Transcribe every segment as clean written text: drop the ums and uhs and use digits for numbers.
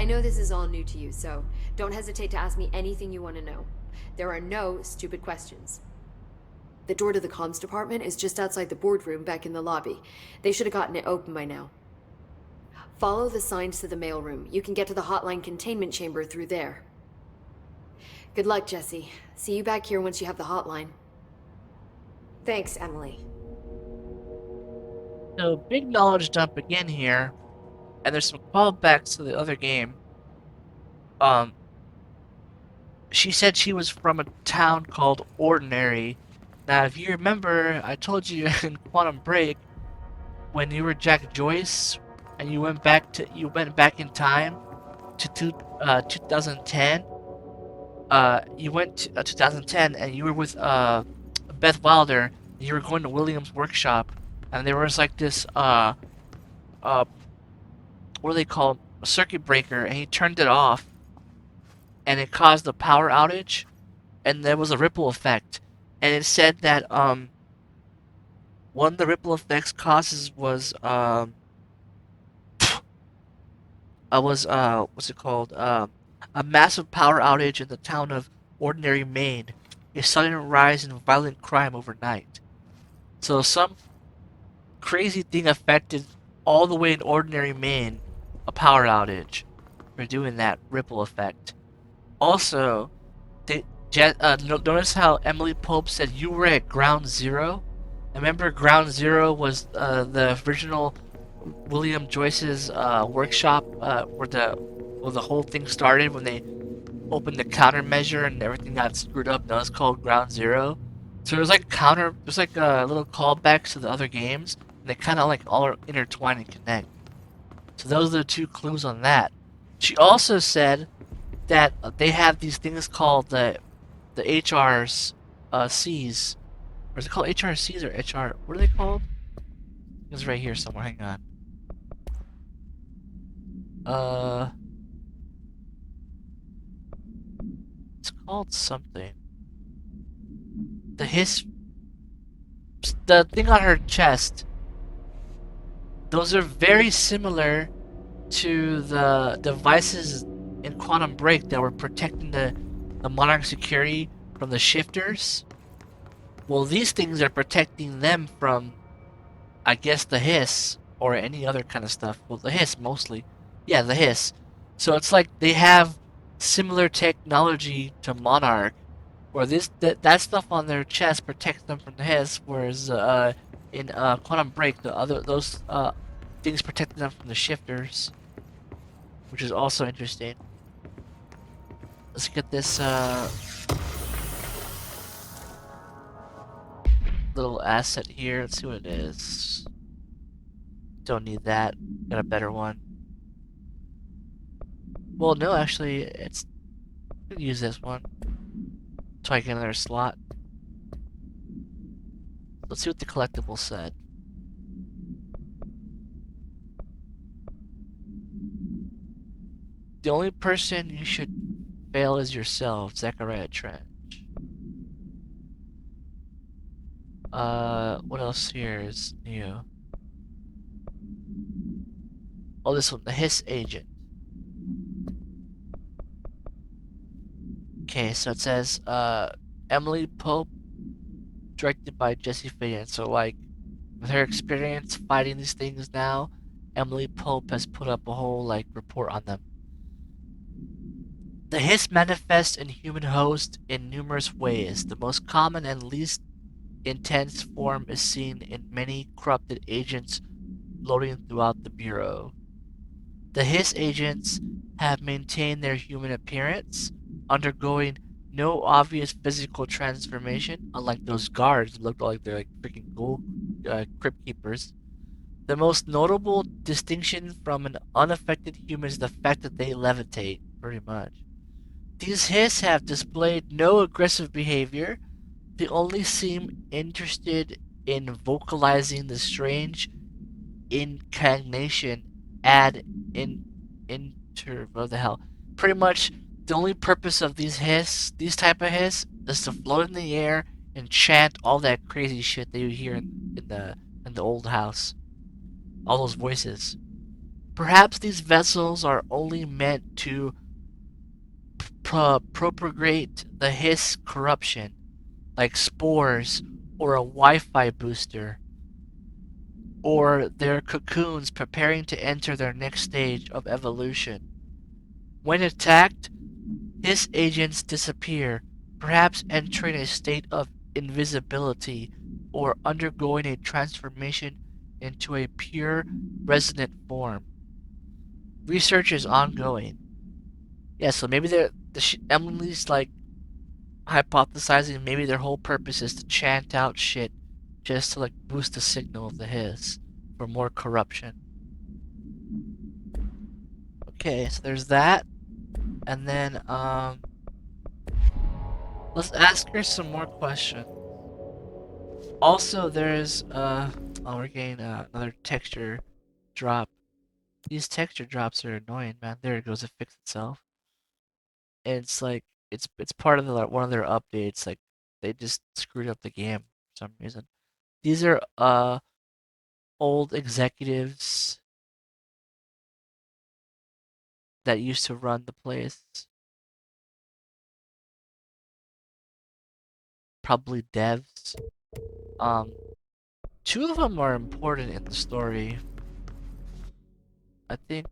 I know this is all new to you, so don't hesitate to ask me anything you want to know. There are no stupid questions. The door to the comms department is just outside the boardroom back in the lobby. They should have gotten it open by now. Follow the signs to the mailroom. You can get to the hotline containment chamber through there. Good luck, Jesse. See you back here once you have the hotline. Thanks, Emily. So, big knowledge dump again here, and there's some callbacks to the other game. Um, she said she was from a town called Ordinary. Now, if you remember, I told you in Quantum Break when you were Jack Joyce and you went back in time to 2010. You went to 2010 and you were with Beth Wilder. And you were going to Williams' workshop, and there was like this uh what do they call it? A circuit breaker, and he turned it off, and it caused a power outage, and there was a ripple effect, and it said that one of the ripple effects causes was what's it called? A massive power outage in the town of Ordinary, Maine, a sudden rise in violent crime overnight. So some crazy thing affected all the way in Ordinary, Maine, a power outage for doing that ripple effect. Also, notice how Emily Pope said you were at Ground Zero? Remember, Ground Zero was the original William Joyce's workshop where the whole thing started when they opened the countermeasure and everything got screwed up. That was called Ground Zero. So there's like little callbacks to the other games, and they kind of like all intertwine and connect. So those are the two clues on that. She also said that they have these things called the HRs Cs. Or is it called HRCs or HR? What are they called? It's right here somewhere. Hang on. Uh, it's called something. The his, the thing on her chest. Those are very similar to the devices in Quantum Break that were protecting the Monarch security from the shifters. Well, these things are protecting them from, I guess, the hiss or any other kind of stuff. Well, the hiss mostly. Yeah, the hiss. So it's like they have similar technology to Monarch, where that stuff on their chest protects them from the hiss, whereas in Quantum Break, the other those things protect them from the shifters, which is also interesting. Let's get this little asset here. Let's see what it is. Don't need that. Got a better one. Well, no, actually, it's. I can use this one. So I get another slot. Let's see what the collectible said. The only person you should fail is yourself, Zachariah Trench. What else here is new? Oh, this one, the Hiss Agent. Okay, so it says, Emily Pope, directed by Jesse Faden. So, like, with her experience fighting these things now, Emily Pope has put up a whole, like, report on them. The hiss manifests in human hosts in numerous ways. The most common and least intense form is seen in many corrupted agents floating throughout the Bureau. The hiss agents have maintained their human appearance, undergoing no obvious physical transformation, unlike those guards who looked like they're like freaking gold crypt keepers. The most notable distinction from an unaffected human is the fact that they levitate, pretty much. These hiss have displayed no aggressive behavior. They only seem interested in vocalizing the strange incantation ad what the hell. Pretty much the only purpose of these type of hiss, is to float in the air and chant all that crazy shit that you hear in the old house. All those voices. Perhaps these vessels are only meant to propagate the hiss corruption, like spores or a Wi-Fi booster, or their cocoons preparing to enter their next stage of evolution. When attacked, his agents disappear, perhaps entering a state of invisibility or undergoing a transformation into a pure resonant form. Research is ongoing. Yeah, so maybe Emily's like hypothesizing maybe their whole purpose is to chant out shit just to like boost the signal of the hiss for more corruption. Okay, so there's that. And then let's ask her some more questions. Also there's oh, we're getting another texture drop. These texture drops are annoying, man. There it goes, it fixed itself. And it's like it's part of one of their updates, like they just screwed up the game for some reason. These are old executives that used to run the place. Probably devs. Um, two of them are important in the story. I think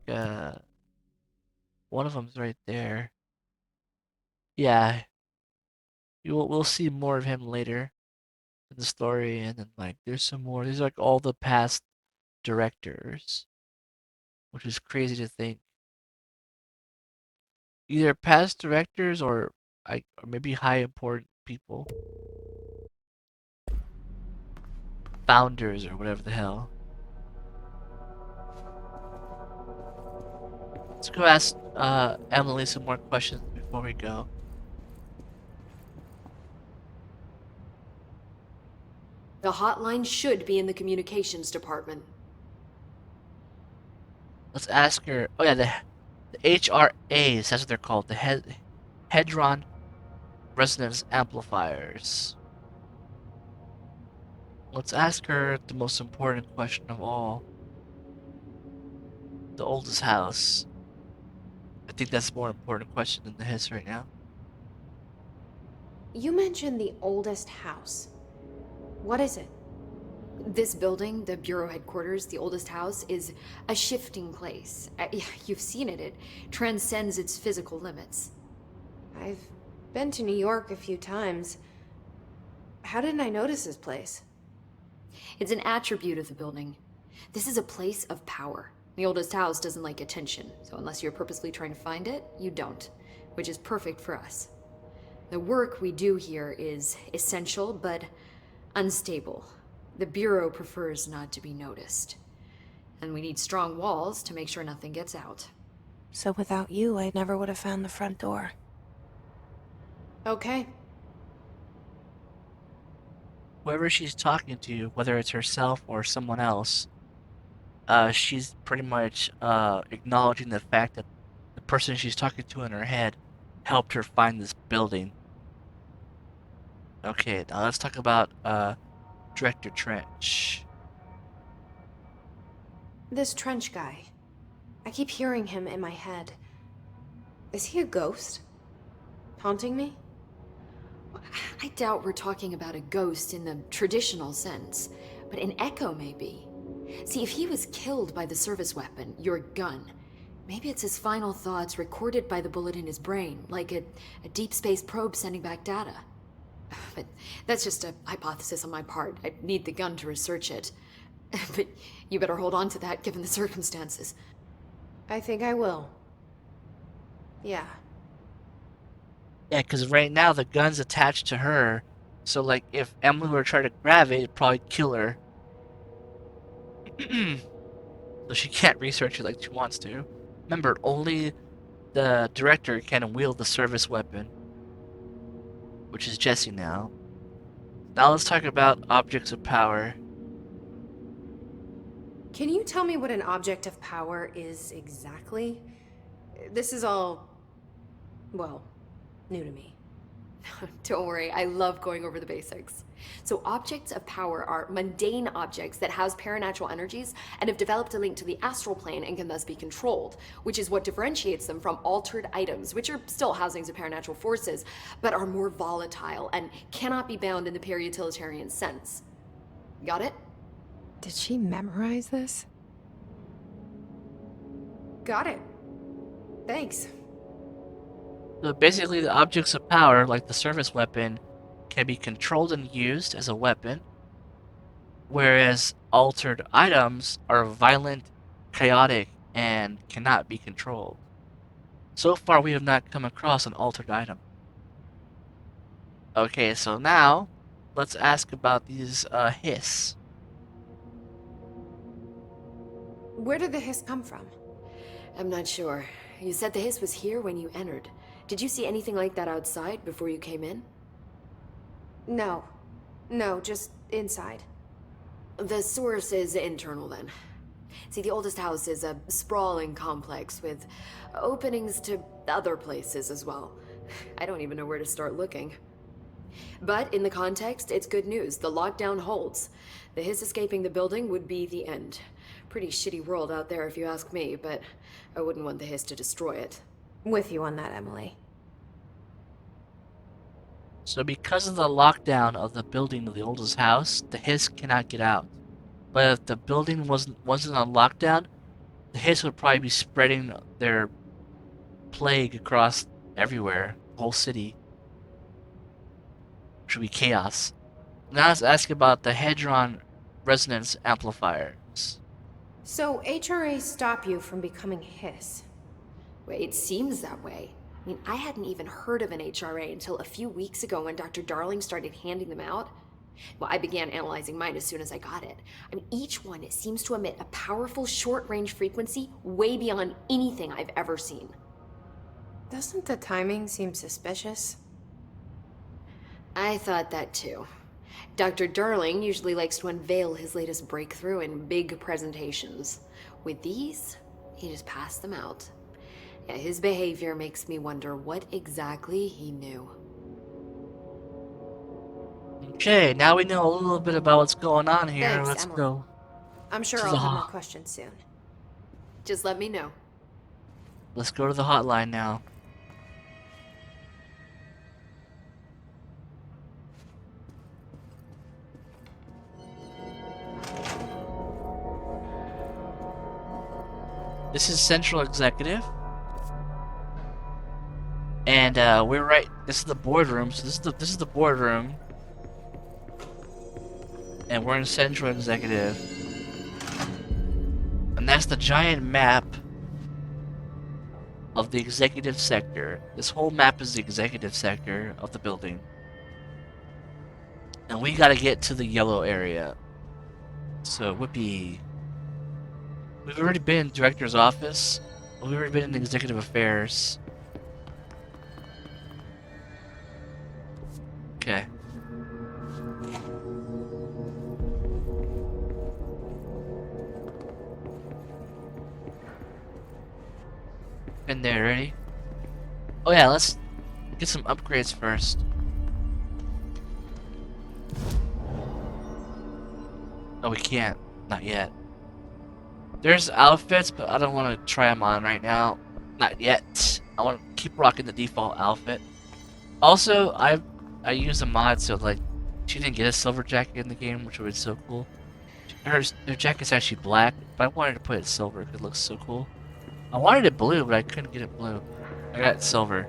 one of them's right there. Yeah, we'll see more of him later in the story, and then like there's some more. These are like all the past directors, which is crazy to think. Either past directors or maybe high important people, founders or whatever the hell. Let's go ask Emily some more questions before we go. The hotline should be in the communications department. Let's ask her. Oh yeah, the HRAs. That's what they're called. The Hedron Resonance Amplifiers. Let's ask her the most important question of all. The oldest house. I think that's a more important question than the hiss right now. You mentioned the oldest house. What is it? This building, the bureau headquarters, the oldest house, is a shifting place. You've seen it. It transcends its physical limits. I've been to New York a few times. How didn't I notice this place? It's an attribute of the building. This is a place of power. The oldest house doesn't like attention, so unless you're purposely trying to find it, you don't, which is perfect for us. The work we do here is essential, but unstable. The Bureau prefers not to be noticed. And we need strong walls to make sure nothing gets out. So without you, I never would have found the front door. Okay. Whoever she's talking to, whether it's herself or someone else, she's pretty much acknowledging the fact that the person she's talking to in her head helped her find this building. Okay, now let's talk about Director Trench. This Trench guy. I keep hearing him in my head. Is he a ghost? Haunting me? I doubt we're talking about a ghost in the traditional sense, but an echo maybe. See, if he was killed by the service weapon, your gun, maybe it's his final thoughts recorded by the bullet in his brain, like a deep space probe sending back data. But that's just a hypothesis on my part. I'd need the gun to research it. But you better hold on to that given the circumstances. I think I will. Yeah. Yeah, because right now the gun's attached to her, so like if Emily were to try to grab it, it'd probably kill her. So she can't research it like she wants to. Remember, only the director can wield the service weapon, which is Jesse now. Now let's talk about objects of power. Can you tell me what an object of power is exactly? This is all, well, new to me. Don't worry, I love going over the basics. So, objects of power are mundane objects that house paranatural energies and have developed a link to the astral plane and can thus be controlled, which is what differentiates them from altered items, which are still housings of paranatural forces, but are more volatile and cannot be bound in the pure utilitarian sense. Got it? Did she memorize this? Got it. Thanks. So basically, the objects of power, like the service weapon, can be controlled and used as a weapon, whereas altered items are violent, chaotic, and cannot be controlled. So far, we have not come across an altered item. Okay, so now, let's ask about these hiss. Where did the hiss come from? I'm not sure. You said the hiss was here when you entered. Did you see anything like that outside before you came in? No. No, just inside. The source is internal then. See, the oldest house is a sprawling complex with openings to other places as well. I don't even know where to start looking. But in the context, it's good news. The lockdown holds. The hiss escaping the building would be the end. Pretty shitty world out there if you ask me, but I wouldn't want the hiss to destroy it. With you on that, Emily. So because of the lockdown of the building of the oldest house, the hiss cannot get out. But if the building wasn't on lockdown, the hiss would probably be spreading their plague across everywhere, the whole city. Which would be chaos. Now let's ask about the Hedron resonance amplifiers. So, HRA stop you from becoming hiss? Wait, it seems that way. I mean, I hadn't even heard of an HRA until a few weeks ago when Dr. Darling started handing them out. Well, I began analyzing mine as soon as I got it. I mean, each one seems to emit a powerful short-range frequency way beyond anything I've ever seen. Doesn't the timing seem suspicious? I thought that too. Dr. Darling usually likes to unveil his latest breakthrough in big presentations. With these, he just passed them out. Yeah, his behavior makes me wonder what exactly he knew. Okay, now we know a little bit about what's going on here. Thanks, Let's Emily. go I'm sure to I'll the have more questions soon. Just let me know. Let's go to the hotline now. This is Central Executive. And we're right. This is the boardroom. So this is the boardroom. And we're in Central Executive. And that's the giant map of the executive sector. This whole map is the executive sector of the building. And we gotta get to the yellow area. So, Whippy. We've already been in Director's office. We've already been in Executive Affairs. Okay. Been there, ready? Oh yeah, let's get some upgrades first. Oh, we can't. Not yet. There's outfits, but I don't want to try them on right now. Not yet. I want to keep rocking the default outfit. Also, I used a mod, so like, she didn't get a silver jacket in the game, which was so cool. Her jacket's actually black, but I wanted to put it silver because it looks so cool. I wanted it blue, but I couldn't get it blue. I got it silver.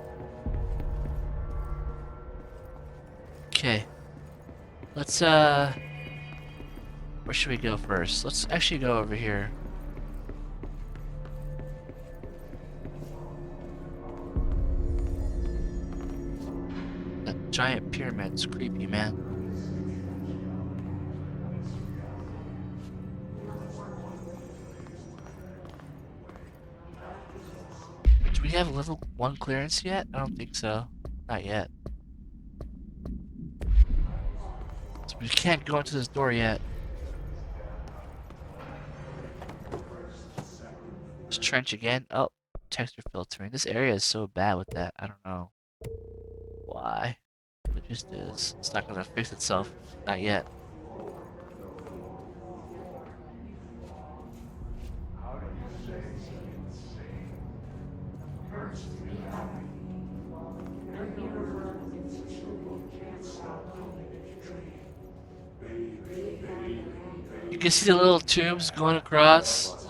Okay. Let's, where should we go first? Let's actually go over here. That giant pyramid's creepy, man. Do we have level 1 clearance yet? I don't think so. Not yet. So we can't go into this door yet. This trench again. Oh, texture filtering. This area is so bad with that. I don't know why. just is. It's not gonna fix itself. Not yet. You can see the little tubes going across.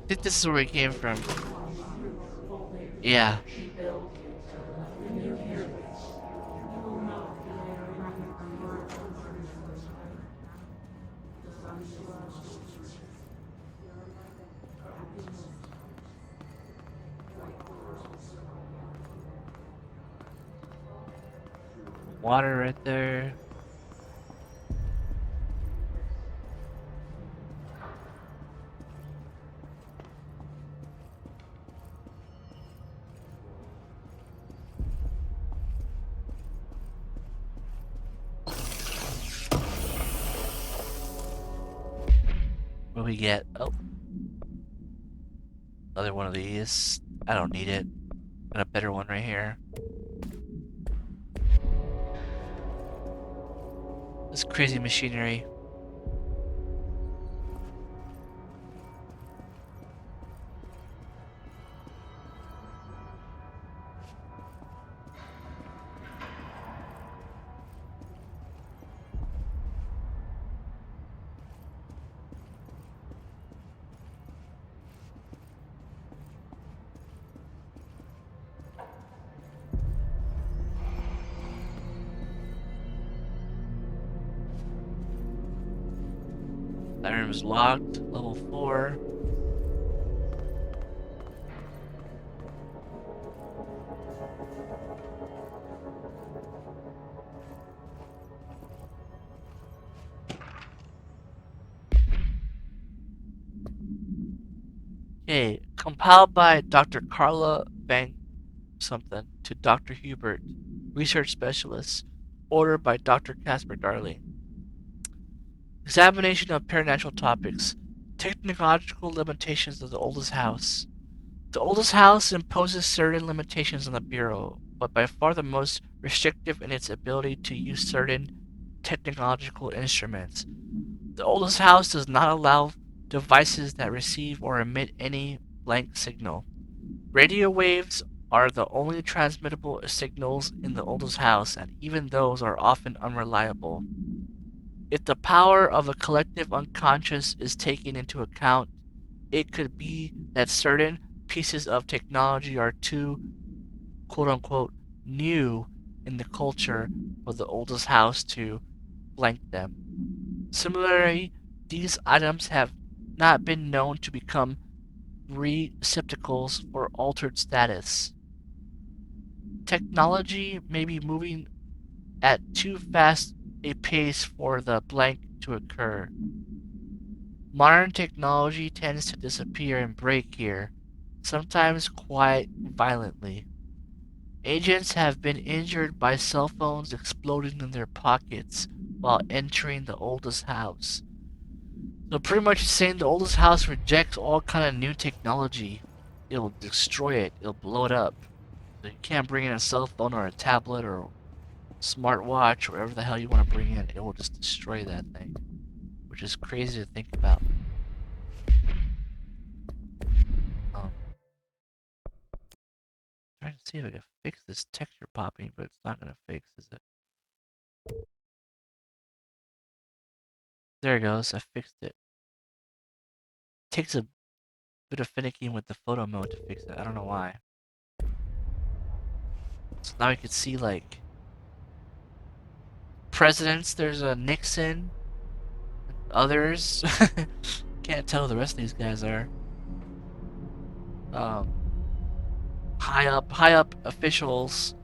I think this is where we came from. Yeah. Water right there. What do we get? Oh. Another one of these. I don't need it. Got a better one right here. This crazy machinery. That room's locked. Level 4. Okay, compiled by Dr. Carla Bank something to Dr. Hubert, research specialist. Ordered by Dr. Casper Darling. Examination of paranatural topics. Technological limitations of the oldest house. The oldest house imposes certain limitations on the Bureau, but by far the most restrictive in its ability to use certain technological instruments. The oldest house does not allow devices that receive or emit any blank signal. Radio waves are the only transmittable signals in the oldest house, and even those are often unreliable. If the power of the collective unconscious is taken into account, it could be that certain pieces of technology are too, quote unquote, new in the culture for the oldest house to blank them. Similarly, these items have not been known to become receptacles for altered status. Technology may be moving at too fast a pace for the blank to occur. Modern technology tends to disappear and break here, sometimes quite violently. Agents have been injured by cell phones exploding in their pockets while entering the oldest house. So pretty much it's saying the oldest house rejects all kind of new technology. It'll destroy it. It'll blow it up. So you can't bring in a cell phone or a tablet or a smartwatch or whatever the hell you want to bring in. It will just destroy that thing, which is crazy to think about. Trying to see if I can fix this texture popping, but it's not gonna fix, is it? There it goes. I fixed it. Takes a bit of finicking with the photo mode to fix it. I don't know why. So now I can see like presidents. There's a Nixon. Others. Can't tell who the rest of these guys are. Um, high up officials.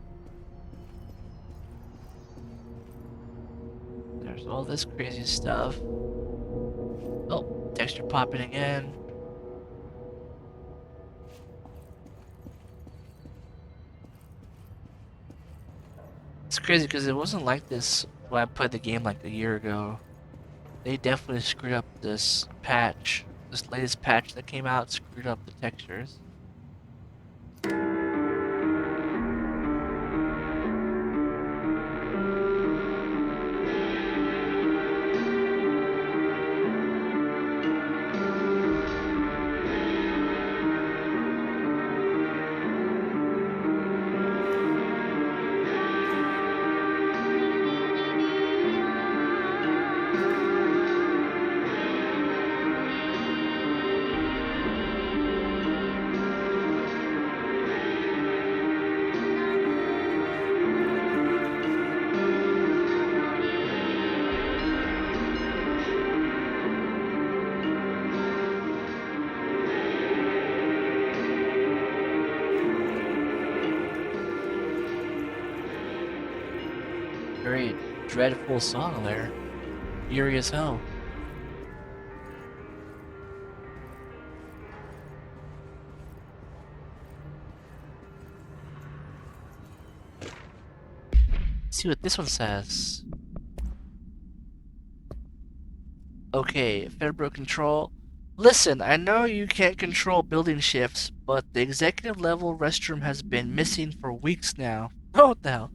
There's all this crazy stuff. Oh, texture popping again. It's crazy because it wasn't like this when I played the game like a year ago. They definitely screwed up this patch. This latest patch that came out screwed up the textures. Very dreadful song there. Eerie as hell. Let's see what this one says. Okay, Federal Control. Listen, I know you can't control building shifts, but the executive level restroom has been missing for weeks now. Oh, what the hell?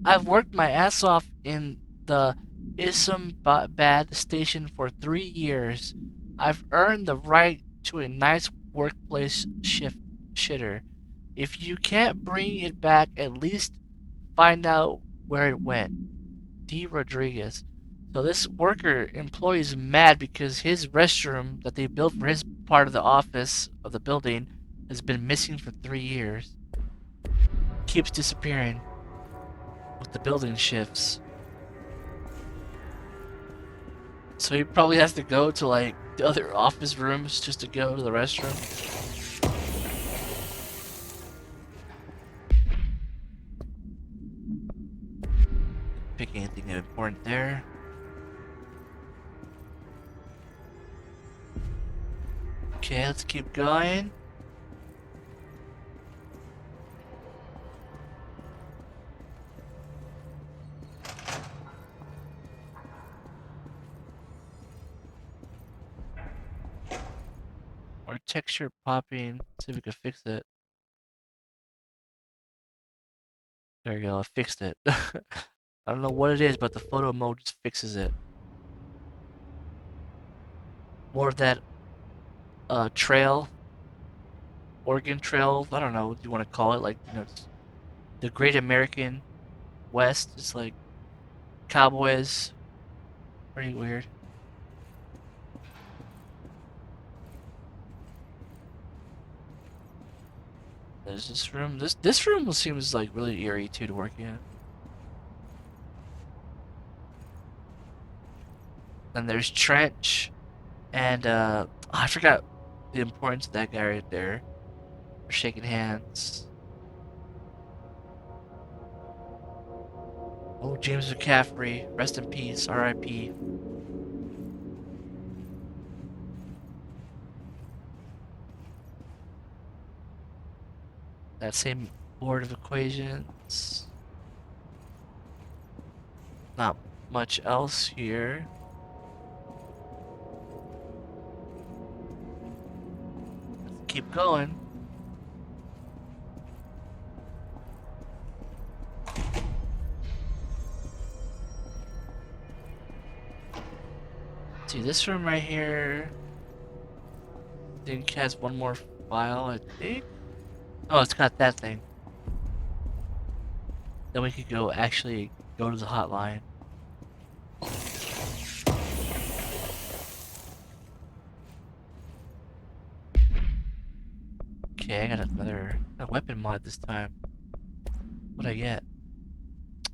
I've worked my ass off in the Isambard station for 3 years. I've earned the right to a nice workplace shitter. If you can't bring it back, at least find out where it went. D. Rodriguez. So this worker employee is mad because his restroom that they built for his part of the office of the building has been missing for 3 years. Keeps disappearing with the building shifts. So he probably has to go to like the other office rooms just to go to the restroom. Pick anything important there. Okay, let's keep going. Or texture popping. See if we can fix it. There we go, I fixed it. I don't know what it is, but the photo mode just fixes it. More of that trail. Oregon Trail, I don't know what you want to call it, like, you know, it's the Great American West. It's like cowboys. Pretty weird. There's this room. This room seems like really eerie too to work in. Then there's Trench, and I forgot the importance of that guy right there. We're shaking hands. Oh, James McCaffrey, rest in peace, R.I.P. That same board of equations. Not much else here. Let's keep going. See this room right here. I think it has one more file, I think. Oh, it's got that thing. Then we could go actually go to the hotline. Okay, I got another weapon mod this time. What'd I get?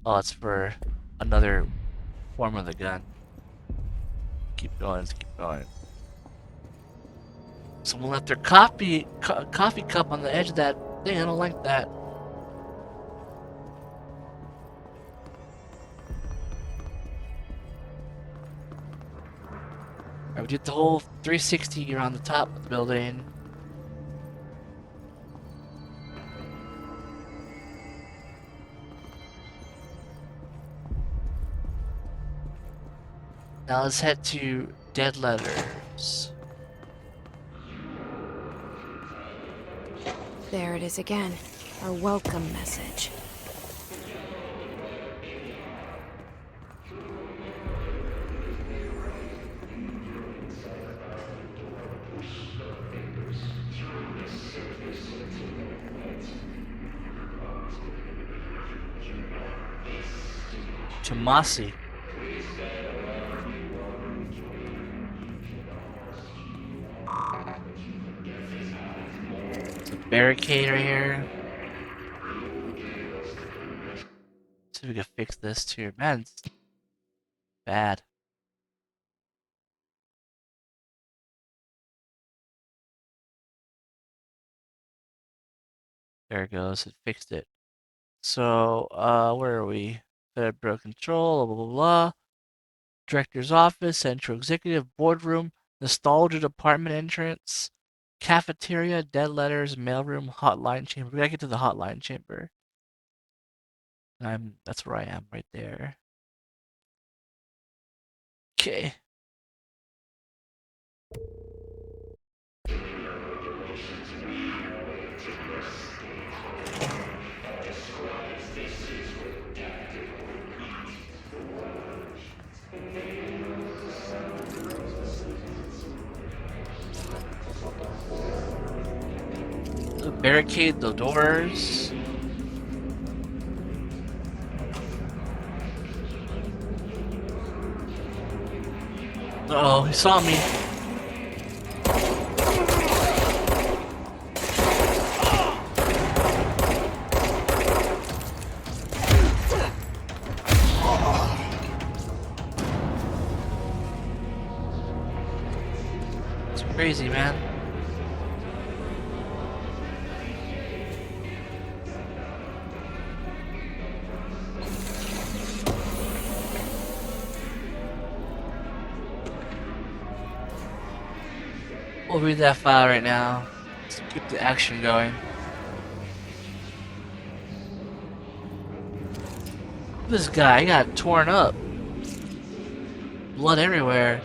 Oh, it's for another form of the gun. Keep going, let's keep going. Someone left their coffee cup on the edge of that thing. I don't like that. We did the whole 360 around the top of the building. Now let's head to Dead Letters. There it is again. Our welcome message. Tommasi. There's a barricade right here. See if we can fix this too. Man, it's bad. There it goes. It fixed it. So, where are we? Federal control, blah, blah, blah, blah. Director's office, central executive, boardroom, nostalgia department entrance, cafeteria, dead letters, mailroom, hotline chamber. We gotta get to the hotline chamber. That's where I am, right there. Okay. Barricade the doors. Uh oh, he saw me. It's crazy, man. We'll read that file right now. Let's keep the action going. This guy got torn up. Blood everywhere.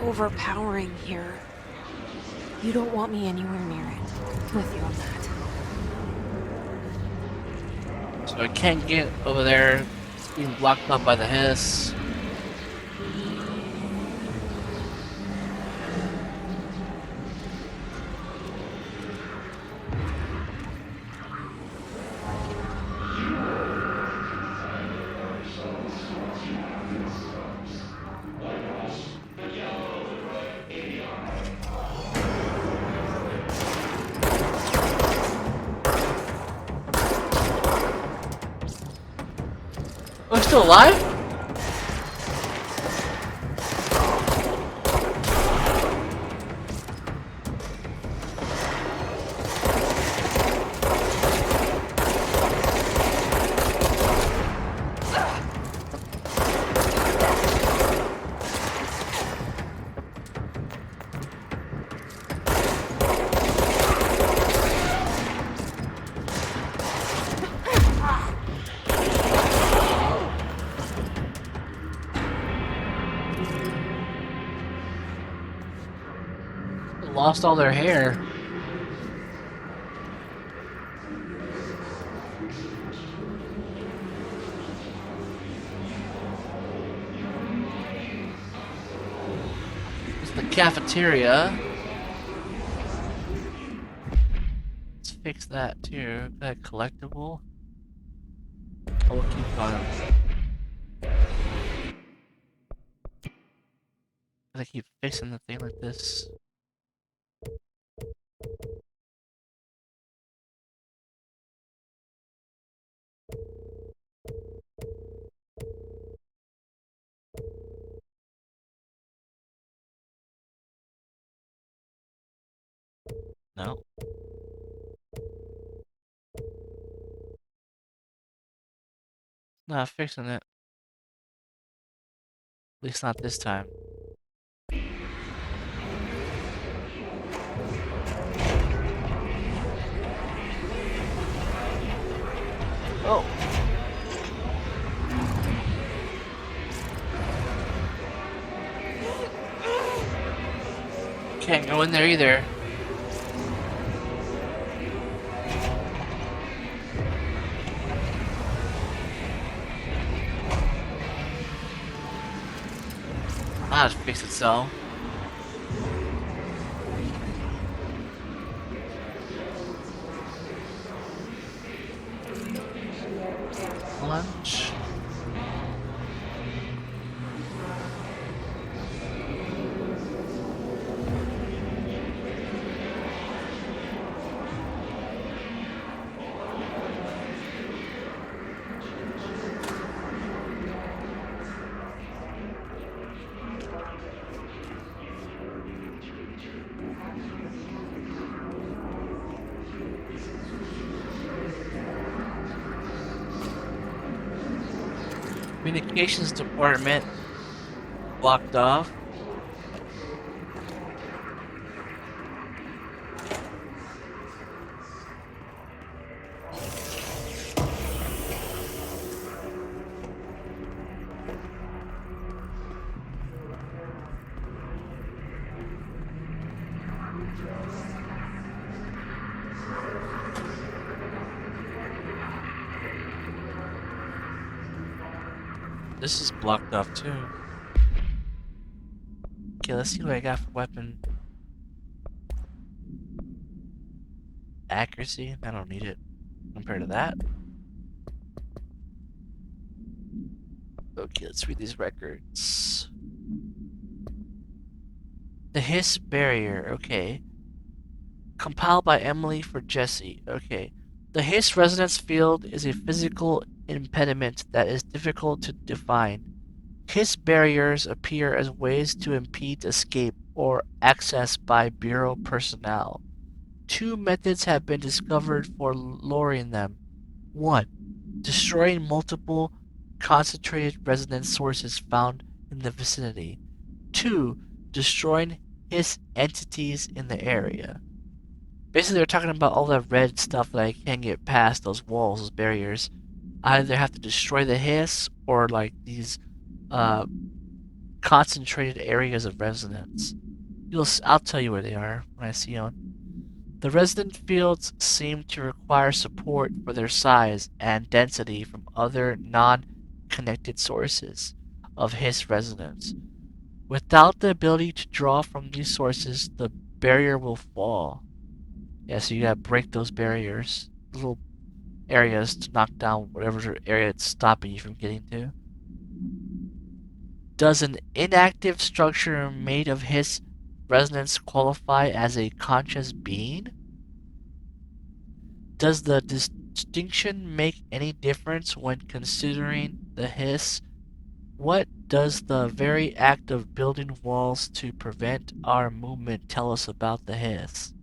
Overpowering here. You don't want me anywhere near it. I'm with you on that. So I can't get over there. It's being blocked up by the hiss. Oh, he's still alive? Lost all their hair. It's the cafeteria. Let's fix that too. That collectible. Oh, we'll keep going. Gotta keep fixing the thing like this. No. Not fixing it. At least not this time. Oh! Can't go in there either. I'll just fix itself. Lunch. Communications department blocked off. This is blocked off too. Okay, let's see what I got for weapon. Accuracy? I don't need it compared to that. Okay, let's read these records. The Hiss Barrier, okay. Compiled by Emily for Jesse, okay. The Hiss resonance field is a physical impediment that is difficult to define. Hiss barriers appear as ways to impede escape or access by Bureau personnel. 2 methods have been discovered for lowering them. 1. Destroying multiple concentrated resonance sources found in the vicinity. 2. Destroying Hiss entities in the area. Basically, they're talking about all that red stuff that I can't get past, those walls, those barriers. I either have to destroy the Hiss or like these concentrated areas of resonance. I'll tell you where they are when I see them. The resonant fields seem to require support for their size and density from other non-connected sources of Hiss resonance. Without the ability to draw from these sources, the barrier will fall. Yeah, so you gotta break those barriers, little areas, to knock down whatever area it's stopping you from getting to. Does an inactive structure made of Hiss resonance qualify as a conscious being? Does the distinction make any difference when considering the Hiss? What does the very act of building walls to prevent our movement tell us about the Hiss?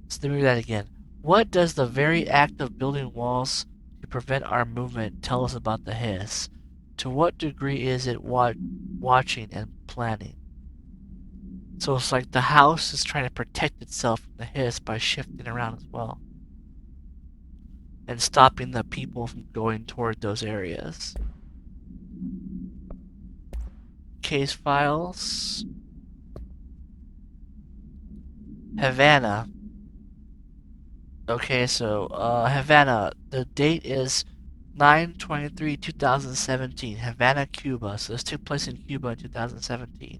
So let me read that again. What does the very act of building walls to prevent our movement tell us about the Hiss? To what degree is it watching and planning? So it's like the house is trying to protect itself from the Hiss by shifting around as well. And stopping the people from going toward those areas. Case files. Havana. Okay, so Havana. The date is 9/23/2017. Havana, Cuba. So this took place in Cuba in 2017.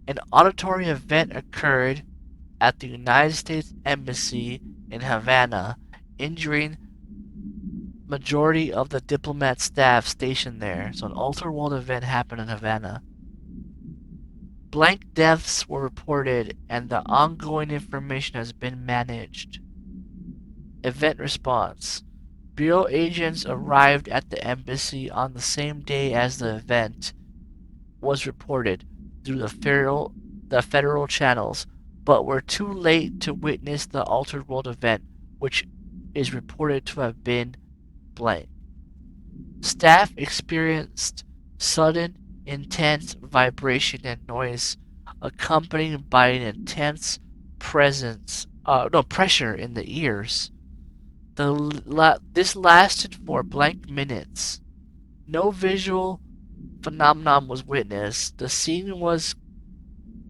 An auditory event occurred at the United States Embassy in Havana, injuring majority of the diplomat staff stationed there. So an ultra-world event happened in Havana. Blank deaths were reported and the ongoing information has been managed. Event response. Bureau agents arrived at the embassy on the same day as the event was reported through the federal channels, but were too late to witness the altered world event, which is reported to have been blank. Staff experienced sudden, intense vibration and noise, accompanied by an intense pressure in the ears. This lasted for blank minutes. No visual phenomenon was witnessed. The scene was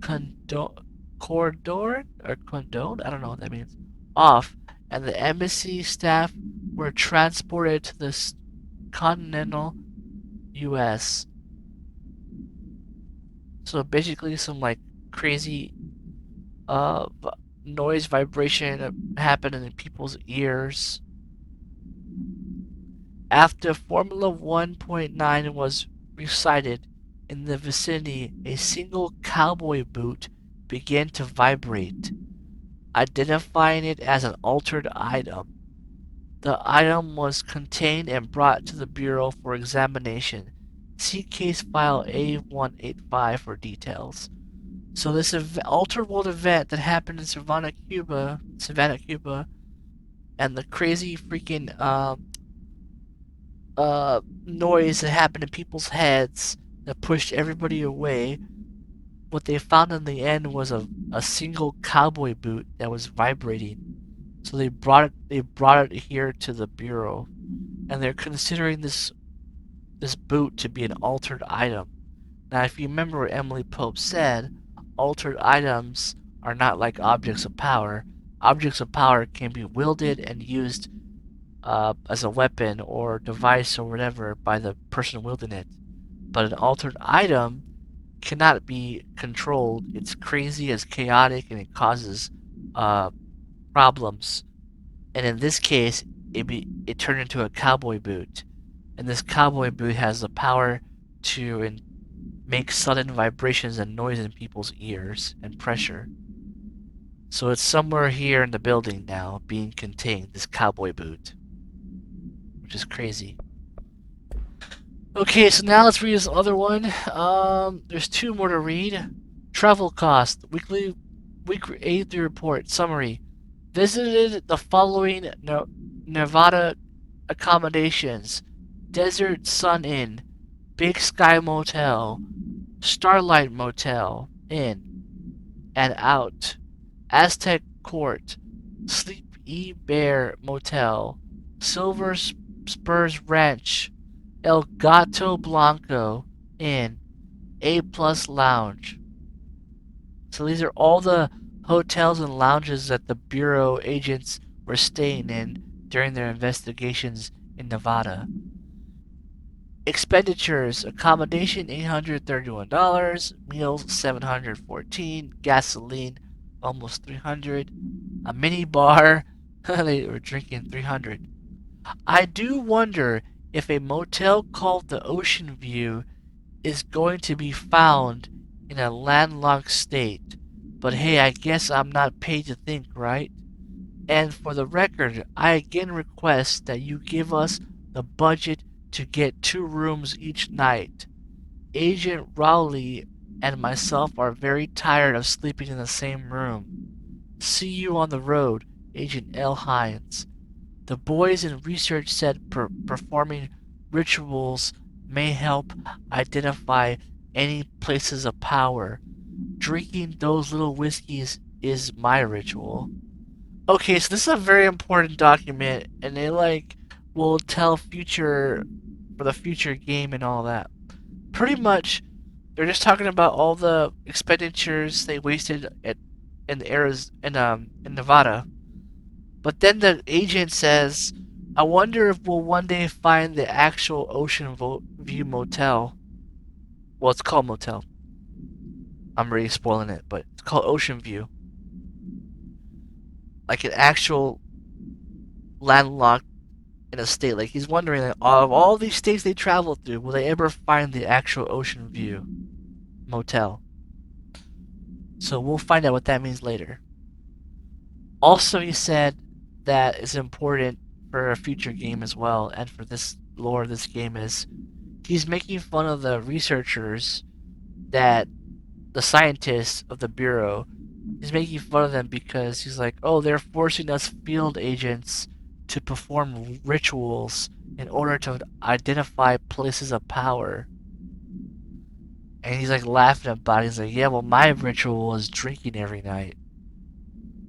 condoned? I don't know what that means. Off, and the embassy staff were transported to the continental U.S. So basically, some like crazy noise vibration happened in people's ears. After Formula 1.9 was recited in the vicinity, a single cowboy boot began to vibrate, identifying it as an altered item. The item was contained and brought to the Bureau for examination. See case file A185 for details. So this altered world event that happened in Savannah, Cuba, and the crazy freaking noise that happened in people's heads that pushed everybody away. What they found in the end was a single cowboy boot that was vibrating. So they brought it here to the Bureau, and they're considering this boot to be an altered item. Now, if you remember what Emily Pope said, altered items are not like objects of power. Objects of power can be wielded and used as a weapon or device or whatever by the person wielding it. But an altered item cannot be controlled. It's crazy, it's chaotic, and it causes problems. And in this case, it turned into a cowboy boot. And this cowboy boot has the power to make sudden vibrations and noise in people's ears and pressure. So it's somewhere here in the building now, being contained, this cowboy boot. Which is crazy. Okay, so now let's read this other one. There's two more to read. Travel cost, week 83 report, summary. Visited the following Nevada accommodations: Desert Sun Inn, Big Sky Motel, Starlight Motel, Inn, and Out, Aztec Court, Sleep E Bear Motel, Silver Spurs Ranch, El Gato Blanco Inn, A Plus Lounge. So these are all the hotels and lounges that the Bureau agents were staying in during their investigations in Nevada. Expenditures: accommodation $831, meals $714, gasoline almost $300, a mini bar they were drinking $300. I do wonder if a motel called the Oceanview is going to be found in a landlocked state. But hey, I guess I'm not paid to think, right? And for the record, I again request that you give us the budget to get 2 rooms each night. Agent Rowley and myself are very tired of sleeping in the same room. See you on the road, Agent L. Hines. The boys in research said performing rituals may help identify any places of power. Drinking those little whiskeys is my ritual. Okay, so this is a very important document, and it will tell for the future game and all that. Pretty much, they're just talking about all the expenditures they wasted in the areas in Nevada. But then the agent says, I wonder if we'll one day find the actual Oceanview Motel. Well, it's called Motel. I'm really spoiling it, but it's called Oceanview. Like an actual landlocked in a state. Like he's wondering, like, of all these states they travel through, will they ever find the actual Oceanview Motel? So we'll find out what that means later. Also, he said that it's important for a future game as well, and for this lore of this game is he's making fun of the researchers, that the scientists of the Bureau, He's making fun of them because he's like, oh, they're forcing us field agents to perform rituals in order to identify places of power. And he's like laughing about it. He's like, yeah, well, my ritual is drinking every night.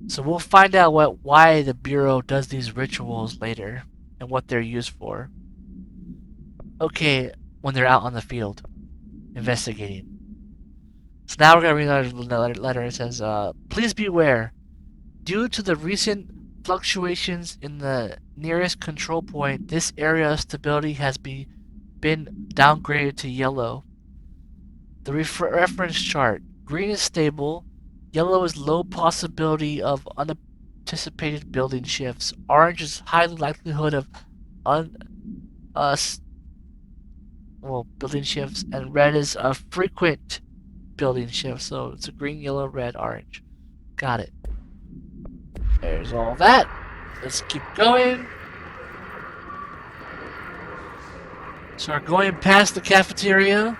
So we'll find out why the Bureau does these rituals later and what they're used for. Okay, when they're out on the field investigating. So now we're going to read another letter. It says, please beware. Due to the recent fluctuations in the nearest control point, this area of stability has been downgraded to yellow. The reference chart. Green is stable. Yellow is low possibility of unanticipated building shifts. Orange is high likelihood of building shifts. And red is a frequent building shift. So it's a green, yellow, red, orange. Got it. There's all that. Let's keep going. So we're going past the cafeteria.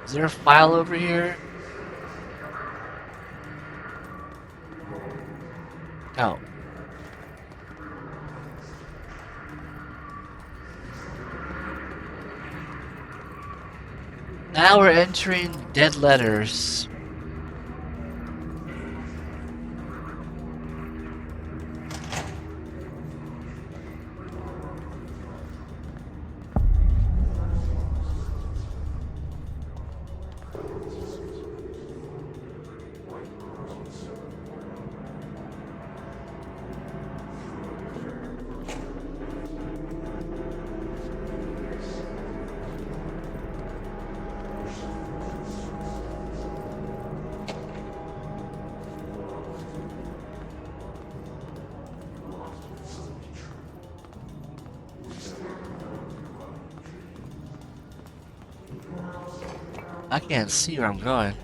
Is there a file over here? Oh. Now we're entering dead letters. I can't see where I'm going.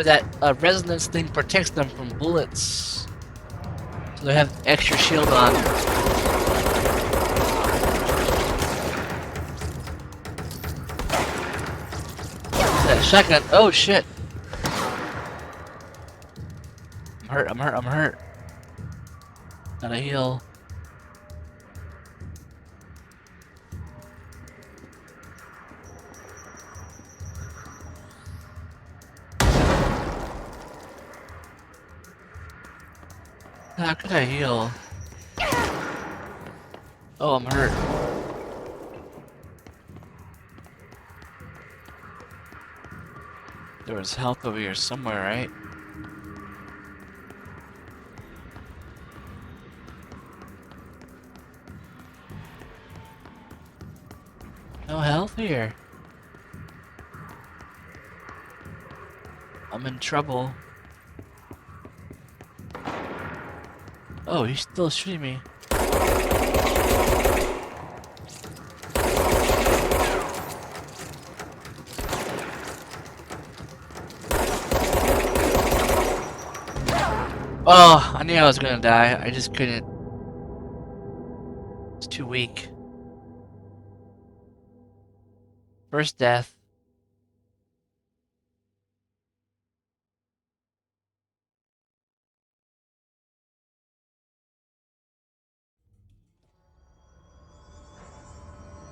That resonance thing protects them from bullets, so they have extra shield on. That shotgun. Oh shit! I'm hurt. Gotta heal. How could I heal? Oh, I'm hurt. There was health over here somewhere, right? No health here. I'm in trouble. Oh, he's still shooting me. Oh, I knew I was gonna die. I just couldn't. It's too weak. First death.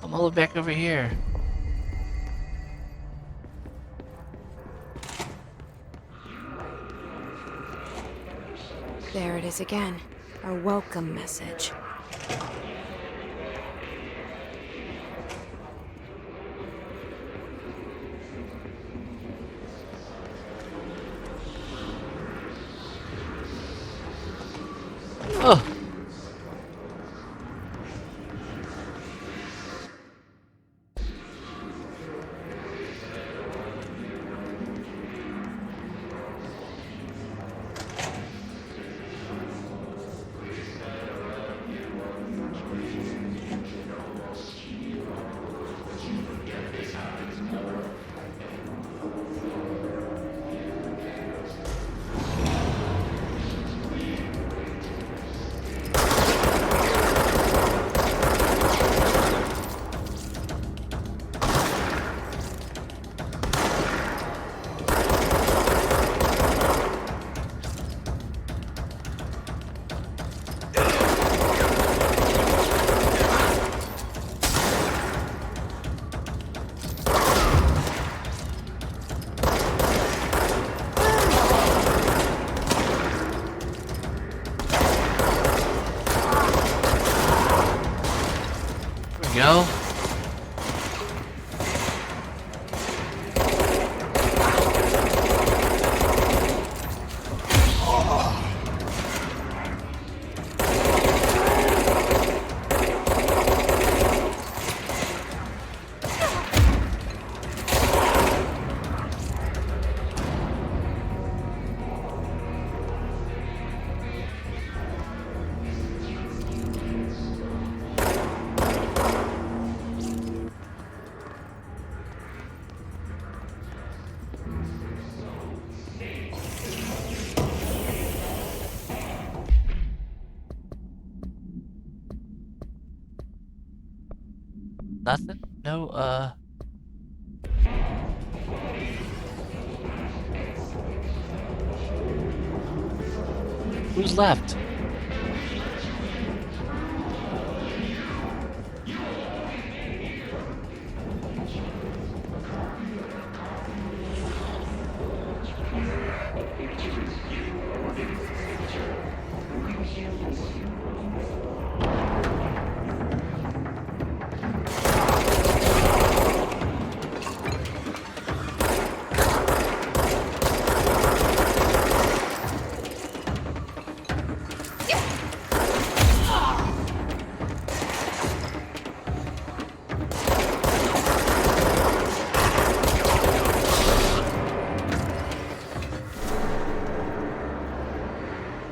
I'm all back over here. There it is again. Our welcome message. Oh. Go. Nothing? No, who's left?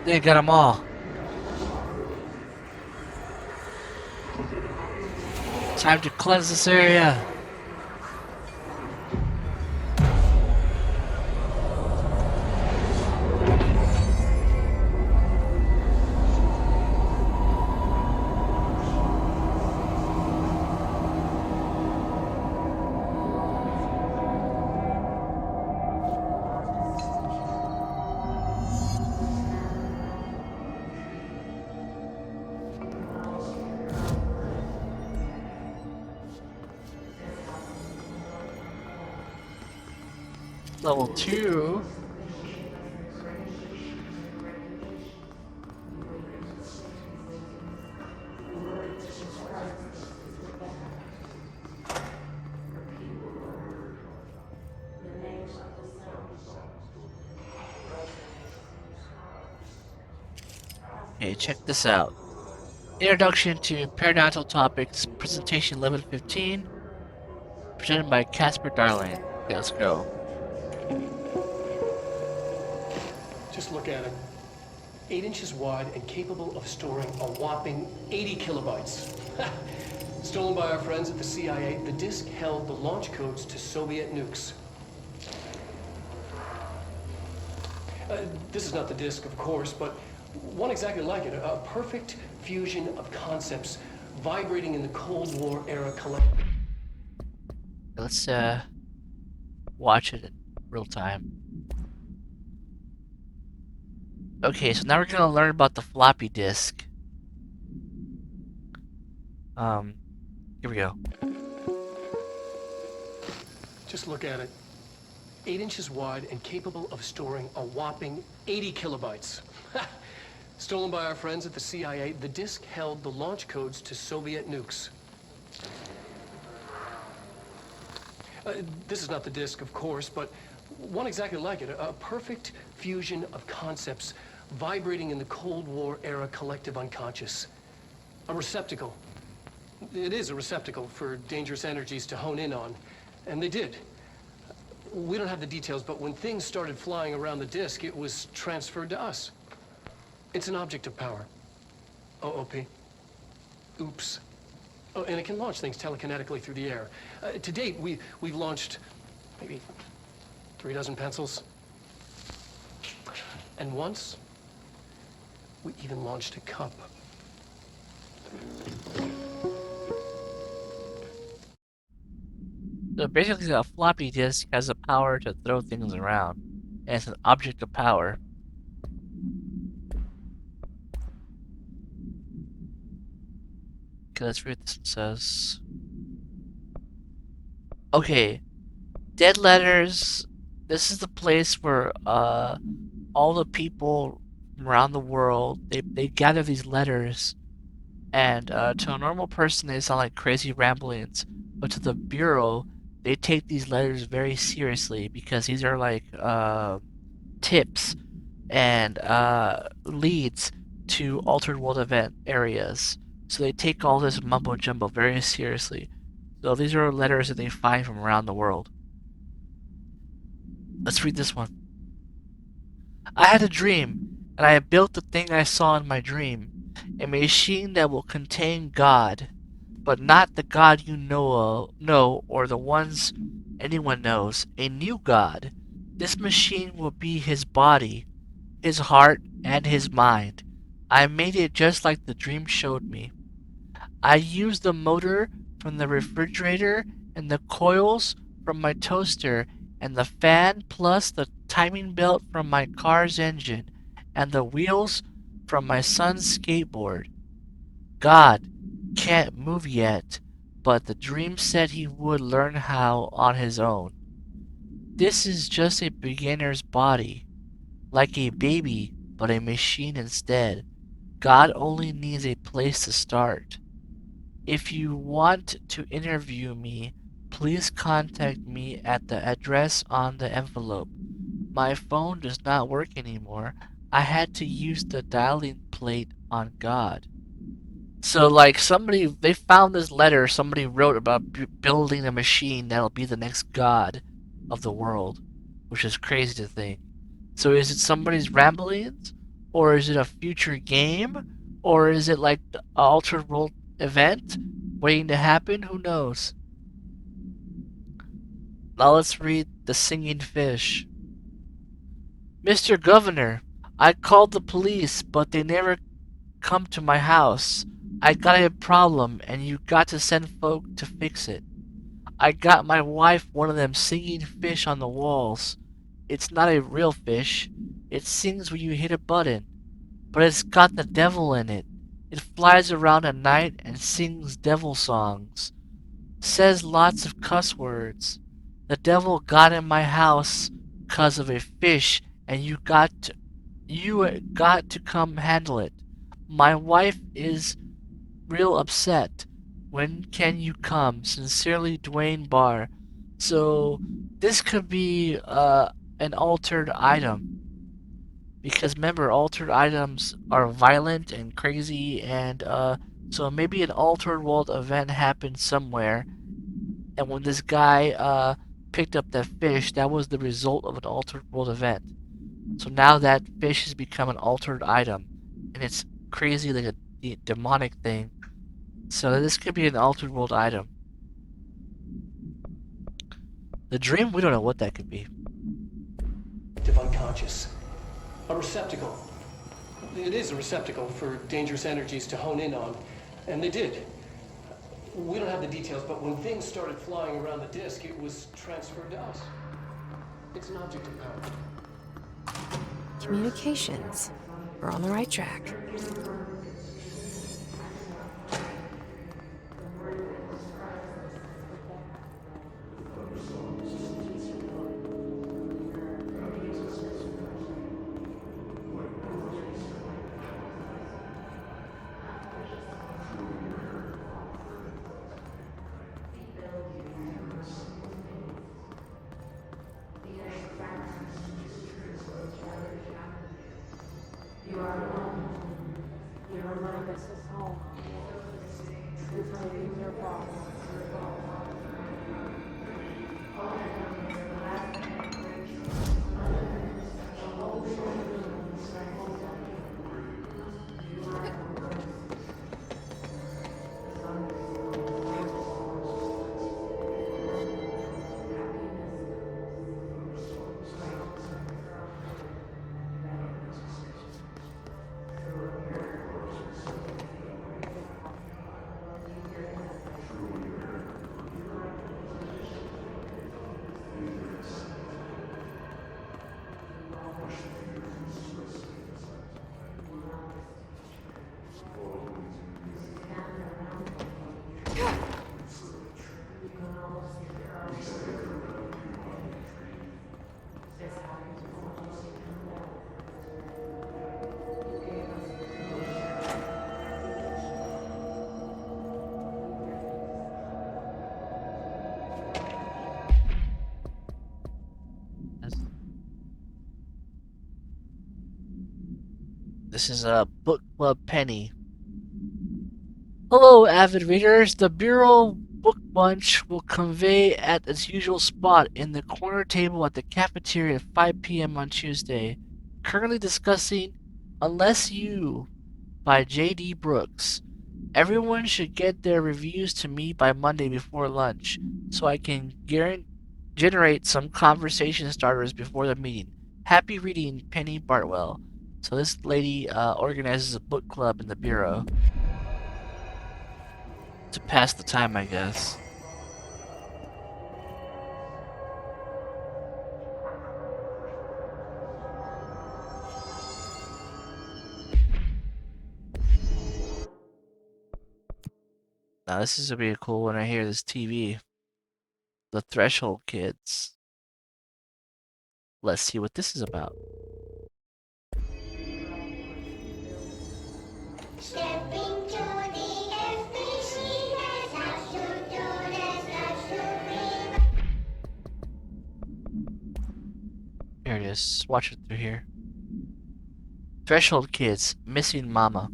They got them all. Time to cleanse this area. Level 2. Okay, check this out. Introduction to Periodontal Topics, Presentation 1115, presented by Casper Darling. Okay, let's go. Just look at it. 8 inches wide and capable of storing a whopping 80 kilobytes. Stolen by our friends at the CIA, the disk held the launch codes to Soviet nukes. This is not the disk, of course, but one exactly like it. A perfect fusion of concepts vibrating in the Cold War era collective. Let's watch it in real time. Okay, so now we're gonna learn about the floppy disk. Here we go. Just look at it. 8 inches wide and capable of storing a whopping 80 kilobytes. Stolen by our friends at the CIA, the disk held the launch codes to Soviet nukes. This is not the disk, of course, but one exactly like it. A perfect fusion of concepts vibrating in the Cold War era collective unconscious. A receptacle. It is a receptacle for dangerous energies to hone in on. And they did. We don't have the details, but when things started flying around the disk, it was transferred to us. It's an object of power. OOP. Oops. Oh, and it can launch things telekinetically through the air. To date, we've launched maybe 3 dozen pencils. And once, we even launched a cup. So basically, a floppy disk has the power to throw things around, and it's an object of power. Okay, let's read what this says. Okay, dead letters. This is the place where all the people from around the world they gather these letters, and to a normal person they sound like crazy ramblings, but to the bureau they take these letters very seriously because these are like tips and leads to altered world event areas. So they take all this mumbo jumbo very seriously. So these are letters that they find from around the world. Let's read this one. I had a dream, and I have built the thing I saw in my dream, a machine that will contain God, but not the God you know or the ones anyone knows, a new God. This machine will be his body, his heart, and his mind. I made it just like the dream showed me. I used the motor from the refrigerator and the coils from my toaster and the fan plus the timing belt from my car's engine and the wheels from my son's skateboard. God can't move yet, but the dream said he would learn how on his own. This is just a beginner's body, like a baby, but a machine instead. God only needs a place to start. If you want to interview me, please contact me at the address on the envelope. My phone does not work anymore. I had to use the dialing plate on God. So, like, they found this letter somebody wrote about building a machine that'll be the next God of the world, which is crazy to think. So is it somebody's ramblings? Or is it a future game? Or is it like the altered world event waiting to happen? Who knows? Now let's read The Singing Fish. Mr. Governor, I called the police, but they never come to my house. I got a problem, and you got to send folk to fix it. I got my wife one of them singing fish on the walls. It's not a real fish. It sings when you hit a button, but it's got the devil in it. It flies around at night and sings devil songs. Says lots of cuss words. The devil got in my house 'cause of a fish, and you got to come handle it. My wife is real upset. When can you come? Sincerely, Dwayne Barr. So this could be an altered item. Because remember, altered items are violent and crazy, and so maybe an altered world event happened somewhere, and when this guy picked up that fish, that was the result of an altered world event. So now that fish has become an altered item, and it's crazy like a demonic thing. So this could be an altered world item. The dream, we don't know what that could be. Unconscious. A receptacle. It is a receptacle for dangerous energies to hone in on. And they did. We don't have the details, but when things started flying around the disk, it was transferred to us. It's an object of power. Communications. We're on the right track. This is a book club penny. Hello, avid readers. The Bureau Book Bunch will convey at its usual spot in the corner table at the cafeteria at 5 p.m. on Tuesday. Currently discussing Unless You by J.D. Brooks. Everyone should get their reviews to me by Monday before lunch, so I can generate some conversation starters before the meeting. Happy reading, Penny Bartwell. So this lady organizes a book club in the Bureau to pass the time, I guess. Now this is gonna be cool when I hear this TV. The Threshold Kids. Let's see what this is about. Stepping to the FBC, there's lots to do, there's lots to read. Here it is. Watch it through here. Threshold Kids, Missing Momma.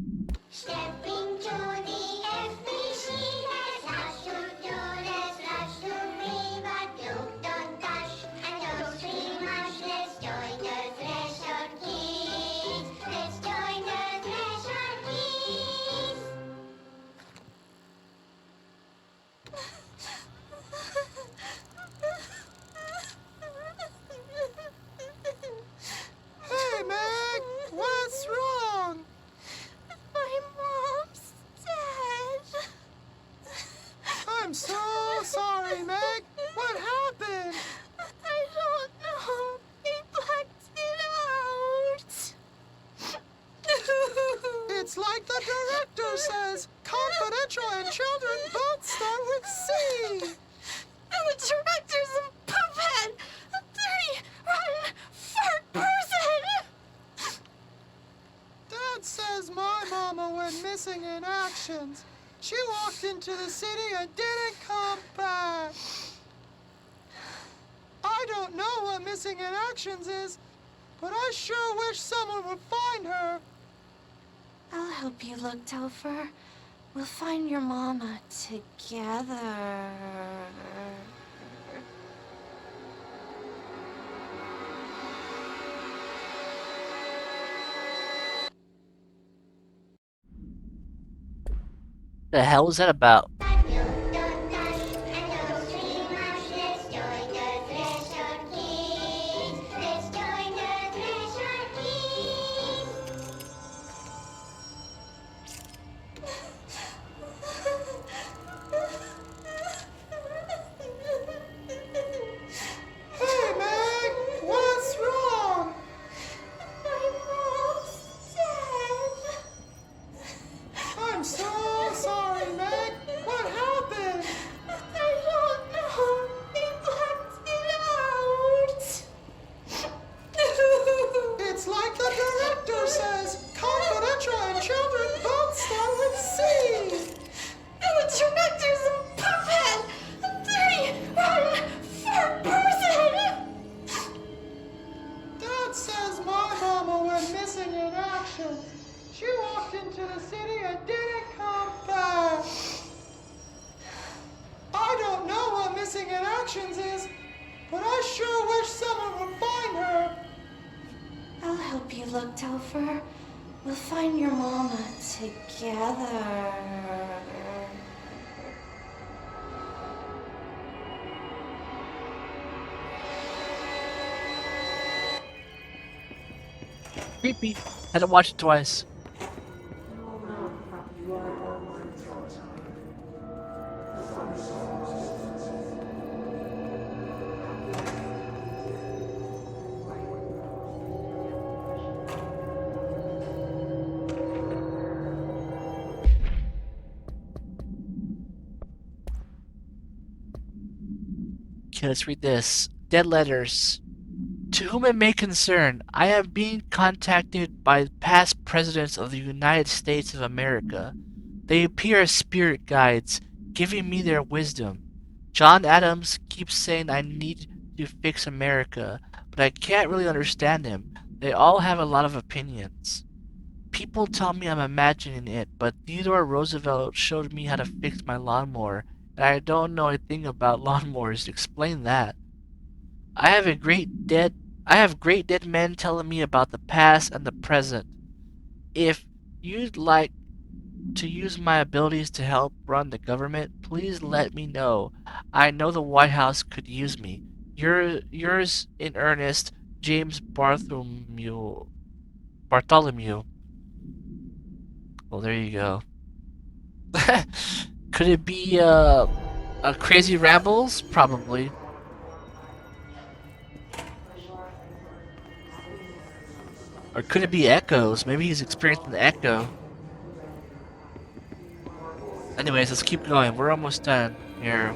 Stepping to the FBC, there's lots to do, there's lots to read. But look, don't touch, and don't scream much. Let's join the Threshold Kids. Let's join the Threshold Kids. Hey, Meg! What's wrong? My mom's dead. I'm so sorry, Meg. What happened? I don't know. They blacked it out. It's like the director says. Confidential and children both start with C. And the director's a puppet. A dirty, rotten, fart person. Dad says my mama went missing in actions. She walked into the city and didn't come back. I don't know what missing in actions is, but I sure wish someone would find her. I'll help you look, Telfer. We'll find your mama together. The hell is that about? But look, don't touch, and don't scream much. Let's join the Threshold Kids. Let's join the Threshold Kids. Topher. We'll find your mama together. Creepy. Had to watch it twice. Okay, let's read this. Dead letters. To whom it may concern, I am being contacted by past presidents of the United States of America. They appear as spirit guides, giving me their wisdom. John Adams keeps saying I need to fix America, but I can't really understand him. They all have a lot of opinions. People tell me I'm imagining it, but Theodore Roosevelt showed me how to fix my lawnmower, and I don't know a thing about lawnmowers to explain that. I have a great dead I have great dead men telling me about the past and the present. If you'd like to use my abilities to help run the government, please let me know. I know the White House could use me. Yours in earnest, James Bartholomew. Well, there you go. Could it be a crazy rambles? Probably. Or could it be echoes? Maybe he's experiencing the echo. Anyways, let's keep going. We're almost done here.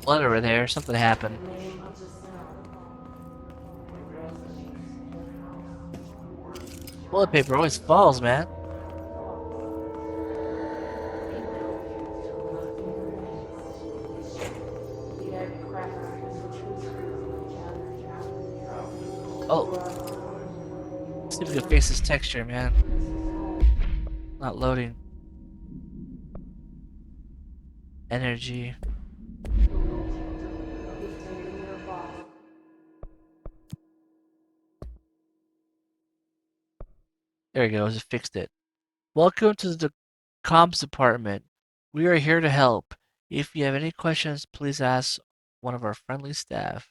Blood over there. Something happened. Toilet paper always falls, man. Oh. Let's see if we can fix this texture, man. Not loading. Energy. There we go, just fixed it. Welcome to the comms department. We are here to help. If you have any questions, please ask one of our friendly staff.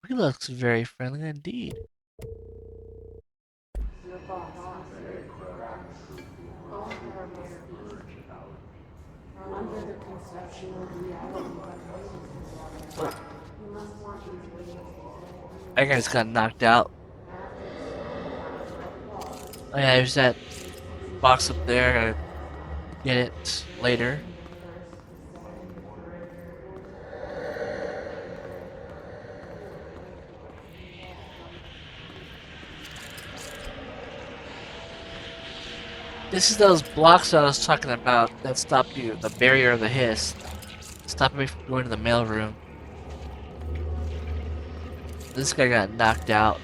He looks very friendly indeed. That guy just got knocked out. Oh yeah, there's that box up there. Gotta get it later. This is those blocks I was talking about that stop you, the barrier of the hiss. Stop me from going to the mail room. This guy got knocked out.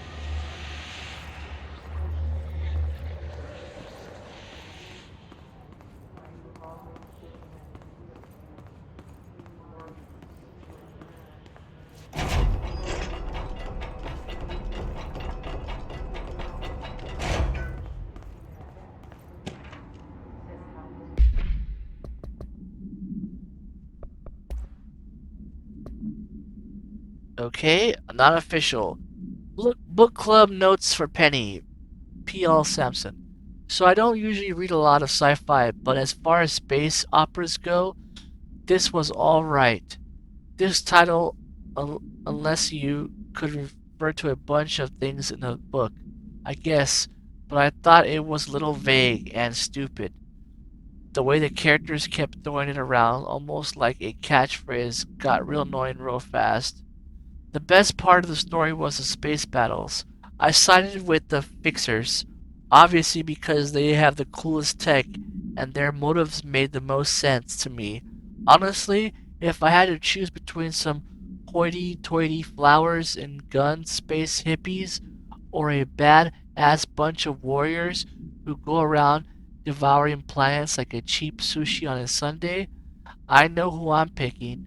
Okay, not official. Book club notes for Penny. P.L. Sampson. So I don't usually read a lot of sci-fi, but as far as space operas go, this was alright. This title, unless you could refer to a bunch of things in the book, I guess, but I thought it was a little vague and stupid. The way the characters kept throwing it around, almost like a catchphrase, got real annoying real fast. The best part of the story was the space battles. I sided with the Fixers, obviously because they have the coolest tech and their motives made the most sense to me. Honestly, if I had to choose between some hoity-toity flowers and gun space hippies or a bad-ass bunch of warriors who go around devouring planets like a cheap sushi on a Sunday, I know who I'm picking.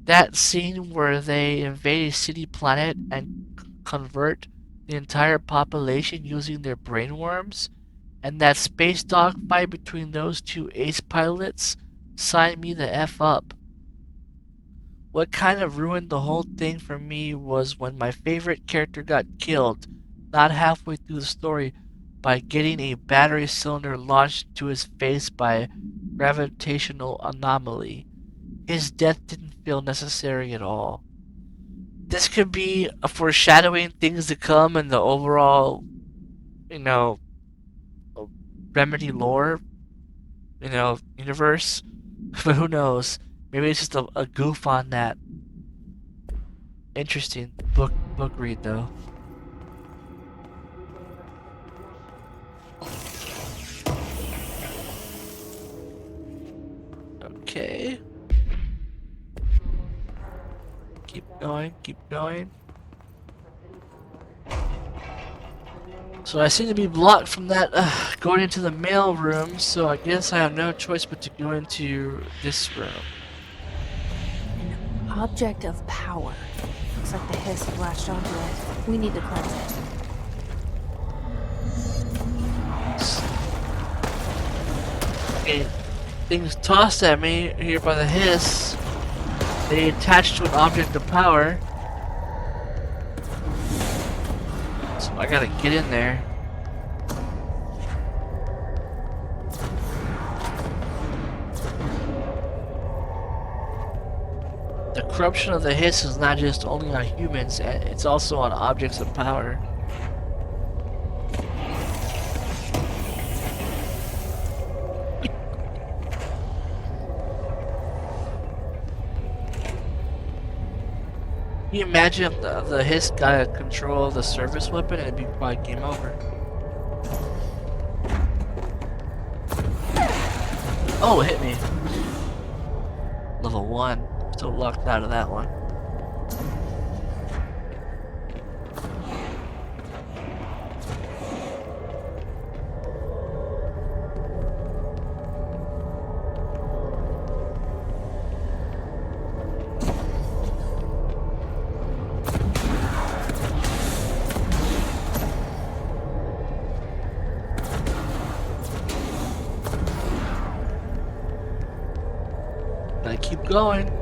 That scene where they invade a city planet and convert the entire population using their brainworms, and that space dogfight between those two ace pilots, sign me the F up. What kind of ruined the whole thing for me was when my favorite character got killed, not halfway through the story, by getting a battery cylinder launched to his face by a gravitational anomaly. His death didn't feel necessary at all. This could be a foreshadowing things to come in the overall, you know, Remedy lore, universe. But who knows? Maybe it's just a goof on that. Interesting book read though. Okay. Keep going, keep going. So I seem to be blocked from that going into the mail room, so I guess I have no choice but to go into this room. An object of power. Looks like the hiss latched onto it. We need to cleanse it. Okay, things tossed at me here by the hiss. They attach to an object of power. So I gotta get in there. The corruption of the hiss is not just only on humans, it's also on objects of power. Can you imagine if the hiss got control of the service weapon? It'd be probably game over. Oh, it hit me. Level 1. Still locked out of that one. Gotta keep going.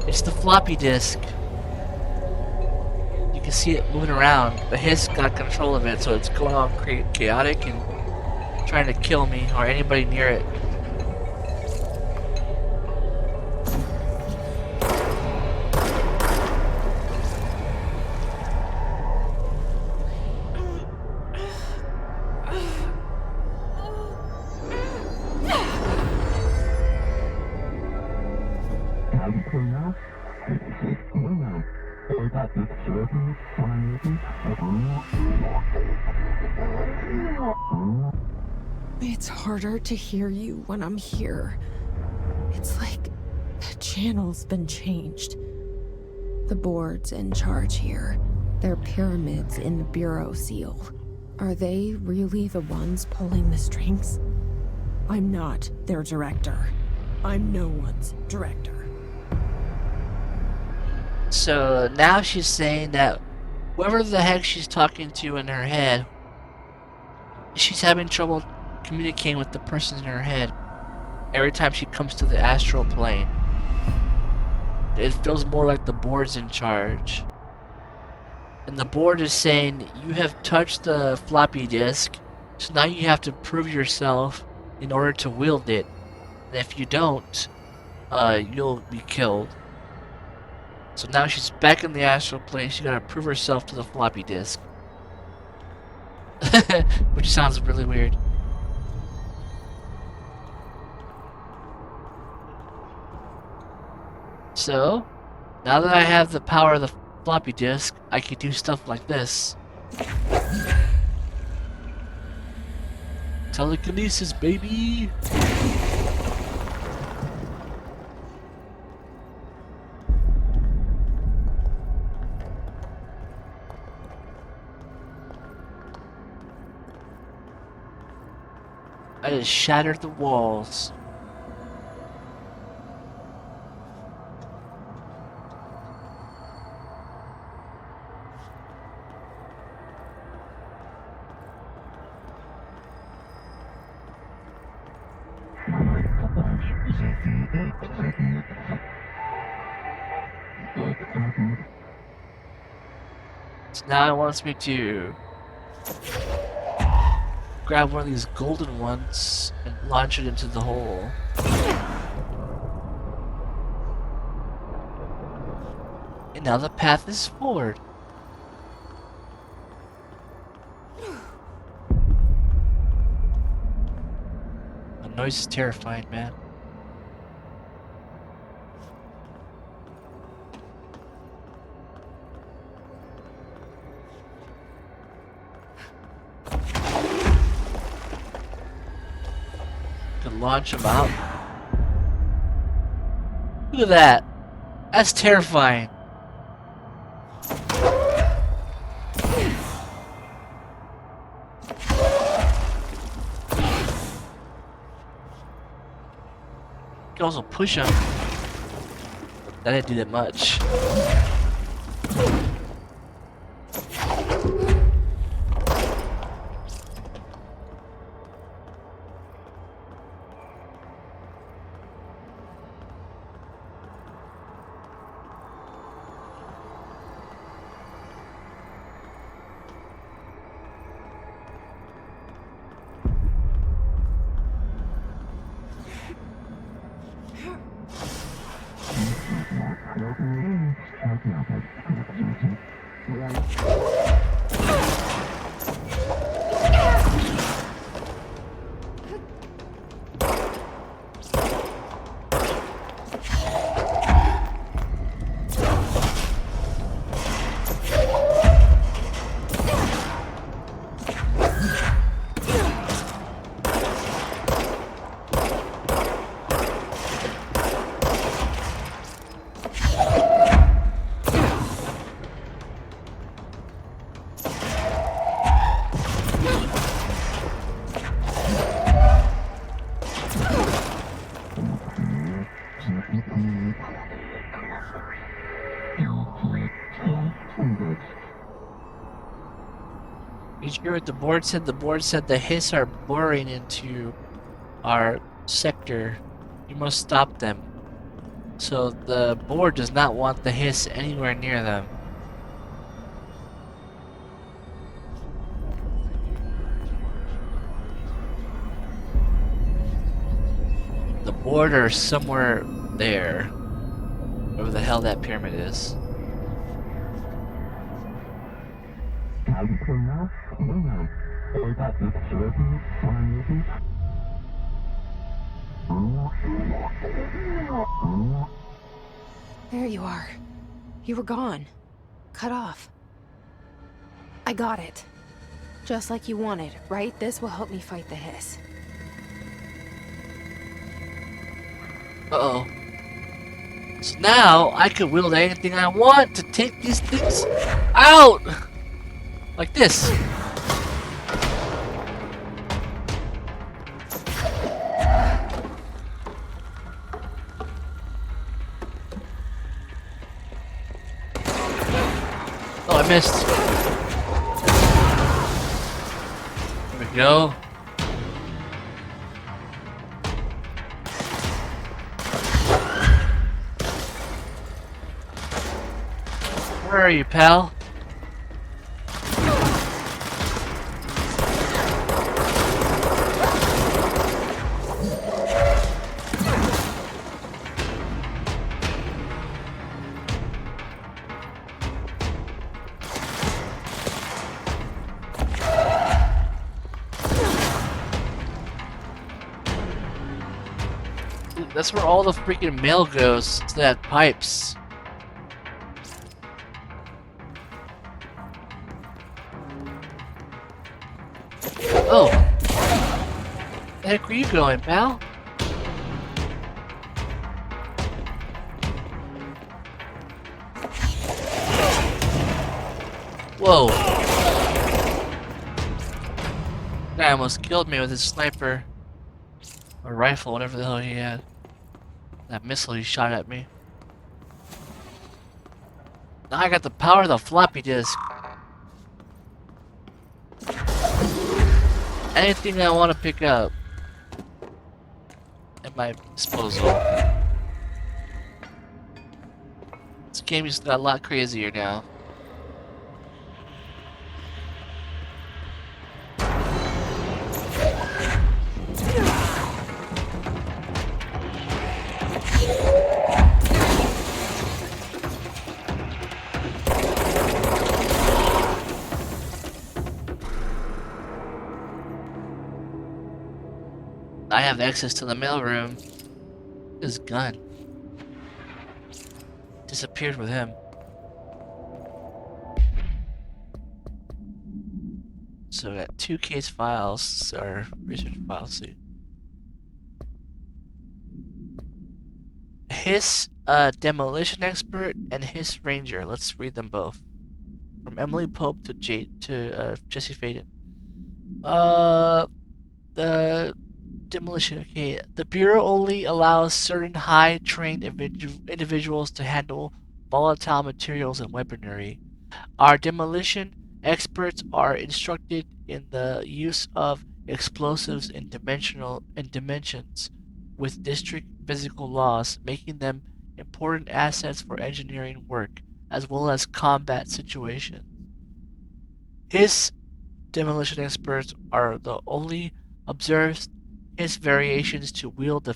It's the floppy disk. You can see it moving around. The hiss got control of it, so it's going all chaotic and trying to kill me or anybody near it. It's harder to hear you when I'm here. It's like the channel's been changed. The board's in charge here. They're pyramids in the bureau seal. Are they really the ones pulling the strings? I'm not their director. I'm no one's director. So now she's saying that whoever the heck she's talking to in her head, she's having trouble communicating with the person in her head. every time she comes to the astral plane. It feels more like the board's in charge. And the board is saying, you have touched the floppy disk, so now you have to prove yourself in order to wield it. And if you don't, you'll be killed. So now she's back in the astral plane, she gotta prove herself to the floppy disk. Which sounds really weird. So, now that I have the power of the floppy disk, I can do stuff like this. Telekinesis, baby! I just shattered the walls. So now it wants me to grab one of these golden ones and launch it into the hole. And now the path is forward. The noise is terrifying, man. Launch him out. Look at that. That's terrifying. You can also push him. That didn't do that much. Did you hear what the board said? The board said the hiss are boring into our sector. You must stop them. So the board does not want the hiss anywhere near them. The board are somewhere there. Wherever the hell that pyramid is. There you are. You were gone. Cut off. I got it. Just like you wanted, right? This will help me fight the hiss. Uh-oh. So now I can wield anything I want to take these things out! Like this. Oh, I missed. There we go. Where are you, pal? That's where all the freaking mail goes, to that pipes. Oh! The heck were you going, pal? Whoa! Guy almost killed me with his sniper. Or rifle, whatever the hell he had. That missile he shot at me. Now I got the power of the floppy disk. Anything I want to pick up at my disposal. This game just got a lot crazier now. I have access to the mailroom. His gun disappeared with him. So we got 2 case files, or research files. See. His demolition expert and his ranger. Let's read them both. From Emily Pope to Jesse Faden. The demolition. Okay, the Bureau only allows certain high-trained individuals to handle volatile materials and weaponry. Our demolition experts are instructed in the use of explosives in dimensions with district physical laws, making them important assets for engineering work as well as combat situations. His demolition experts are the only observed his variations to wield the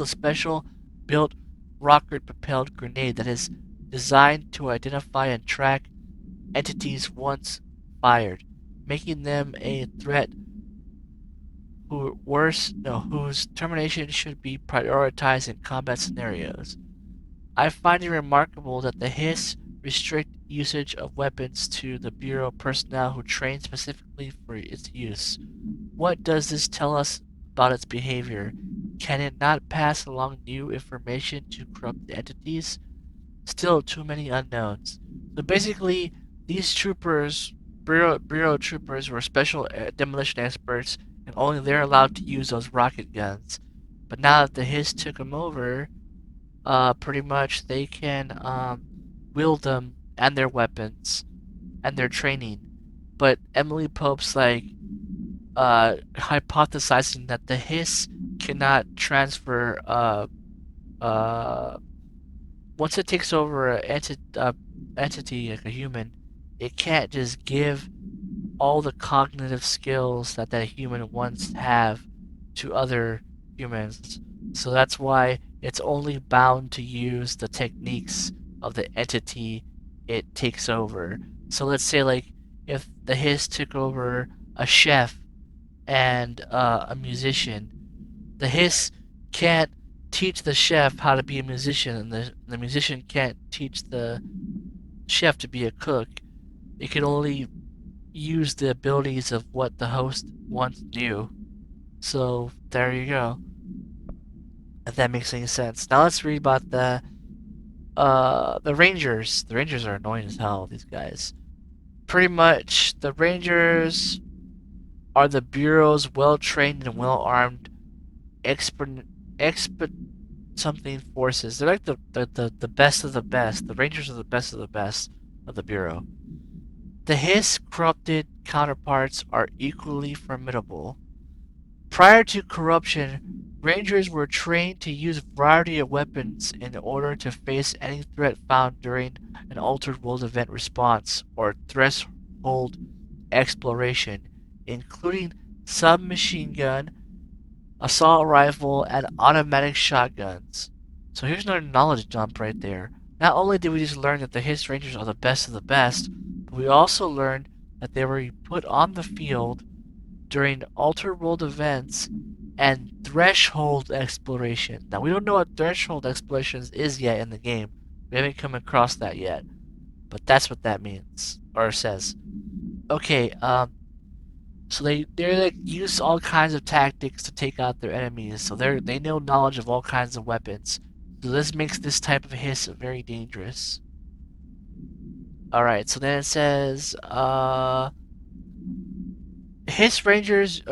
special built rocket propelled grenade that is designed to identify and track entities once fired, making them a threat whose termination should be prioritized in combat scenarios. I find it remarkable that the Hiss restrict usage of weapons to the Bureau personnel who train specifically for its use. What does this tell us about its behavior? Can it not pass along new information to corrupt entities? Still too many unknowns. So basically, these troopers, Bureau troopers, were special demolition experts, and only they're allowed to use those rocket guns. But now that the Hiss took them over, pretty much they can wield them and their weapons and their training. But Emily Pope's like hypothesizing that the Hiss cannot transfer once it takes over an entity like a human, it can't just give all the cognitive skills that human once have to other humans. So that's why it's only bound to use the techniques of the entity it takes over. So let's say like if the Hiss took over a chef and a musician, the Hiss can't teach the chef how to be a musician, and the musician can't teach the chef to be a cook. It can only use the abilities of what the host once knew. So there you go. If that makes any sense. Now let's read about the Rangers. The Rangers are annoying as hell, these guys. Pretty much, the Rangers are the Bureau's well-trained and well-armed expert something forces. They're like the best of the best. The Rangers are the best of the Bureau. The Hiss corrupted counterparts are equally formidable. Prior to corruption, Rangers were trained to use a variety of weapons in order to face any threat found during an altered world event response or threshold exploration, including submachine gun, assault rifle, and automatic shotguns. So here's another knowledge dump right there. Not only did we just learn that the His Rangers are the best of the best, but we also learned that they were put on the field during altered world events and threshold exploration. Now we don't know what threshold explorations is yet in the game. We haven't come across that yet, but that's what that means or says. Okay, so they like use all kinds of tactics to take out their enemies. So they know knowledge of all kinds of weapons. So this makes this type of hiss very dangerous. All right, so then it says Hiss Rangers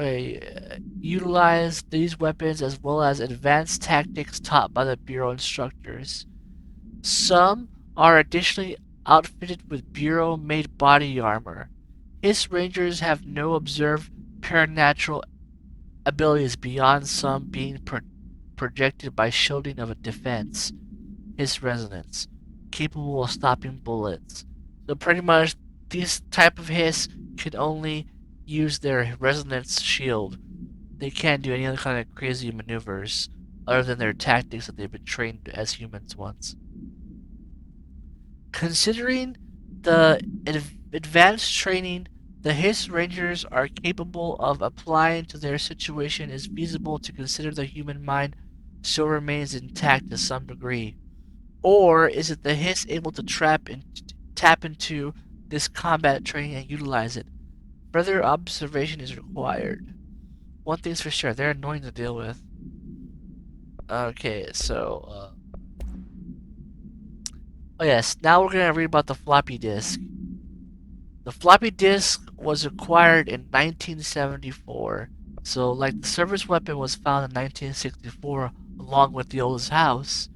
utilize these weapons as well as advanced tactics taught by the Bureau instructors. Some are additionally outfitted with Bureau-made body armor. Hiss Rangers have no observed paranatural abilities beyond some being projected by shielding of a defense, Hiss Resonance, capable of stopping bullets. So pretty much, these type of Hiss could only use their resonance shield. They can't do any other kind of crazy maneuvers other than their tactics that they've been trained as humans once. Considering the advanced training the Hiss Rangers are capable of applying to their situation, is feasible to consider the human mind still remains intact to some degree. Or is it the Hiss able to tap into this combat training and utilize it? Further observation is required. One thing's for sure, they're annoying to deal with. Okay, so, oh yes, now we're gonna read about the floppy disk. The floppy disk was acquired in 1974, so like the service weapon was found in 1964 along with the old house.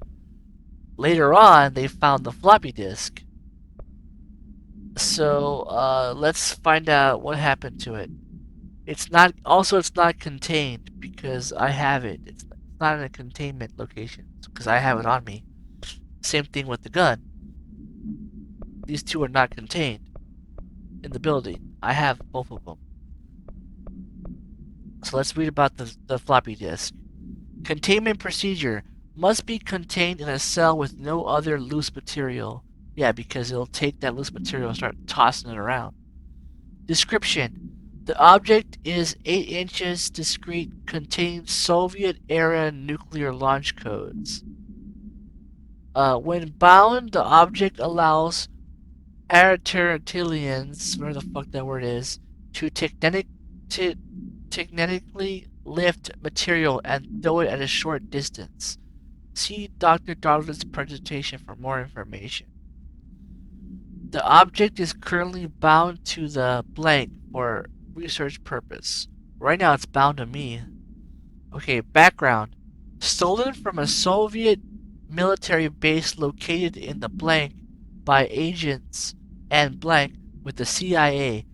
Later on, they found the floppy disk. So, let's find out what happened to it. It's not contained because I have it. It's not in a containment location because I have it on me. Same thing with the gun. These two are not contained in the building. I have both of them. So let's read about the floppy disk. Containment procedure must be contained in a cell with no other loose material. Yeah, because it'll take that loose material and start tossing it around. Description. The object is 8 inches discrete, contains Soviet-era nuclear launch codes. When bound, the object allows paratertilians, whatever the fuck that word is, to technically lift material and throw it at a short distance. See Dr. Darwin's presentation for more information. The object is currently bound to the blank for research purpose. Right now it's bound to me. Okay, background. Stolen from a Soviet military base located in the blank by agents and blank with the CIA.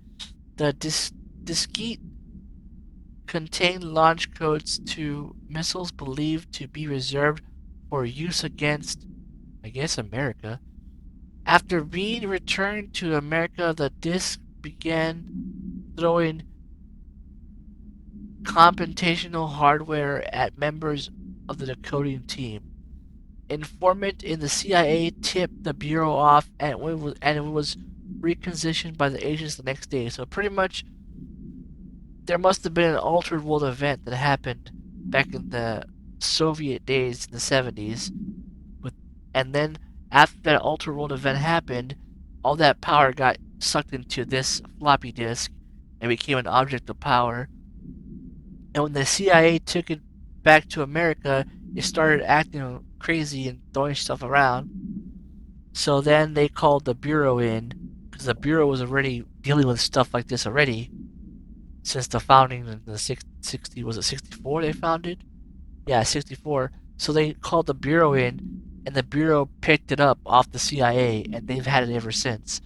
The diskette contained launch codes to missiles believed to be reserved for use against, I guess, America. After being returned to America, the disk began throwing computational hardware at members of the decoding team. Informant in the CIA tipped the Bureau off, and it was requisitioned by the agents the next day. So pretty much, there must have been an altered world event that happened back in the Soviet days in the 70s. And then after that altered world event happened, all that power got sucked into this floppy disk and became an object of power. And when the CIA took it back to America, it started acting crazy and throwing stuff around. So then they called the Bureau in, because the Bureau was already dealing with stuff like this already, since the founding in the 60, was it 64 they founded? Yeah, 64. So they called the Bureau in, and the Bureau picked it up off the CIA, and they've had it ever since.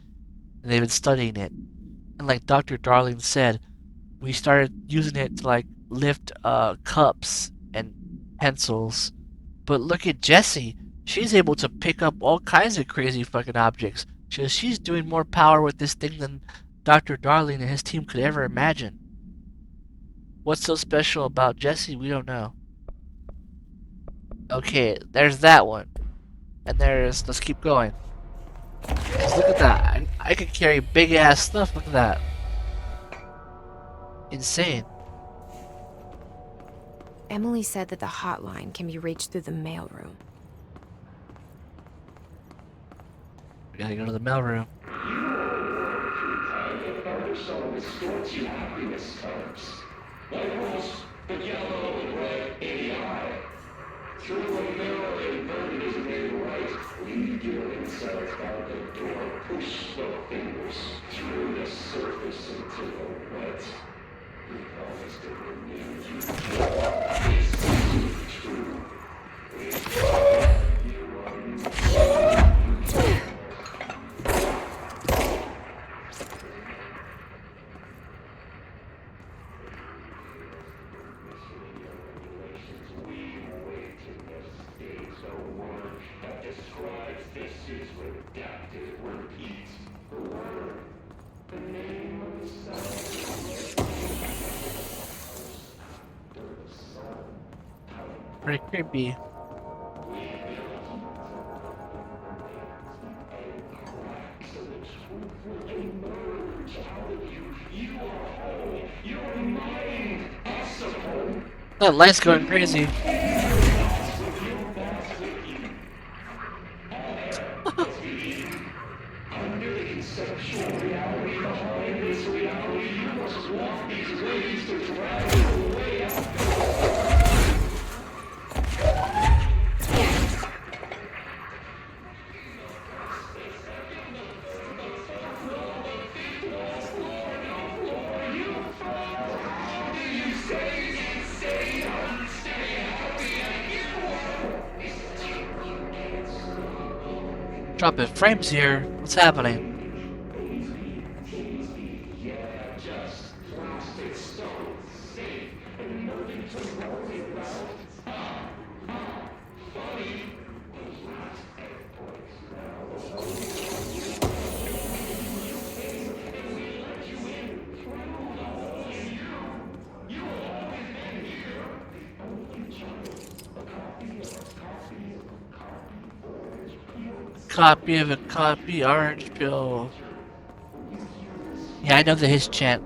And they've been studying it. And like Dr. Darling said, we started using it to like lift cups and pencils. But look at Jessie. She's able to pick up all kinds of crazy fucking objects. She's doing more power with this thing than Dr. Darling and his team could ever imagine. What's so special about Jessie? We don't know. Okay, there's that one. And let's keep going. Look at that. I can carry big ass stuff. Look at that. Insane. Emily said that the hotline can be reached through the mailroom. We gotta go to the mailroom. Pretty creepy. That light's going crazy. Dropping frames here. What's happening? Copy of a copy, orange pill. Yeah, I know the his chant.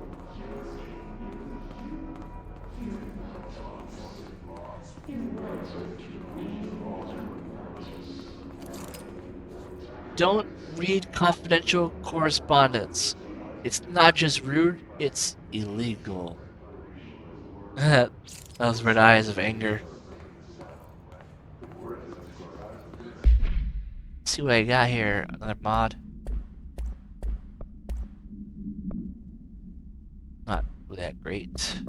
Don't read confidential correspondence. It's not just rude, it's illegal. Those red eyes of anger. Let's see what I got here. Another mod. Not that great.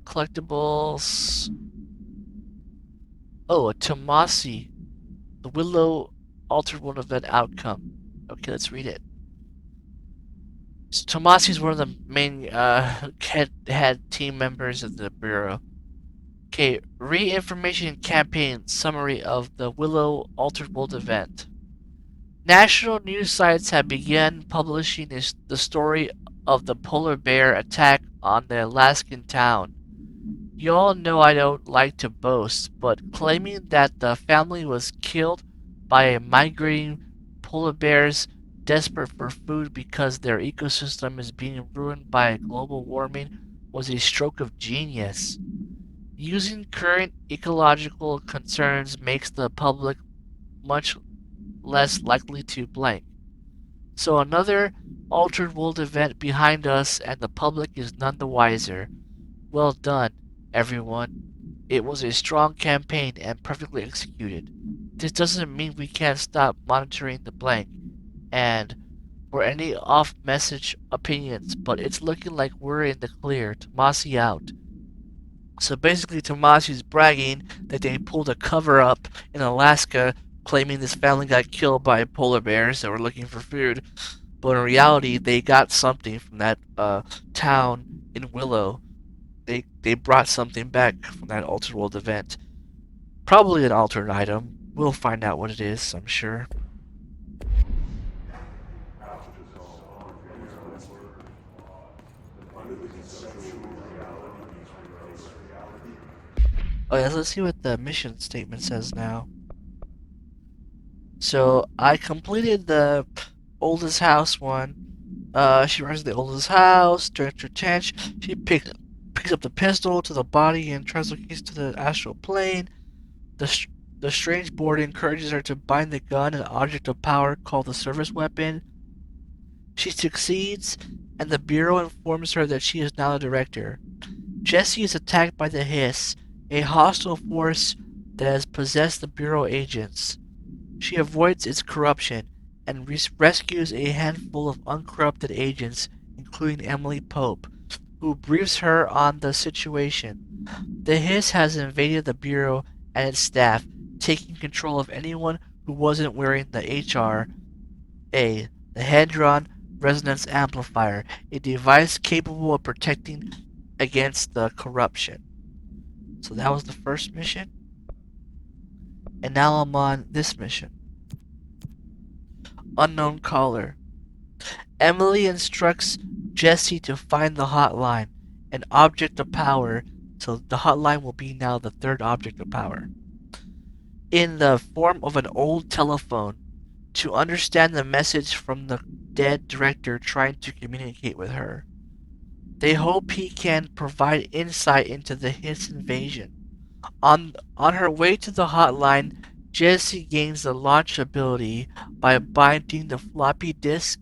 Collectibles. Oh, a Tommasi. The Willow Altered World Event Outcome. Okay, let's read it. So Tommasi is one of the main head team members of the Bureau. Okay, re-information campaign summary of the Willow Altered World event. National news sites have begun publishing the story of the polar bear attack on the Alaskan town. You all know I don't like to boast, but claiming that the family was killed by a migrating polar bears desperate for food because their ecosystem is being ruined by global warming was a stroke of genius. Using current ecological concerns makes the public much less likely to blank. So another altered world event behind us and the public is none the wiser. Well done, everyone. It was a strong campaign and perfectly executed. This doesn't mean we can't stop monitoring the blank and for any off-message opinions, but it's looking like we're in the clear. Tommasi out. So basically, Tommasi's bragging that they pulled a cover up in Alaska, claiming this family got killed by polar bears that were looking for food. But in reality, they got something from that town in Willow. they brought something back from that altered world event. Probably an altered item. We'll find out what it is, I'm sure. Oh yeah, let's see what the mission statement says now. So I completed the oldest house one. She runs the oldest house, director Tench. She picks up the pistol to the body and translocates to the astral plane. The strange board encourages her to bind the gun, an object of power called the service weapon. She succeeds, and the Bureau informs her that she is now the director. Jessie is attacked by the Hiss, a hostile force that has possessed the Bureau agents. She avoids its corruption and rescues a handful of uncorrupted agents, including Emily Pope, who briefs her on the situation. The Hiss has invaded the Bureau and its staff, taking control of anyone who wasn't wearing the HRA, the Hadron Resonance Amplifier, a device capable of protecting against the corruption. So that was the first mission. And now I'm on this mission. Unknown caller. Emily instructs Jessie to find the hotline, an object of power, so the hotline will be now the third object of power, in the form of an old telephone, to understand the message from the dead director trying to communicate with her. They hope he can provide insight into the Hiss invasion. On her way to the hotline, Jessie gains the launch ability by binding the floppy disk,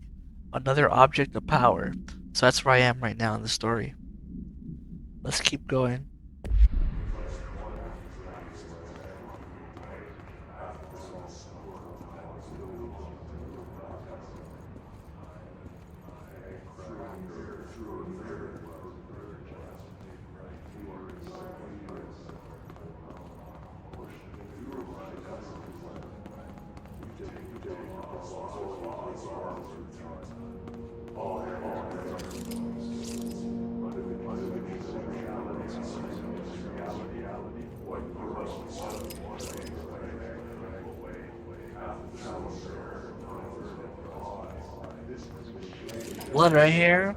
another object of power. So that's where I am right now in the story. Let's keep going. One right here.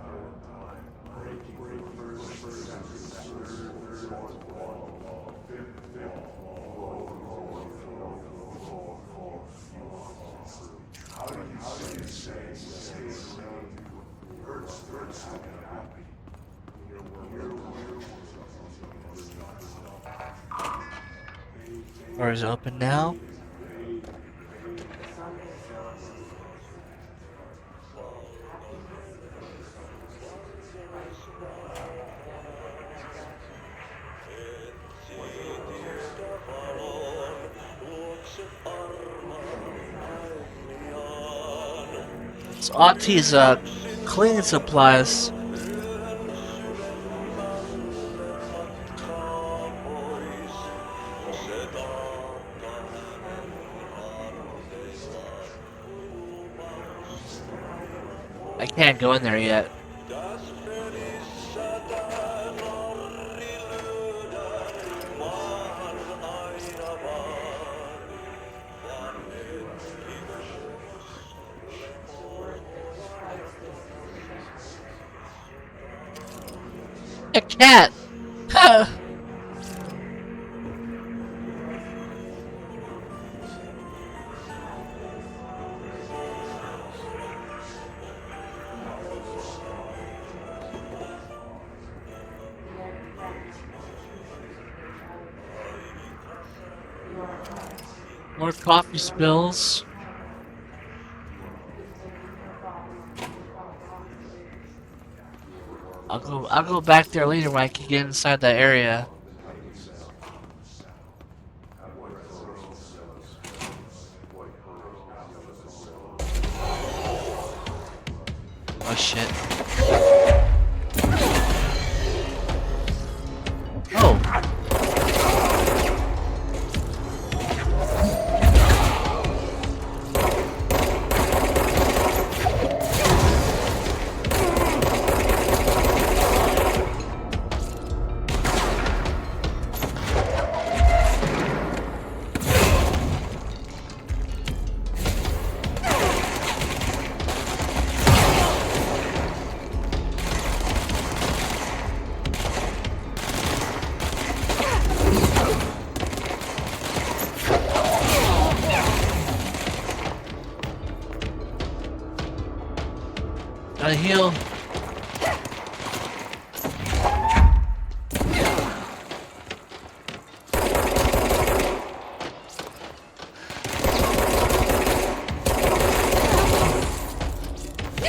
Door is open now. It's Auntie's cleaning supplies. I can't go in there yet. I can't. More coffee spills. I'll go back there later when I can get inside that area. Oh shit. Oh. Gotta heal.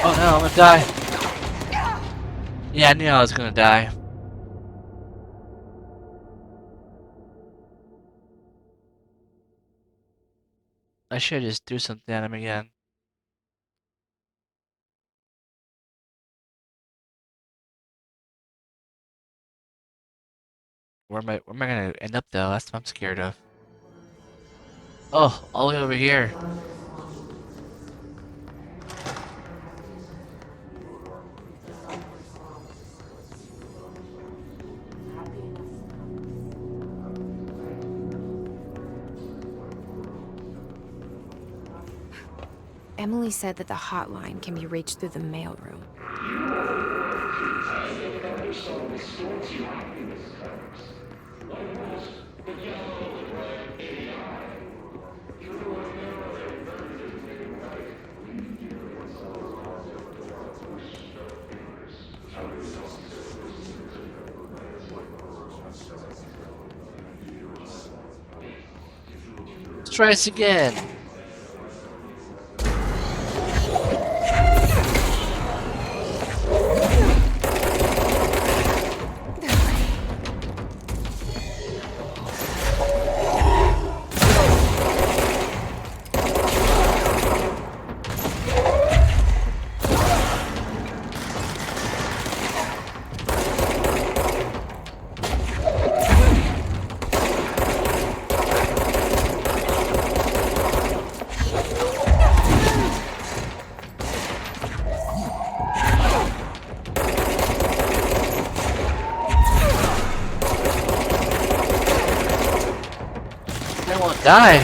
Oh no, I'm gonna die. Yeah, I knew I was gonna die. I should just do something at him again. Where am I gonna end up though? That's what I'm scared of. Oh, all the way over here. Emily said that the hotline can be reached through the mailroom. Let's try this again. I won't die.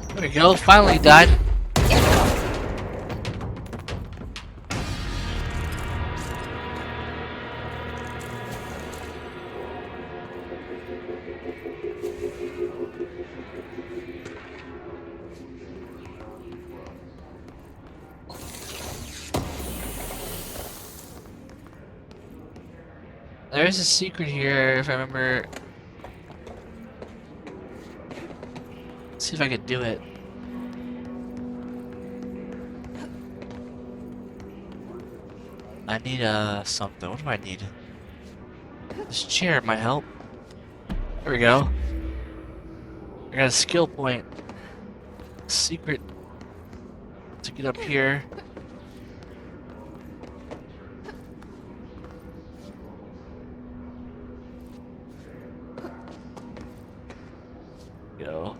There we go, finally died. There's a secret here, if I remember. Let's see if I can do it. I need something. What do I need? This chair might help. There we go. I got a skill point. Secret to get up here. Go.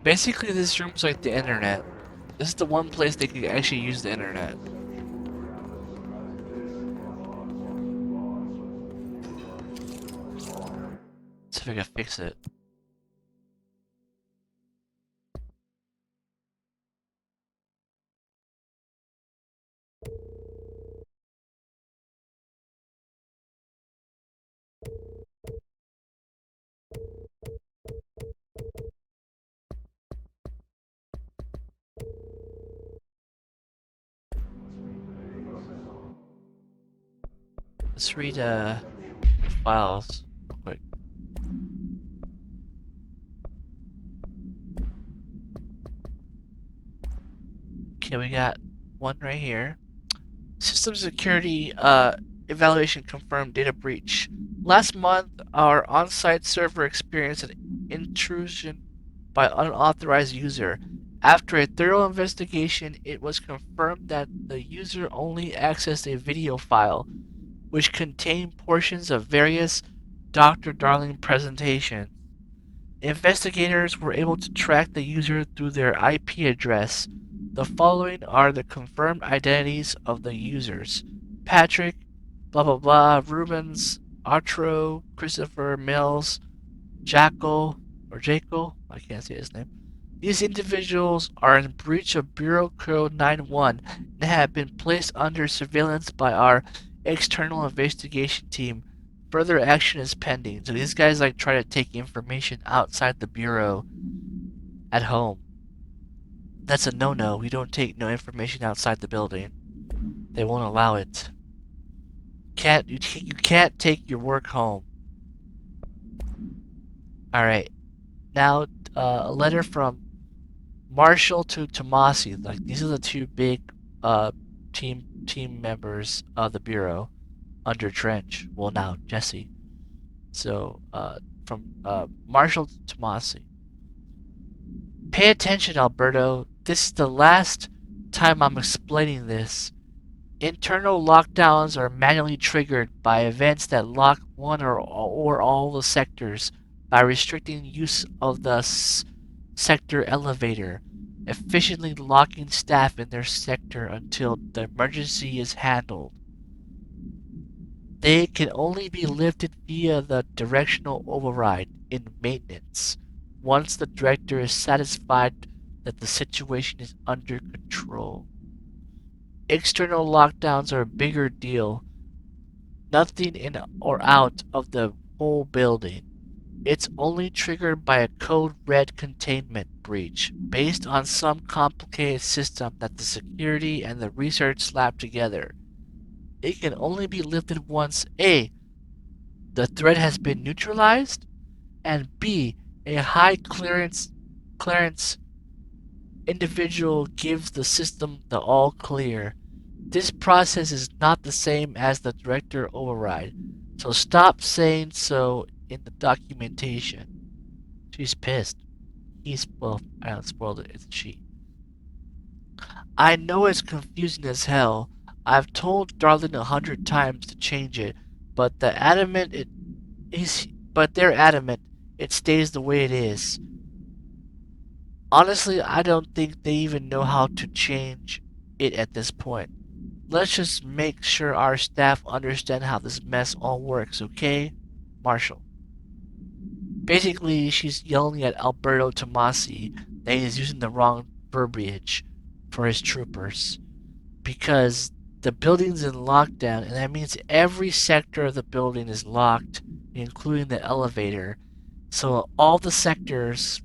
Basically, this room's like the internet. This is the one place they can actually use the internet. Let's see if I can fix it. Let's read the files real quick. Okay, we got one right here. System security evaluation confirmed data breach. Last month, our on-site server experienced an intrusion by unauthorized user. After a thorough investigation, it was confirmed that the user only accessed a video file, which contained portions of various Dr. Darling presentations. Investigators were able to track the user through their IP address. The following are the confirmed identities of the users: Patrick, blah blah blah, Rubens, Arturo, Christopher, Mills, Jackal, or Jaco, I can't say his name. These individuals are in breach of Bureau Code 91 and have been placed under surveillance by our external investigation team. Further action is pending. So these guys like try to take information outside the bureau at home. That's a no-no. We don't take no information outside the building. They won't allow it. You can't take your work home. All right. Now, a letter from Marshall to Tommasi. Like these are the two big team members of the bureau under Trench. Well, now Jesse. So from Marshall to Tommasi. Pay attention, Alberto. This is the last time I'm explaining this. Internal lockdowns are manually triggered by events that lock one or all the sectors by restricting use of the sector elevator, efficiently locking staff in their sector until the emergency is handled. They can only be lifted via the directional override in maintenance once the director is satisfied that the situation is under control. External lockdowns are a bigger deal. Nothing in or out of the whole building. It's only triggered by a code red containment breach based on some complicated system that the security and the research slap together. It can only be lifted once A, the threat has been neutralized, and B, a high clearance individual gives the system the all clear. This process is not the same as the director override, so stop saying so in the documentation. She's pissed. Well, I don't spoil it, it's she. I know it's confusing as hell. I've told Darling 100 times to change it, but they're adamant it stays the way it is. Honestly, I don't think they even know how to change it at this point. Let's just make sure our staff understand how this mess all works, okay? Marshall. Basically, she's yelling at Alberto Tommasi that he's using the wrong verbiage for his troopers. Because the building's in lockdown, and that means every sector of the building is locked, including the elevator. So all the sectors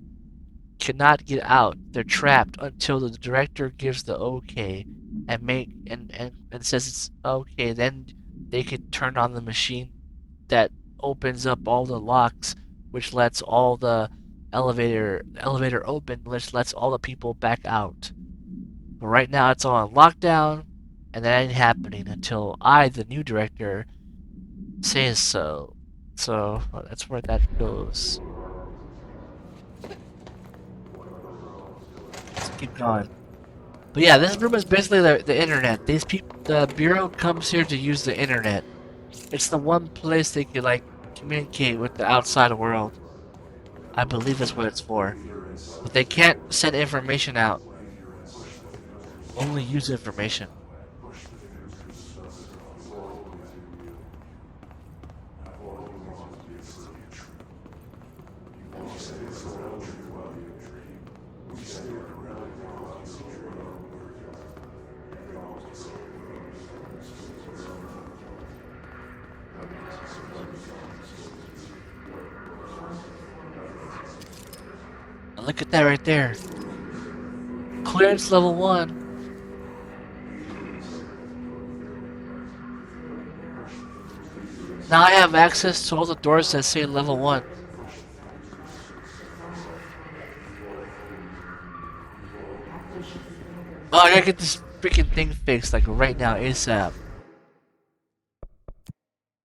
cannot get out. They're trapped until the director gives the okay and says it's okay. Then they could turn on the machine that opens up all the locks, which lets all the elevator open, which lets all the people back out. But right now it's all on lockdown, and that ain't happening until I, the new director, says so. So that's where that goes. Let's keep going. But yeah, this room is basically the internet. These people, the bureau comes here to use the internet. It's the one place they can like communicate with the outside world. I believe that's what it's for. But they can't send information out. Only use information. Look at that right there. Clearance level 1. Now I have access to all the doors that say level 1. Oh, I gotta get this freaking thing fixed, like right now, ASAP.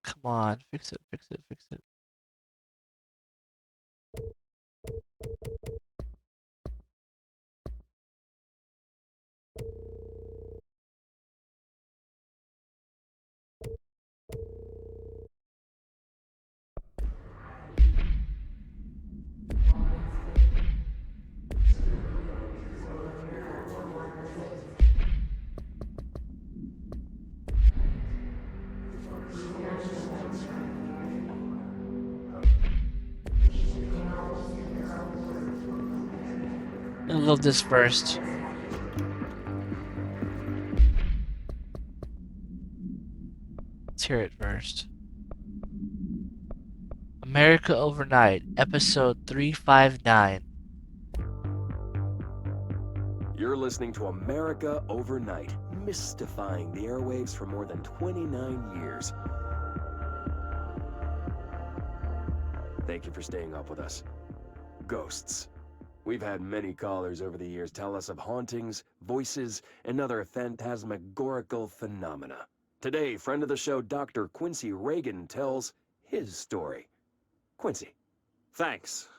Come on, fix it, fix it, fix it. I love this first. Let's hear it first. America Overnight, episode 359. You're listening to America Overnight, mystifying the airwaves for more than 29 years. Thank you for staying up with us. Ghosts. We've had many callers over the years tell us of hauntings, voices, and other phantasmagorical phenomena. Today, friend of the show, Dr. Quincy Reagan tells his story. Quincy. Thanks.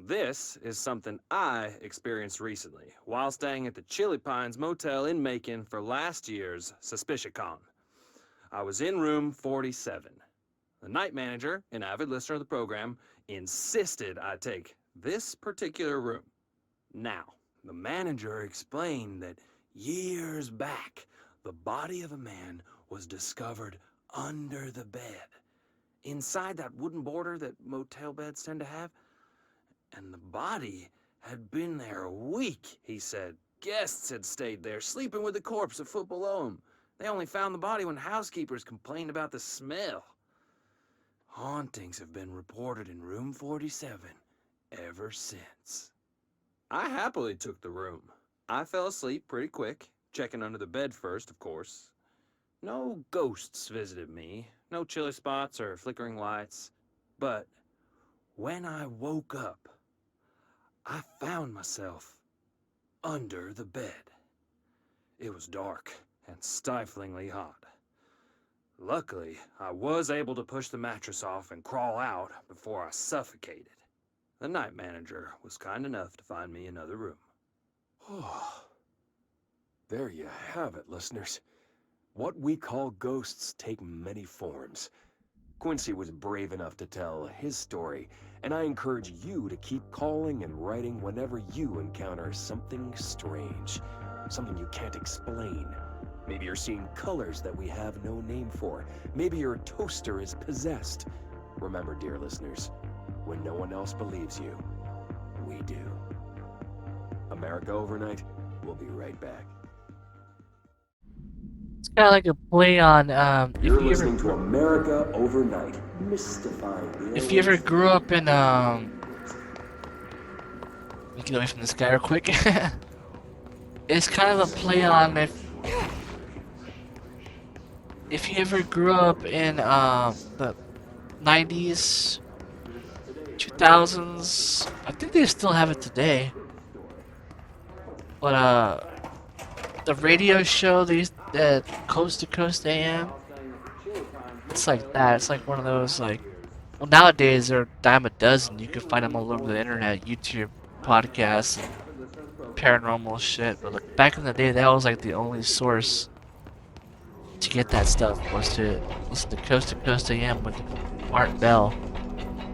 This is something I experienced recently while staying at the Chili Pines Motel in Macon for last year's SuspiciaCon. I was in room 47. The night manager, an avid listener of the program, insisted I take this particular room. Now, the manager explained that years back, the body of a man was discovered under the bed, inside that wooden border that motel beds tend to have. And the body had been there a week, he said. Guests had stayed there, sleeping with the corpse a foot below them. They only found the body when housekeepers complained about the smell. Hauntings have been reported in room 47 ever since. I happily took the room. I fell asleep pretty quick, checking under the bed first, of course. No ghosts visited me, no chilly spots or flickering lights. But when I woke up, I found myself under the bed. It was dark and stiflingly hot. Luckily, I was able to push the mattress off and crawl out before I suffocated. The night manager was kind enough to find me another room. Oh, there you have it, listeners. What we call ghosts take many forms. Quincy was brave enough to tell his story, and I encourage you to keep calling and writing whenever you encounter something strange, something you can't explain. Maybe you're seeing colors that we have no name for. Maybe your toaster is possessed. Remember, dear listeners, when no one else believes you, we do. America Overnight, we'll be right back. It's kind of like a play on, You're listening to America Overnight, mystifying the if you ever airwaves. grew up in, let me get away from this guy real quick. It's kind of a play on if you ever grew up in, the 90s, 2000s, I think they still have it today. But, the radio show, the Coast to Coast AM, it's like that. It's like one of those, like, well, nowadays they're a dime a dozen. You can find them all over the internet, YouTube, podcasts, and paranormal shit. But like back in the day, that was like the only source to get that stuff, was to listen to Coast AM with Art Bell.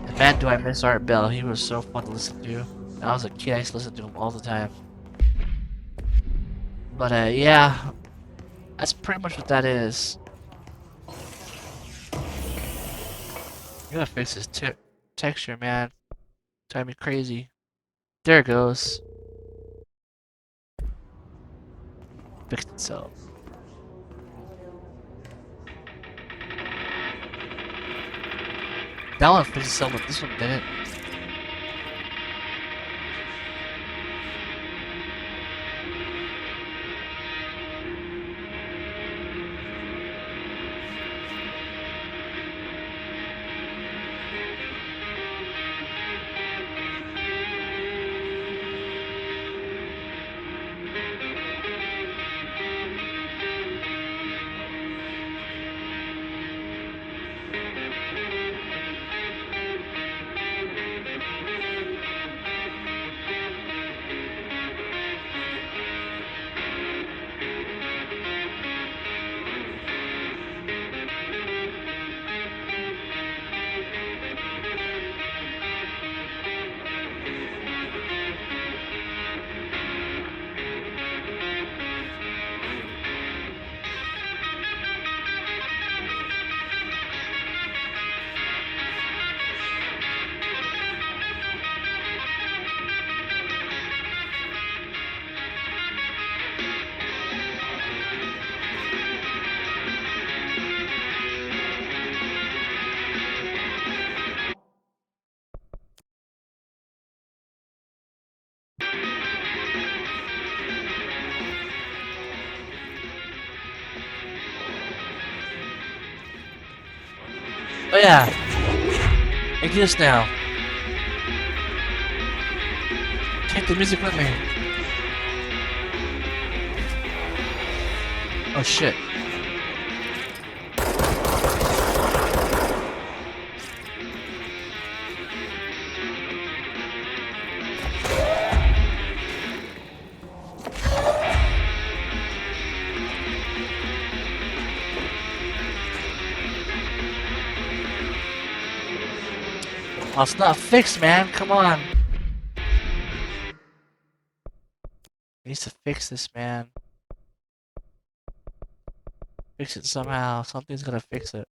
And man, do I miss Art Bell. He was so fun to listen to. When I was a kid, I used to listen to him all the time. But yeah, that's pretty much what that is. You gotta fix this texture, man. Drive me crazy. There it goes. Fixed itself. That one fixed itself, but this one didn't. yeah. Make this now. Take the music with me. Oh shit. Oh, it's not fixed, man. Come on. Needs to fix this, man. Fix it somehow. Something's gonna fix it.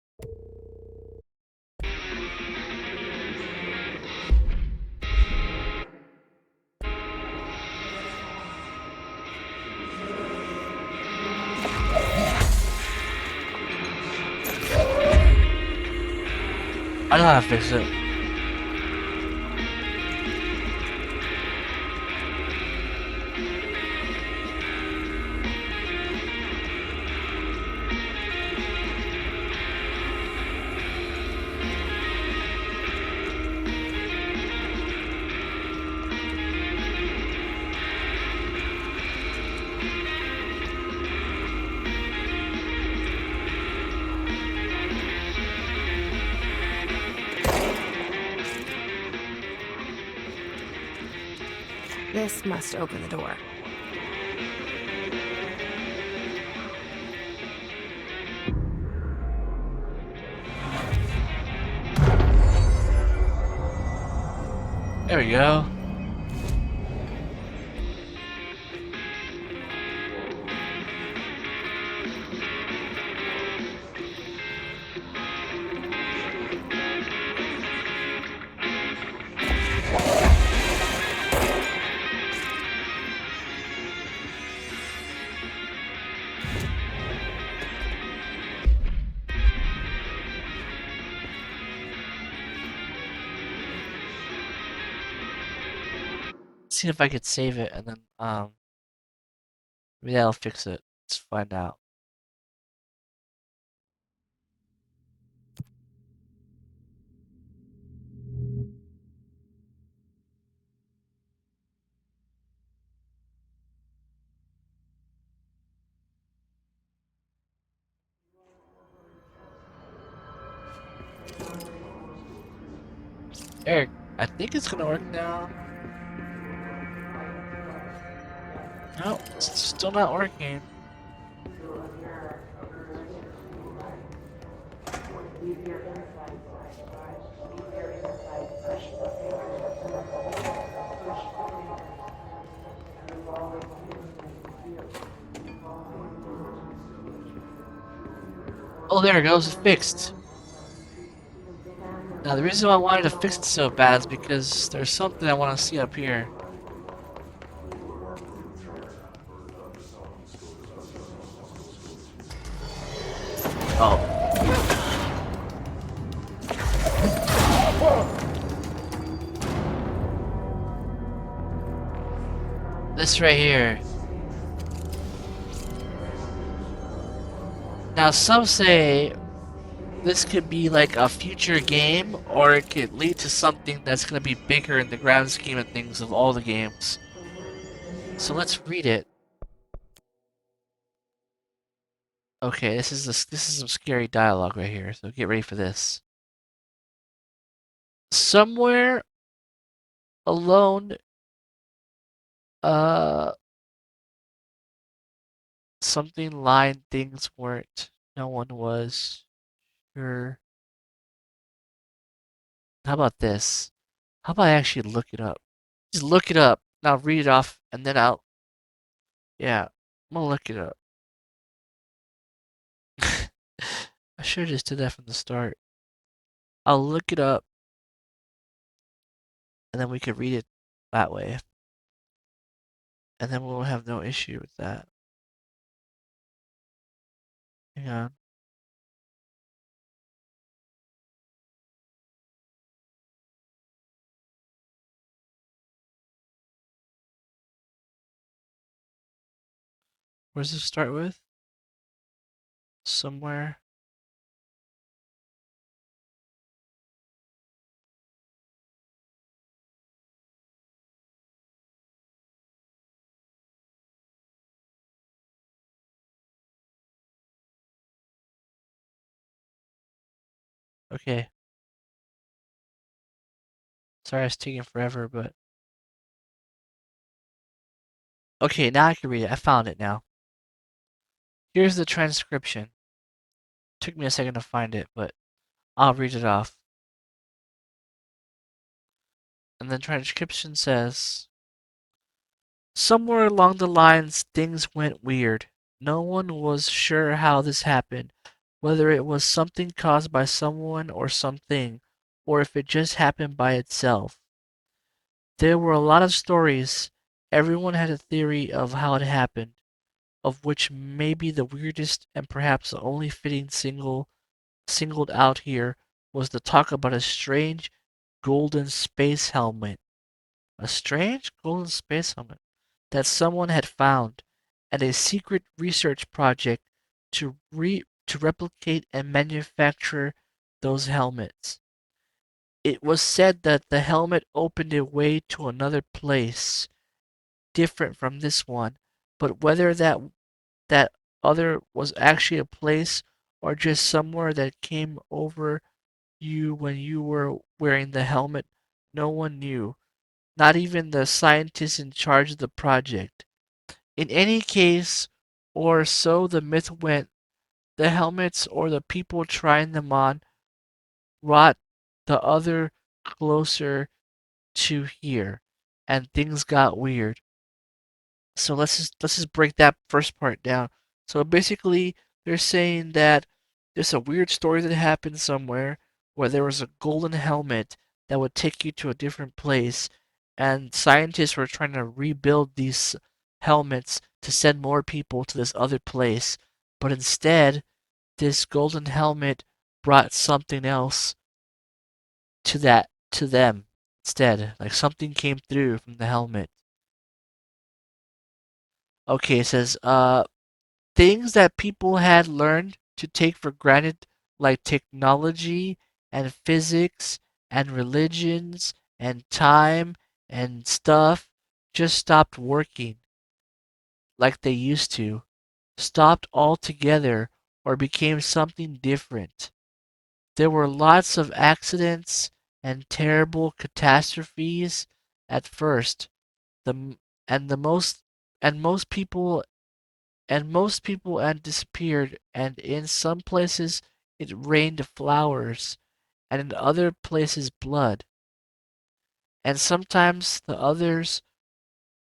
I know how to fix it. This must open the door. There we go. See if I could save it and then maybe that'll fix it. Let's find out. Eric, I think it's gonna work now. No, it's still not working. Oh, there it goes. It's fixed. Now, the reason why I wanted to fix it so bad is because there's something I want to see up here. Oh. This right here. Now, some say this could be like a future game, or it could lead to something that's going to be bigger in the grand scheme of things of all the games. So let's read it. Okay, this is some scary dialogue right here, so get ready for this. Somewhere alone, something lined things weren't. No one was sure. How about this? How about I actually look it up? Just look it up. Now read it off, and then yeah, I'm gonna look it up. I should have just did that from the start. I'll look it up, and then we could read it that way. And then we'll have no issue with that. Hang on. Where does this start with? Somewhere. Okay. Sorry it's taking forever, but... Okay, now I can read it. I found it now. Here's the transcription. Took me a second to find it, but I'll read it off. And the transcription says, somewhere along the lines, things went weird. No one was sure how this happened, whether it was something caused by someone or something, or if it just happened by itself. There were a lot of stories. Everyone had a theory of how it happened, of which maybe the weirdest and perhaps the only fitting singled out here was the talk about a strange golden space helmet. A strange golden space helmet that someone had found, and a secret research project to replicate and manufacture those helmets. It was said that the helmet opened a way to another place, different from this one, but whether that other was actually a place or just somewhere that came over you when you were wearing the helmet, no one knew, not even the scientists in charge of the project. In any case, or so the myth went, the helmets or the people trying them on brought the other closer to here, and things got weird. So let's just break that first part down. So basically, they're saying that there's a weird story that happened somewhere where there was a golden helmet that would take you to a different place, and scientists were trying to rebuild these helmets to send more people to this other place. But instead, this golden helmet brought something else to them instead. Like something came through from the helmet. Okay, it says things that people had learned to take for granted, like technology and physics and religions and time and stuff, just stopped working like they used to, stopped altogether, or became something different. There were lots of accidents and terrible catastrophes at first. The and the most and most people and disappeared, and in some places it rained flowers, and in other places blood. And sometimes the others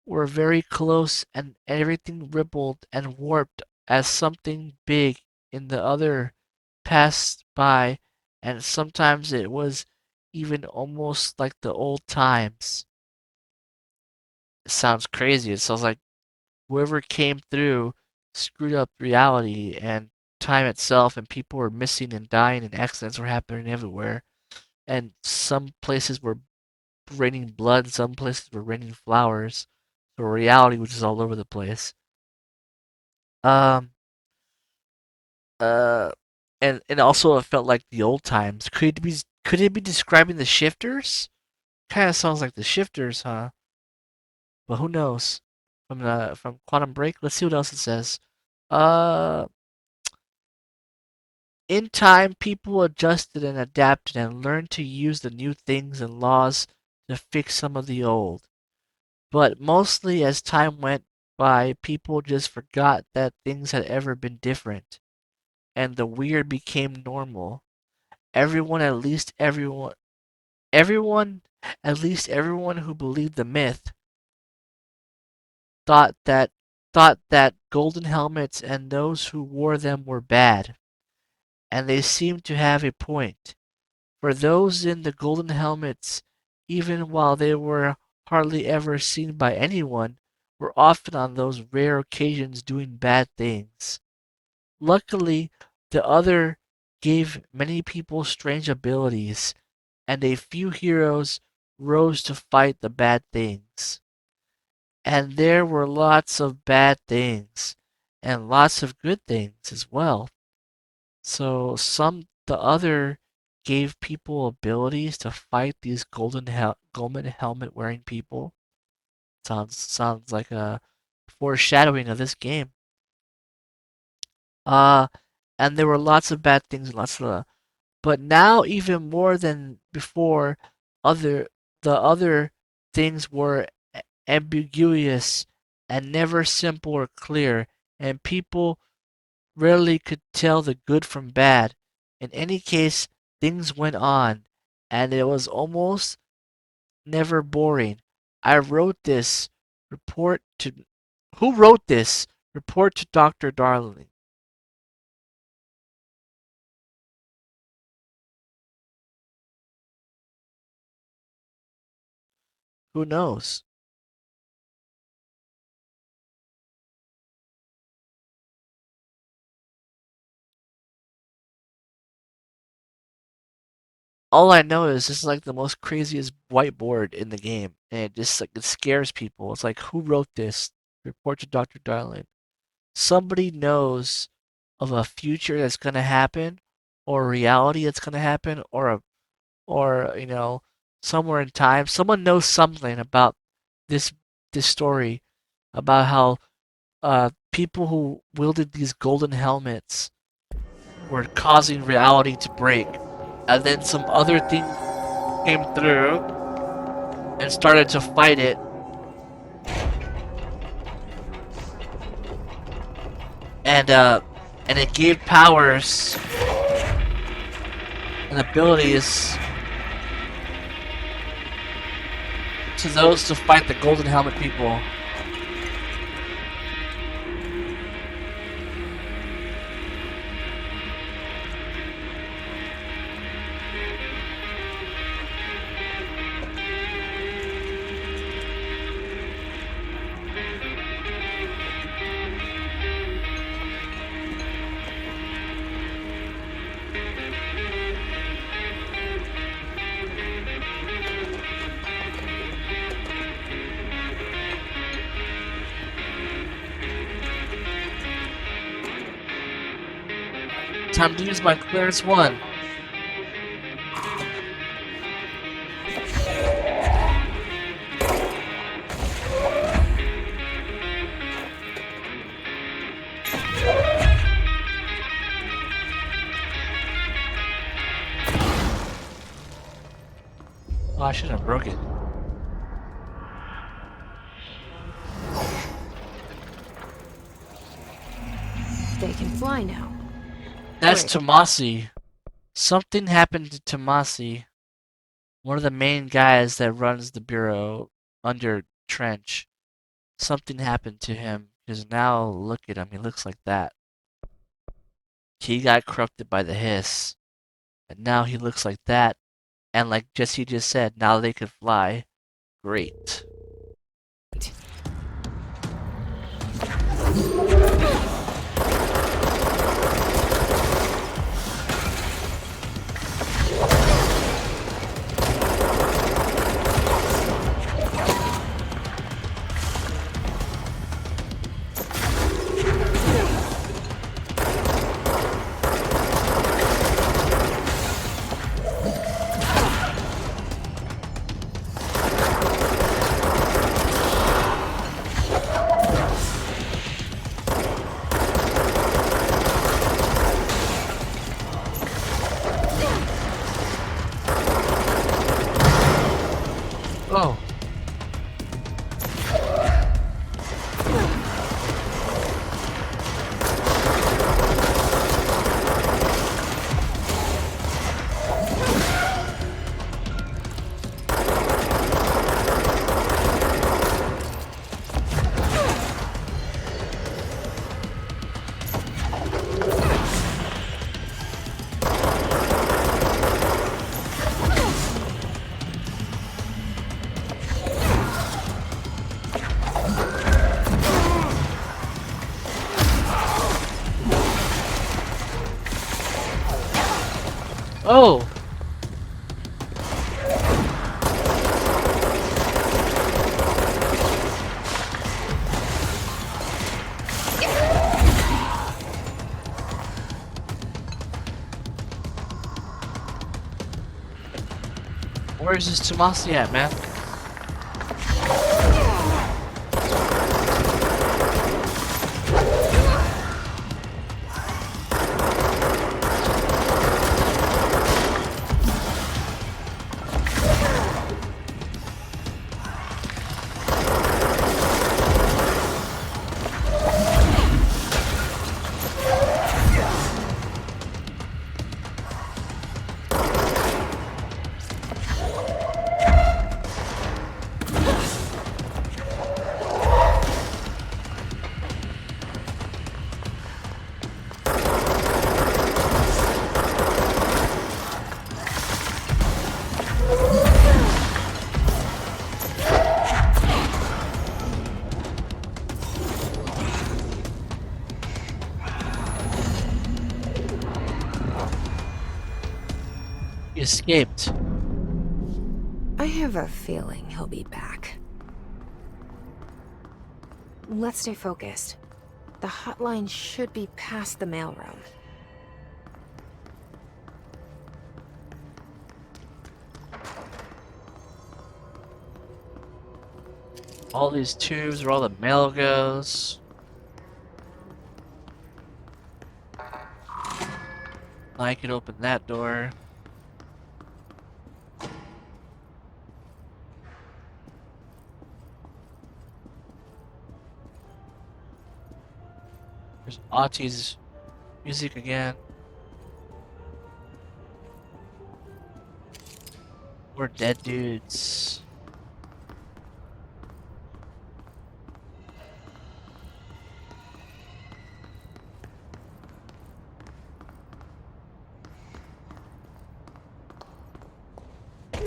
were very close, and everything rippled and warped as something big in the other passed by, and sometimes it was even almost like the old times. It sounds crazy. It sounds like whoever came through screwed up reality and time itself, and people were missing and dying, and accidents were happening everywhere. And some places were raining blood, some places were raining flowers. So reality was just all over the place. Um, uh, and also it felt like the old times. Could it be describing the shifters? Kind of sounds like the shifters, huh? But who knows? From Quantum Break, let's see what else it says. Uh, In time, people adjusted and adapted and learned to use the new things and laws to fix some of the old. But mostly as time went by, people just forgot that things had ever been different, and the weird became normal. Everyone, at least everyone, at least everyone who believed the myth, thought that thought that golden helmets and those who wore them were bad, and they seemed to have a point. For those in the golden helmets, even while they were hardly ever seen by anyone, were often on those rare occasions doing bad things. Luckily, the other gave many people strange abilities, and a few heroes rose to fight the bad things. And there were lots of bad things, and lots of good things as well. So the other gave people abilities to fight these golden helmet wearing people. Sounds like a foreshadowing of this game. Uh and there were lots of bad things, lots of But now, even more than before, other the other things were ambiguous and never simple or clear, and people rarely could tell the good from bad. In any case, things went on, and it was almost never boring. I wrote this report to Who wrote this? Report to Dr. Darling. Who knows? All I know is this is like the most craziest whiteboard in the game, and it just like it scares people. It's like, who wrote this? Report to Dr. Darling. Somebody knows of a future that's gonna happen, or a reality that's gonna happen, or somewhere in time. Someone knows something about this this story, about how people who wielded these golden helmets were causing reality to break, and then some other thing came through and started to fight it. And it gave powers and abilities to those to fight the Golden Helmet people. Time to use my clearance 1. Oh, I shouldn't have broke it. They can fly now. That's Wait. Tommasi. Something happened to Tommasi, one of the main guys that runs the bureau under Trench. Something happened to him, because now look at him, he looks like that. He got corrupted by the hiss, and now he looks like that, and like Jesse just said, now they can fly. Great. Oh. Oh! Where's this Tommasi at, man? escaped. I have a feeling he'll be back. Let's stay focused. The hotline should be past the mailroom. All these tubes where all the mail goes. I could open that door. There's Auti's music again. We're dead dudes.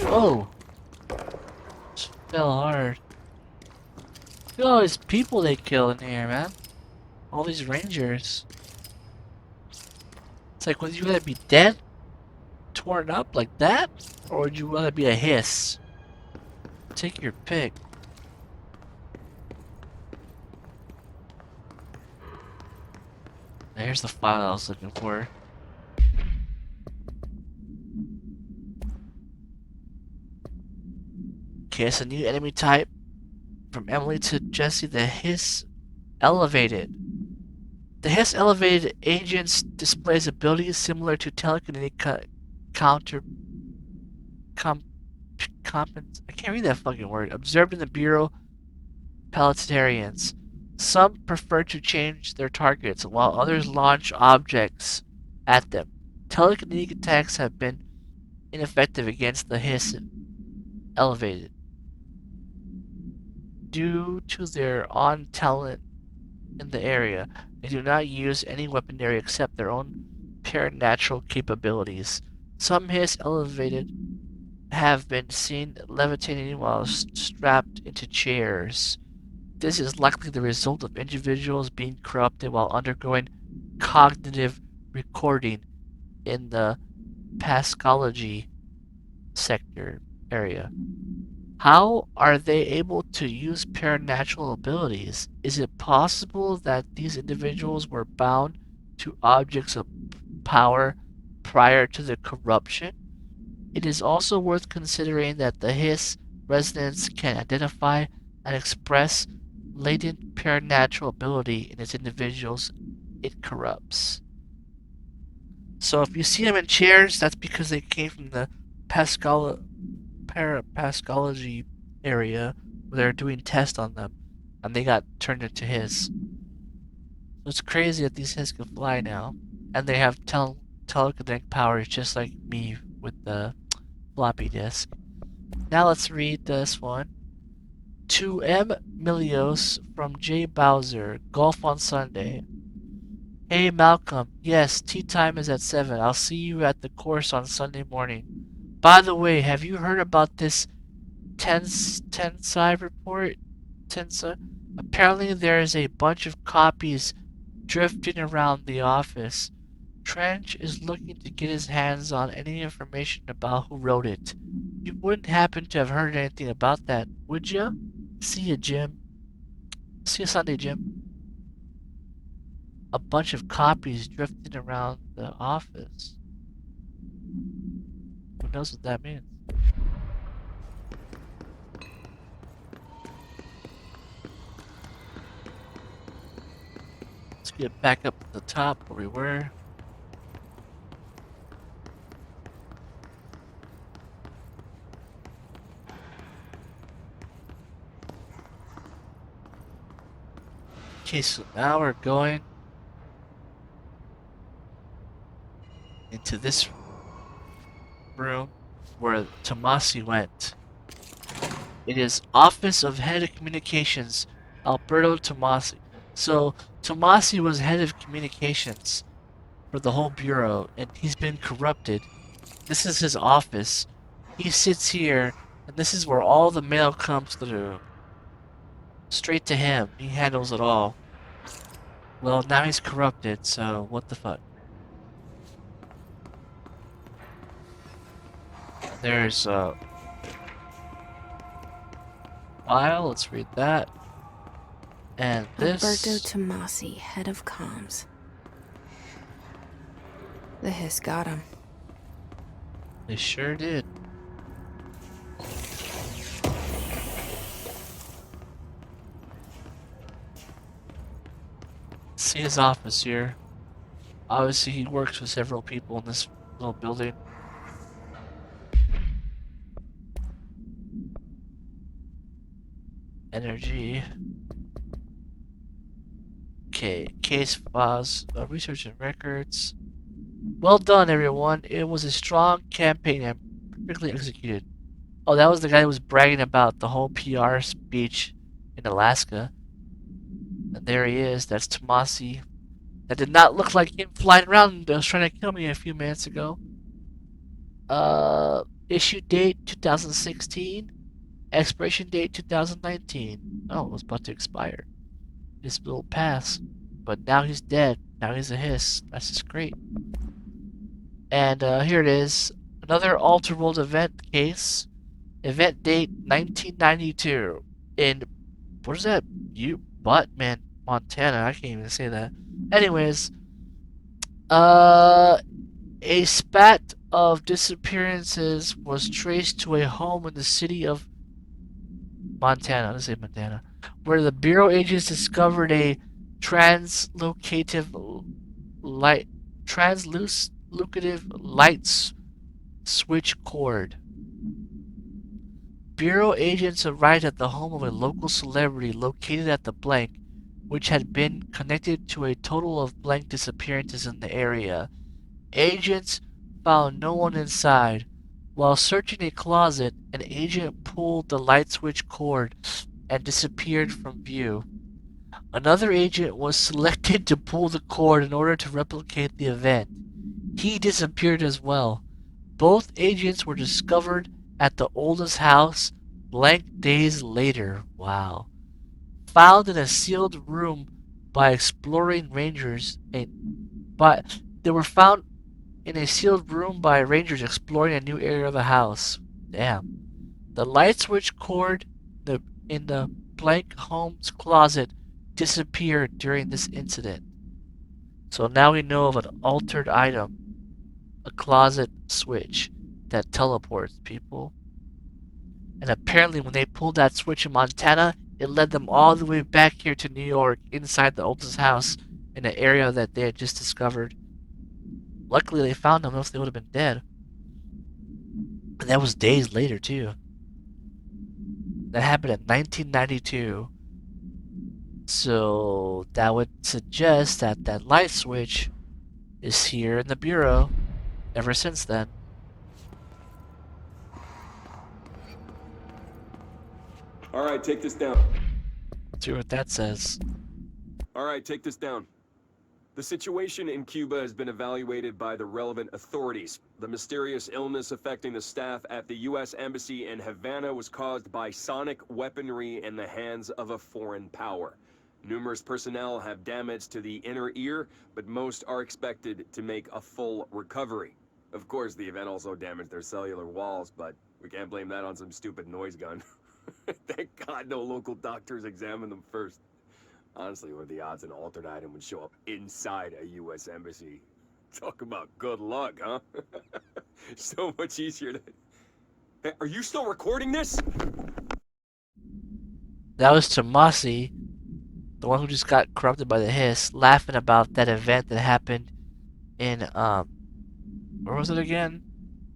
Whoa! Just fell hard. Look at all these people they kill in here, man. All these rangers. It's like, would you rather be dead? Torn up like that? Or would you rather be a hiss? Take your pick. There's the file I was looking for. Okay, it's a new enemy type. From Emily to Jesse, the Hiss Elevated. The Hiss Elevated agents displays abilities similar to telekinetic counter... I can't read that fucking word. Observed in the Bureau Palatarians. Some prefer to change their targets, while others launch objects at them. Telekinetic attacks have been ineffective against the Hiss Elevated due to their on talent in the area. They do not use any weaponry except their own paranatural capabilities. Some Hiss Elevated have been seen levitating while strapped into chairs. This is likely the result of individuals being corrupted while undergoing cognitive recording in the Pascology sector area. How are they able to use paranatural abilities? Is it possible that these individuals were bound to objects of power prior to the corruption? It is also worth considering that the Hiss resonance can identify and express latent paranatural ability in its individuals it corrupts. So if you see them in chairs, that's because they came from the Pascology area where they're doing tests on them, and they got turned into Hiss. So it's crazy that these Hiss can fly now, and they have telekinetic powers just like me with the floppy disk. Now let's read this one. To M. Milios from J. Bowser, Golf on Sunday. Hey Malcolm, yes, tea time is at 7. I'll see you at the course on Sunday morning. By the way, have you heard about this Tensai report? Tensai? Apparently there is a bunch of copies drifting around the office. Trench is looking to get his hands on any information about who wrote it. You wouldn't happen to have heard anything about that, would ya? See you, Jim. See you Sunday, Jim. A bunch of copies drifting around the office. Who knows what that means? Let's get back up at the top where we were. Okay, so now we're going into this room where Tommasi went. It is Office of Head of Communications, Alberto Tommasi. So Tommasi was head of communications for the whole bureau, and he's been corrupted. This is his office. He sits here, and this is where all the mail comes through. Straight to him. He handles it all. Well, now he's corrupted, so what the fuck? There's a file. Let's read that. And Alberto this. Tommasi, head of comms. The hiss got him. They sure did. See his office here. Obviously, he works with several people in this little building. Energy. Okay, case files, research and records. Well done, everyone. It was a strong campaign and perfectly executed. Oh, that was the guy who was bragging about the whole PR speech in Alaska. And there he is. That's Tommasi. That did not look like him flying around. Was trying to kill me a few minutes ago. Issue date 2016. Expiration date 2019. Oh, it was about to expire. This little pass. But now he's dead. Now he's a hiss. That's just great. And here it is. Another Alter World event case. Event date 1992. In, what is that? Buttman, Montana. I can't even say that. Anyways, a spat of disappearances was traced to a home in the city of Montana. Let's say Montana, where the bureau agents discovered a translocative light switch cord. Bureau agents arrived at the home of a local celebrity located at the blank, which had been connected to a total of blank disappearances in the area. Agents found no one inside. While searching a closet, an agent pulled the light switch cord and disappeared from view. Another agent was selected to pull the cord in order to replicate the event. He disappeared as well. Both agents were discovered at the oldest house blank days later. Wow. Found in a sealed room by exploring rangers. But they were found in a sealed room by rangers exploring a new area of the house. Damn. The light switch cord in the blank home's closet disappeared during this incident. So now we know of an altered item, a closet switch that teleports people. And apparently when they pulled that switch in Montana, it led them all the way back here to New York, inside the oldest house, in an area that they had just discovered. Luckily they found them, else they would have been dead. And that was days later, too. That happened in 1992. So that would suggest that that light switch is here in the Bureau ever since then. All right, take this down. Let's see what that says. All right, take this down. The situation in Cuba has been evaluated by the relevant authorities. The mysterious illness affecting the staff at the U.S. Embassy in Havana was caused by sonic weaponry in the hands of a foreign power. Numerous personnel have damage to the inner ear, but most are expected to make a full recovery. Of course, the event also damaged their cellular walls, but we can't blame that on some stupid noise gun. Thank God no local doctors examined them first. Honestly, what are the odds an altered item would show up inside a U.S. embassy? Talk about good luck, huh? So much easier to... Hey, are you still recording this? That was Tommasi, the one who just got corrupted by the hiss, laughing about that event that happened in, where was it again?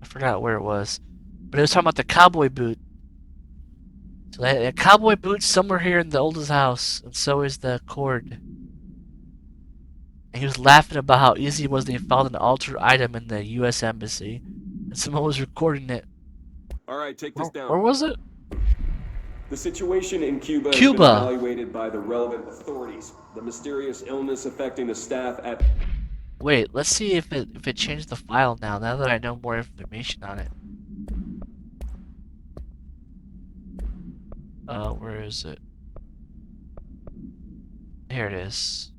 I forgot where it was. But it was talking about the cowboy boot. So that cowboy boot's somewhere here in the oldest house, and so is the cord. And he was laughing about how easy it was they found an altered item in the U.S. Embassy. And someone was recording it. All right, take this down. Where was it? The situation in Cuba has Cuba. been evaluated by the relevant authorities. The mysterious illness affecting the staff at... Wait, let's see if it changed the file now that I know more information on it. Where is it? Here it is.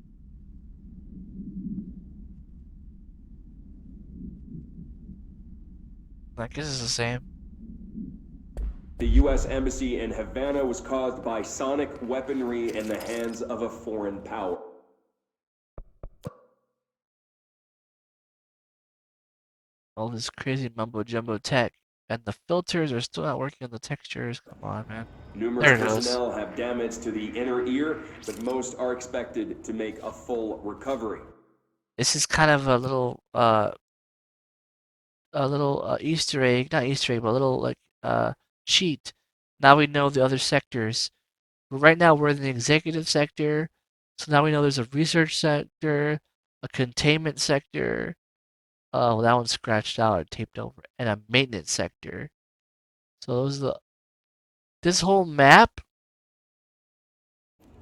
I guess it's the same. The U.S. Embassy in Havana was caused by sonic weaponry in the hands of a foreign power. All this crazy mumbo jumbo tech. And the filters are still not working on the textures. Come on, man. Numerous There it goes. personnel have damage to the inner ear, but most are expected to make a full recovery. This is kind of a little Easter egg, not Easter egg, but a little like cheat. Now we know the other sectors. But right now we're in the executive sector, so now we know there's a research sector, a containment sector. Oh, that one's scratched out or taped over, and a maintenance sector. So those are this whole map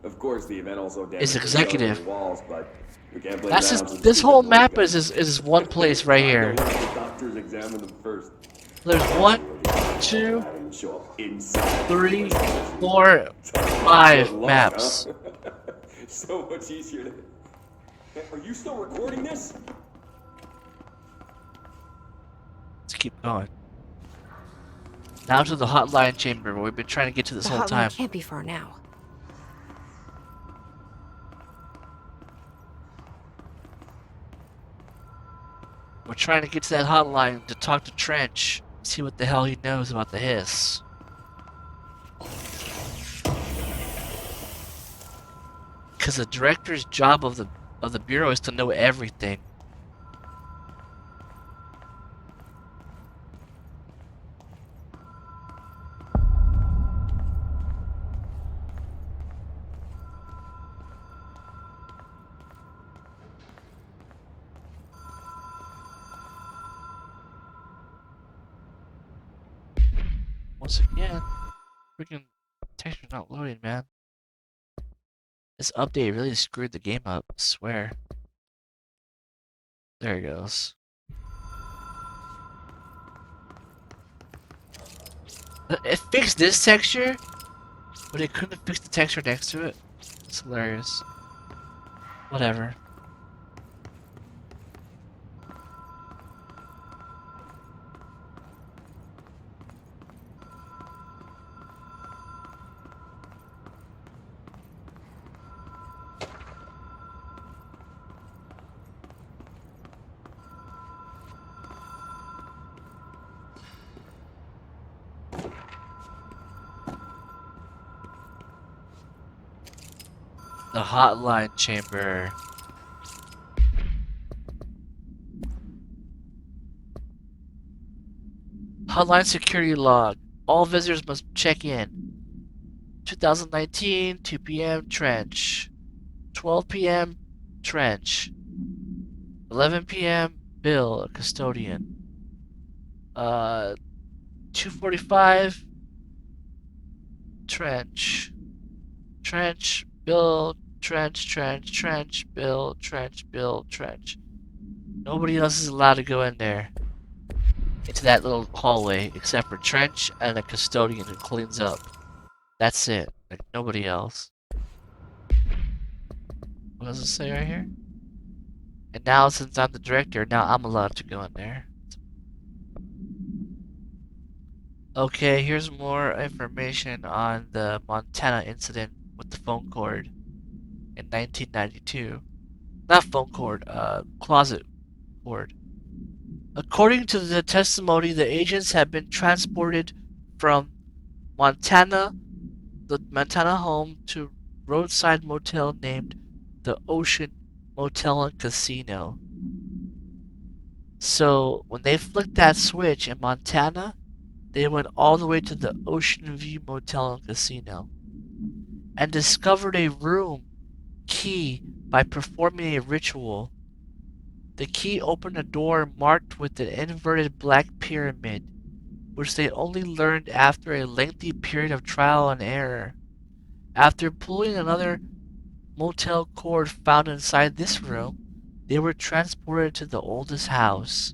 Of course, the event also damaged is the executive. stone walls, but we can't blame That's that on just some this stupid whole noise map guys. is one place right I here. know the doctors examine them first. There's 1, 2, I didn't show up inside. 3, 4, 5 Good luck, maps. huh? So much easier to... Are you still recording this? Let's keep going. Now to the hotline chamber where we've been trying to get to this The whole time. hotline can't be far now. We're trying to get to that hotline to talk to Trench, see what the hell he knows about the hiss. Because the director's job of the bureau is to know everything. Once again, freaking texture's not loading, man. This update really screwed the game up, I swear. There it goes. It fixed this texture, but it couldn't fix the texture next to it. It's hilarious. Whatever. The hotline chamber. Hotline security log. All visitors must check in. 2019, 2 p.m. Trench. 12 p.m. Trench. 11 p.m. Bill, a custodian. 2:45 Trench. Trench, Bill, Trench, Bill, Trench. Nobody else is allowed to go in there. Into that little hallway, except for Trench and a custodian who cleans up. That's it. Like, nobody else. What does it say right here? And now, since I'm the director, now I'm allowed to go in there. Okay, here's more information on the Montana incident with the phone cord in 1992. Not phone cord, closet cord. According to the testimony, the agents had been transported from Montana, the Montana home, to roadside motel named the Ocean Motel and Casino. So when they flicked that switch in Montana, they went all the way to the Oceanview Motel and Casino and discovered a room key by performing a ritual. The key opened a door marked with an inverted black pyramid, which they only learned after a lengthy period of trial and error. After pulling another motel cord found inside this room, they were transported to the oldest house.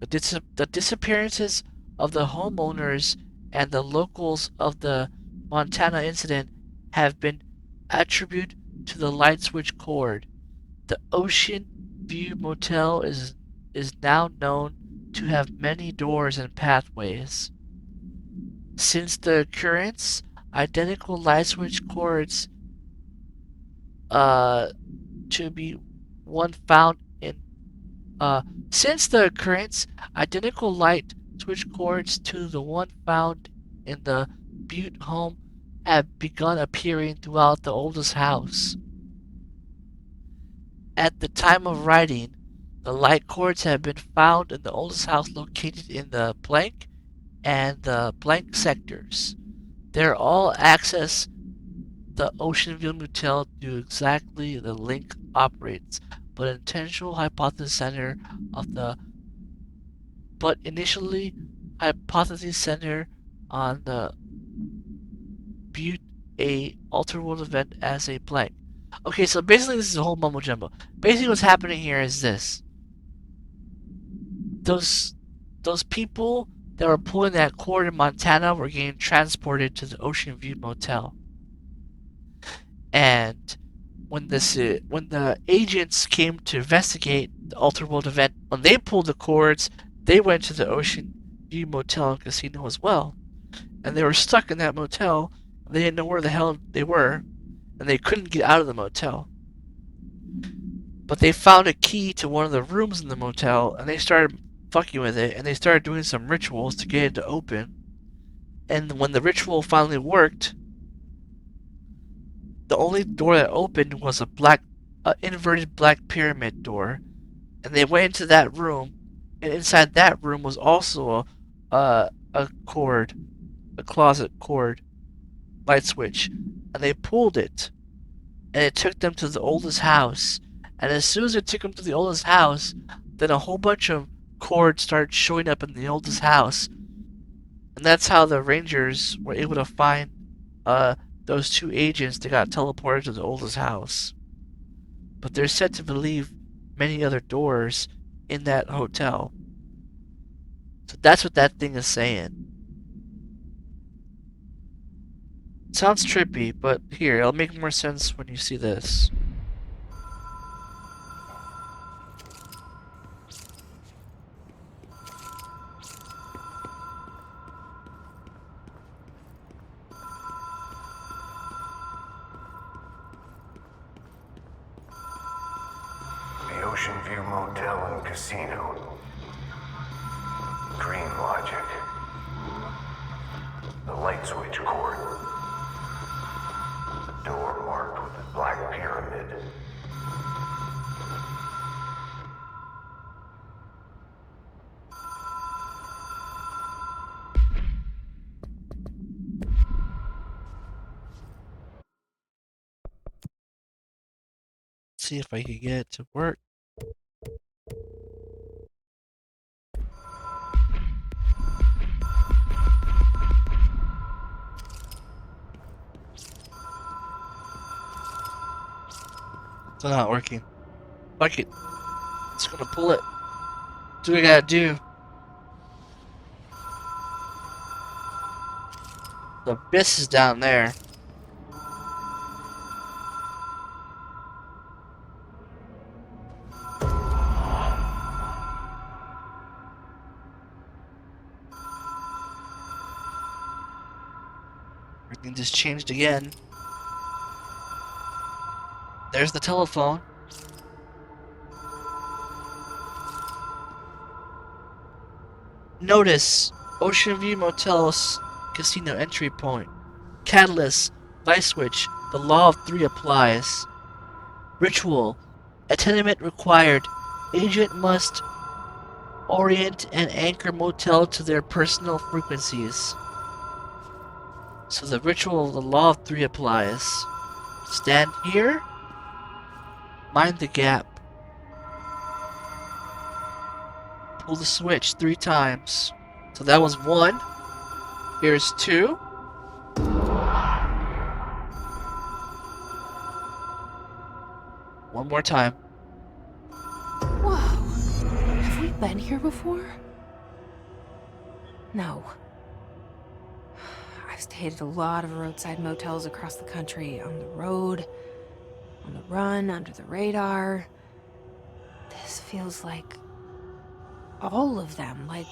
The disappearances of the homeowners and the locals of the Montana incident have been attributed to the light switch cord. The Ocean View Motel is now known to have many doors and pathways. Since the occurrence, identical light switch cords to be one found in since the occurrence, identical light switch cords to the one found in the Butte home have begun appearing throughout the oldest house. At the time of writing, the light cords have been found in the oldest house located in the blank and the blank sectors. They're all access the Oceanview Motel through exactly the link operates, but intentional hypothesis center of the but initially hypothesis center on the Butte a alter world event as a blank. Okay, so basically this is a whole mumbo jumbo. Basically what's happening here is this. Those people that were pulling that cord in Montana were getting transported to the Oceanview Motel. And when the agents came to investigate the alter world event, when they pulled the cords, they went to the Oceanview Motel and Casino as well. And they were stuck in that motel. They didn't know where the hell they were, and they couldn't get out of the motel. But they found a key to one of the rooms in the motel, and they started fucking with it, and they started doing some rituals to get it to open. And when the ritual finally worked, the only door that opened was a inverted black pyramid door. And they went into that room, and inside that room was also a closet cord, light switch, and they pulled it, and it took them to the oldest house. And as soon as it took them to the oldest house, then a whole bunch of cords started showing up in the oldest house, and that's how the Rangers were able to find those two agents that got teleported to the oldest house. But they're said to believe many other doors in that hotel. So that's what that thing is saying. Sounds trippy, but here, it'll make more sense when you see this. The Oceanview Motel and Casino. Dream logic. The light switch cord. The door marked with the black pyramid. See if I can get it to work. It's not working. Fuck it. It's gonna pull it. Do what I gotta do. The abyss is down there. Everything just changed again. There's the telephone. Notice, Oceanview Motel's casino entry point. Catalyst, light switch, the law of three applies. Ritual, attenuate required. Agent must orient and anchor motel to their personal frequencies. So the ritual of the law of three applies. Stand here. Mind the gap. Pull the switch 3 times. So that was 1. Here's 2. One more time. Whoa. Have we been here before? No. I've stayed at a lot of roadside motels across the country, on the road, on the run, under the radar. This feels like all of them, like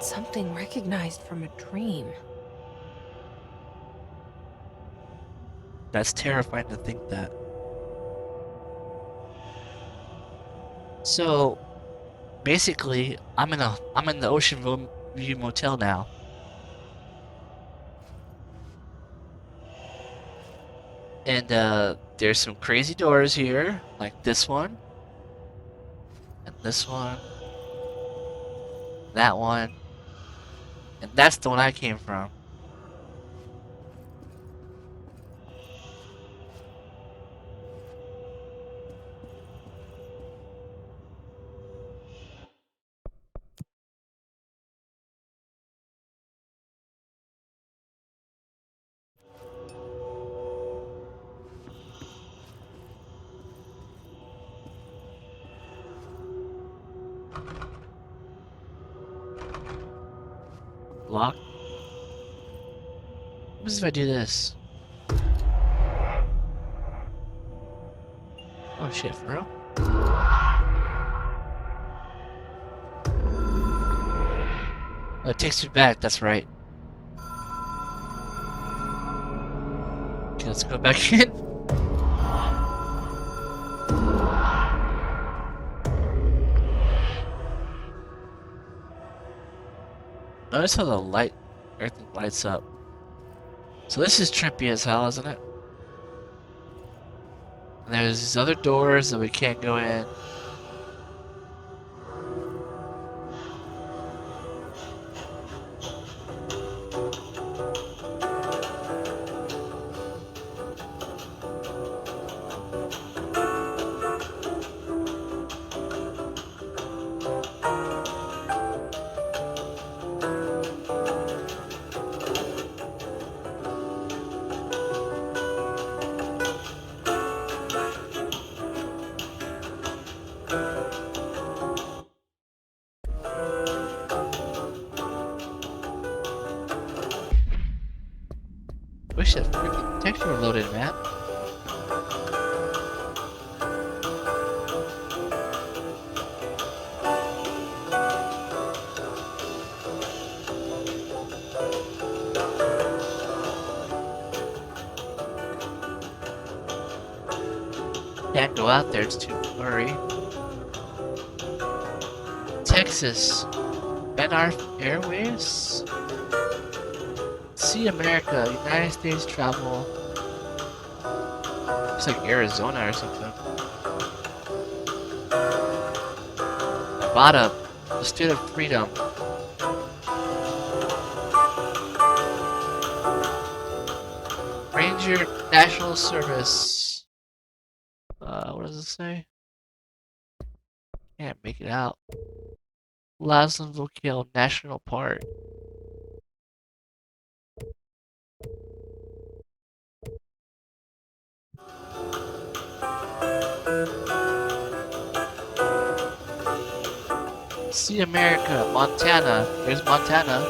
something recognized from a dream. That's terrifying to think that. So basically, I'm in the Oceanview Motel now. And there's some crazy doors here, like this one, and this one, that one, and that's the one I came from. Lock. What happens if I do this? Oh shit, for real? Oh, it takes me back, that's right. Okay, let's go back in. Notice how everything lights up. So this is trippy as hell, isn't it? And there's these other doors that we can't go in. Wish that freaking texture were loaded, man. Can't go out there, it's too blurry. Texas. NR Airways? See America, United States travel. It's like Arizona or something. Nevada, the state of freedom. Ranger National Service. What does it say? Can't make it out. Lassenville National Park. See America, Montana. There's Montana.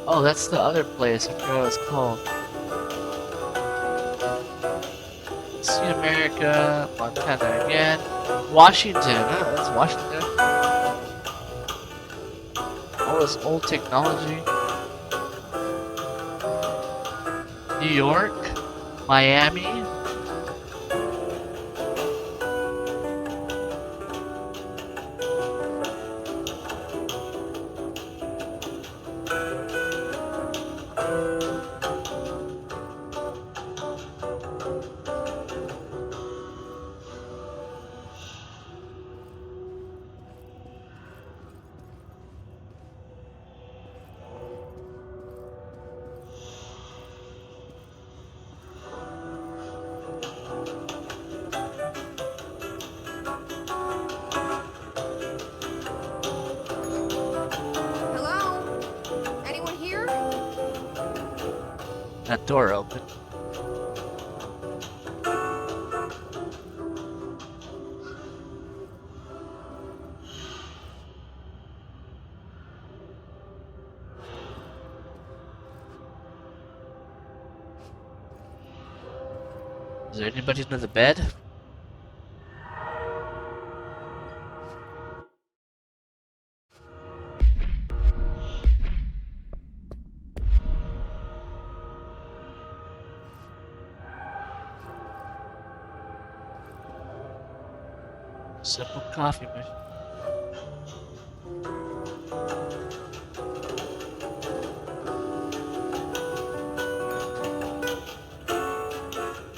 Oh, that's the other place. I forgot what it's called. See America, Montana again. Washington. Oh, that's Washington. All this old technology. New York, Miami. That door open. Is there anybody under the bed? Simple coffee machine.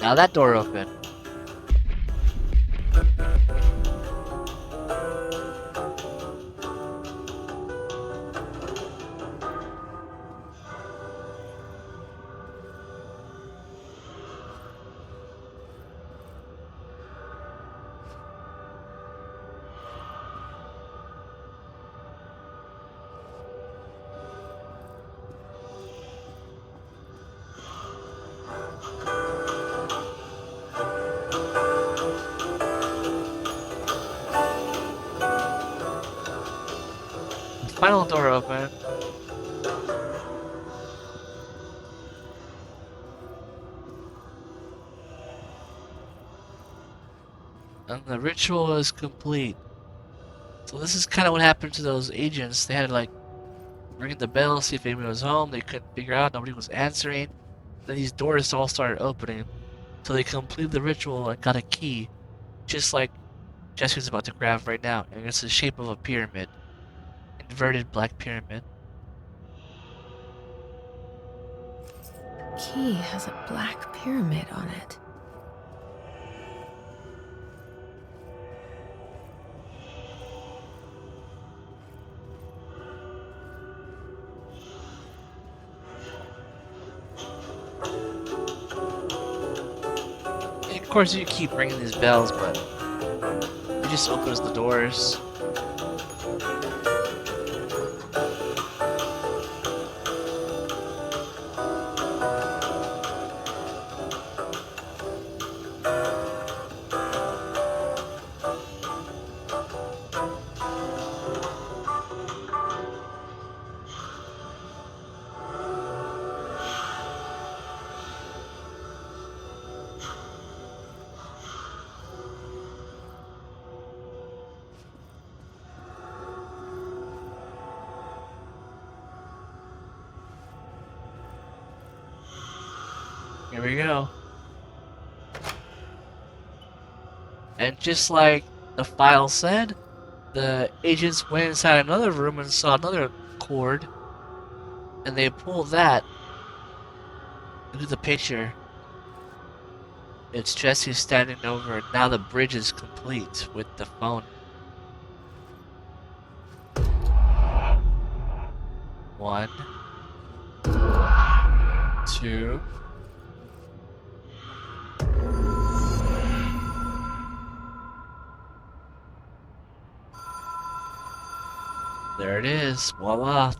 Now that door open. Final door open. And the ritual is complete. So this is kind of what happened to those agents. They had to like ring the bell, see if anybody was home. They couldn't figure out. Nobody was answering. Then these doors all started opening. So they completed the ritual and got a key. Just like Jessica's about to grab right now. And it's the shape of a pyramid. Inverted black pyramid. The key has a black pyramid on it. And of course you keep ringing these bells, but it just opens the doors. Here we go. And just like the file said, the agents went inside another room and saw another cord, and they pulled that. Look at the picture. It's Jesse standing over, and now the bridge is complete with the phone. One, two. There it is. Voila.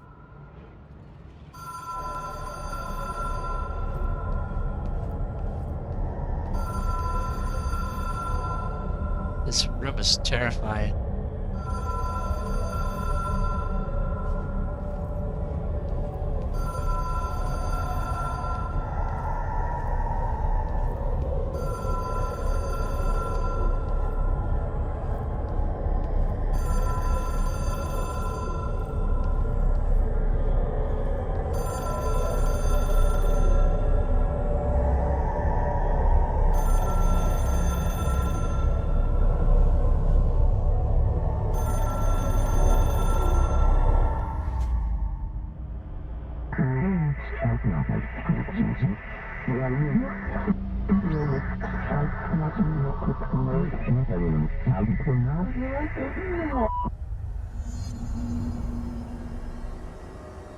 This room is terrifying.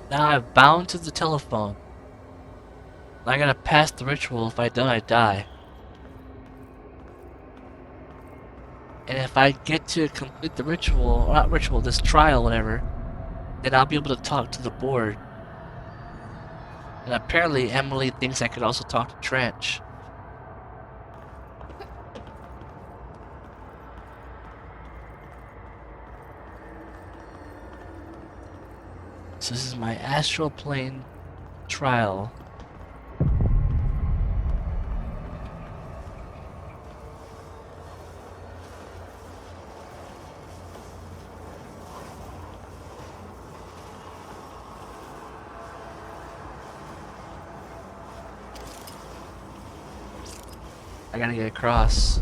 Now I'm bound to the telephone. I gotta pass the ritual. If I don't, I die. And if I get to complete the ritual, or not ritual, this trial, whatever, then I'll be able to talk to the board. And apparently Emily thinks I could also talk to Trench. So this is my astral plane trial. I gotta get across.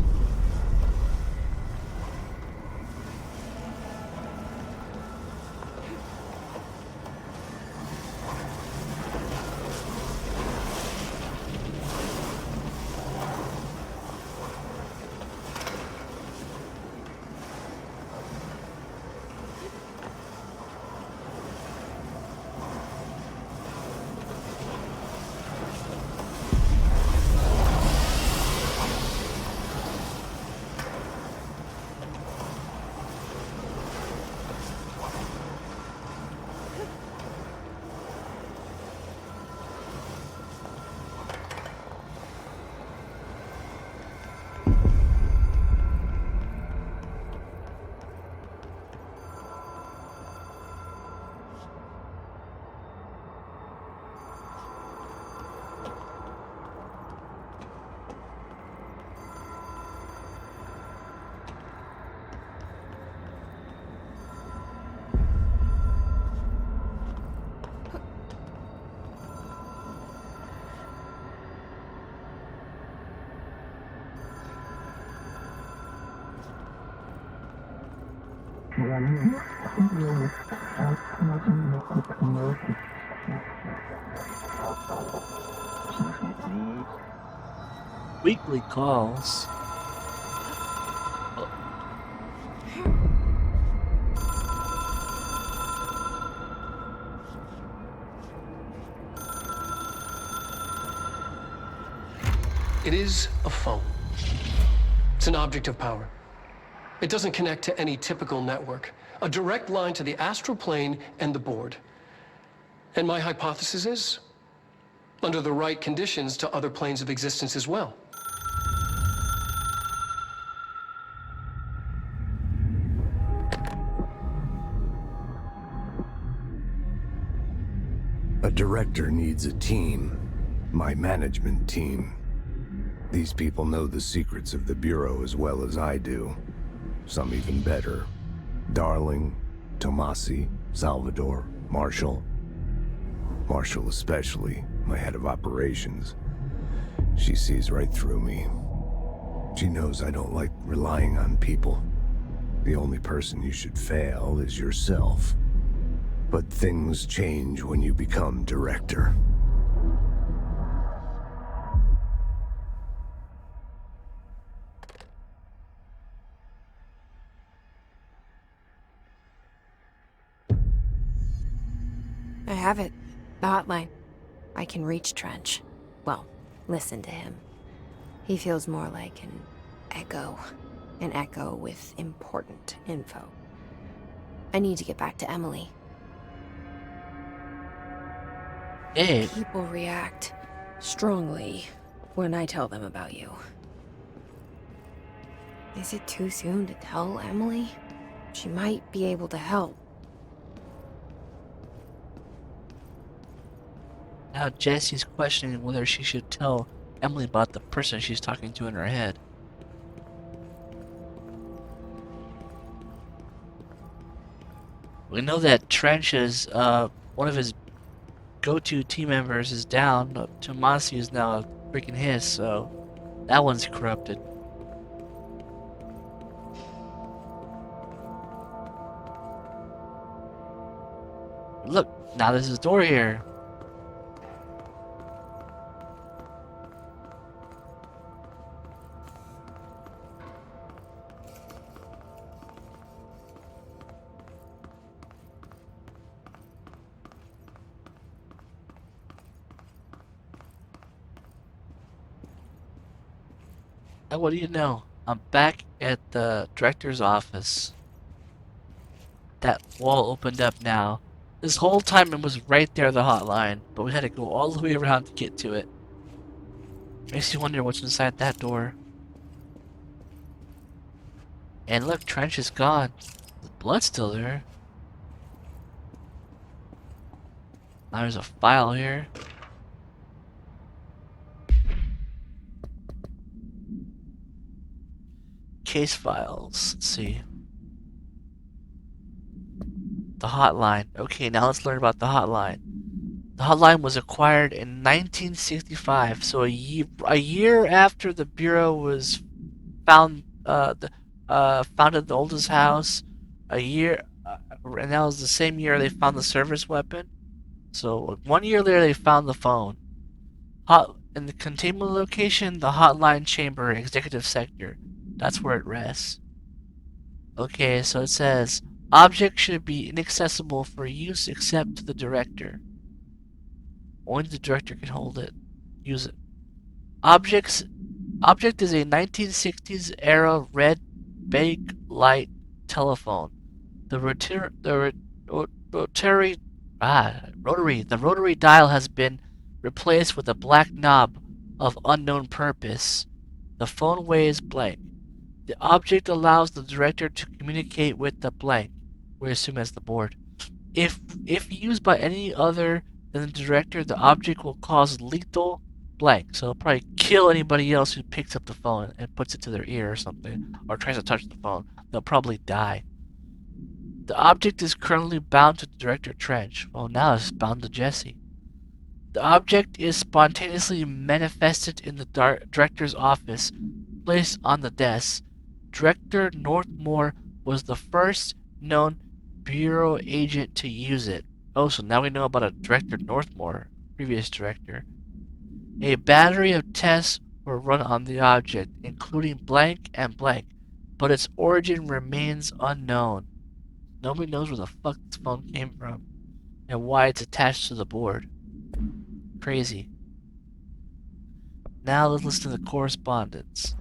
Weekly calls. It is a phone. It's an object of power. It doesn't connect to any typical network. A direct line to the astral plane and the board. And my hypothesis is, under the right conditions, to other planes of existence as well. A director needs a team. My management team. These people know the secrets of the Bureau as well as I do. Some even better. Darling, Tommasi, Salvador, Marshall. Marshall especially, my head of operations. She sees right through me. She knows I don't like relying on people. The only person you should fail is yourself. But things change when you become director. I have it. The hotline. I can reach Trench. Well, listen to him. He feels more like an echo. An echo with important info. I need to get back to Emily. Hey, People react strongly when I tell them about you. Is it too soon to tell Emily? She might be able to help. now Jesse's questioning whether she should tell Emily about the person she's talking to in her head. We know that Trench is, one of his go-to team members is down. Tommasi is now freaking his, so that one's corrupted. Look, now there's a door here. And what do you know? I'm back at the director's office. That wall opened up now. This whole time it was right there, the hotline, but we had to go all the way around to get to it. Makes you wonder what's inside that door. And look, Trench is gone. The blood's still there. Now there's a file here. Case files. Let's see. The hotline. Okay, now let's learn about the hotline. The hotline was acquired in 1965, so a year after the Bureau was founded the oldest house. A year, and that was the same year they found the service weapon. So 1 year later, they found the phone. In the containment location, the hotline chamber, executive sector. That's where it rests. Okay, so it says object should be inaccessible for use except to the director. Only the director can hold it. Use it. Object is a 1960s era red bakelite telephone. The rotary dial has been replaced with a black knob of unknown purpose. The phone weighs blank. The object allows the director to communicate with the blank. We assume as the board. If used by any other than the director, the object will cause lethal blank. So it'll probably kill anybody else who picks up the phone and puts it to their ear or something, or tries to touch the phone. They'll probably die. The object is currently bound to Director Trench. Well, now it's bound to Jesse. The object is spontaneously manifested in the director's office, placed on the desk. Director Northmore was the first known Bureau agent to use it. Oh, so now we know about a Director Northmore, previous director. A battery of tests were run on the object, including blank and blank, but its origin remains unknown. Nobody knows where the fuck this phone came from and why it's attached to the board. Crazy. Now let's listen to the correspondence.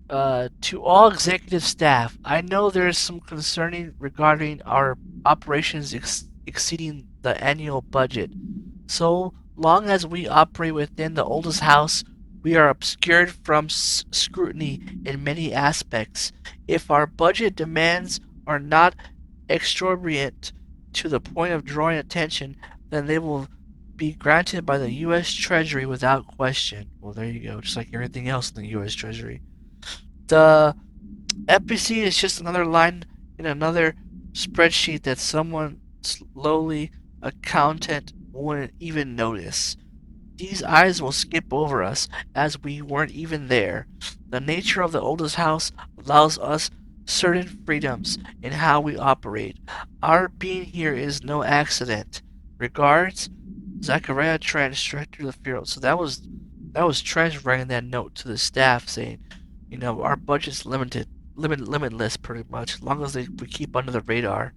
To all executive staff, I know there is some concerning regarding our operations exceeding the annual budget. So long as we operate within the oldest house, we are obscured from scrutiny in many aspects. If our budget demands are not exorbitant to the point of drawing attention, then they will be granted by the U.S. Treasury without question. Well, there you go, just like everything else in the U.S. Treasury. The FPC is just another line in another spreadsheet that someone slowly accountant wouldn't even notice. These eyes will skip over us as we weren't even there. The nature of the oldest house allows us certain freedoms in how we operate. Our being here is no accident. Regards, Zachariah Trench, Director of the Bureau. So that was Trench writing that note to the staff saying, you know, our budget's limitless pretty much, as long as we keep under the radar.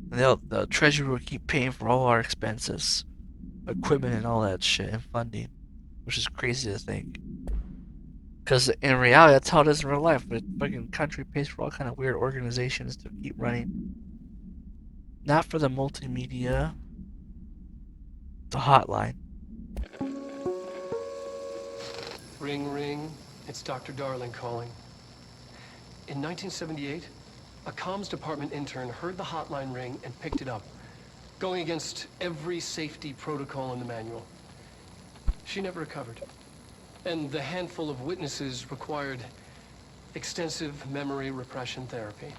The Treasury will keep paying for all our expenses, equipment and all that shit, and funding, which is crazy to think. Because in reality, that's how it is in real life. The fucking country pays for all kind of weird organizations to keep running. Not for the multimedia. The hotline. Ring, ring. It's Dr. Darling calling. In 1978, a comms department intern heard the hotline ring and picked it up, going against every safety protocol in the manual. She never recovered. And the handful of witnesses required extensive memory repression therapy.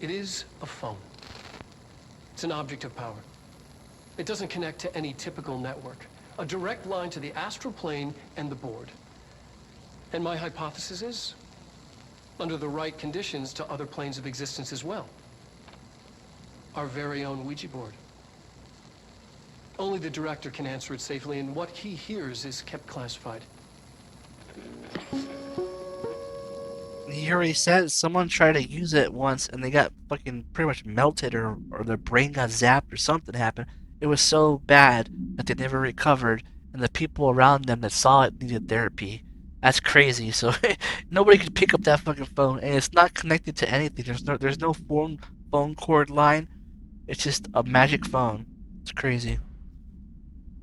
It is a phone. It's an object of power. It doesn't connect to any typical network. A direct line to the astral plane and the board. And my hypothesis is, under the right conditions, to other planes of existence as well. Our very own Ouija board. Only the director can answer it safely, and what he hears is kept classified. He already said someone tried to use it once and they got fucking pretty much melted or their brain got zapped or something happened. It was so bad that they never recovered, and the people around them that saw it needed therapy. That's crazy. So nobody could pick up that fucking phone, and it's not connected to anything. There's no phone cord line. It's just a magic phone. It's crazy.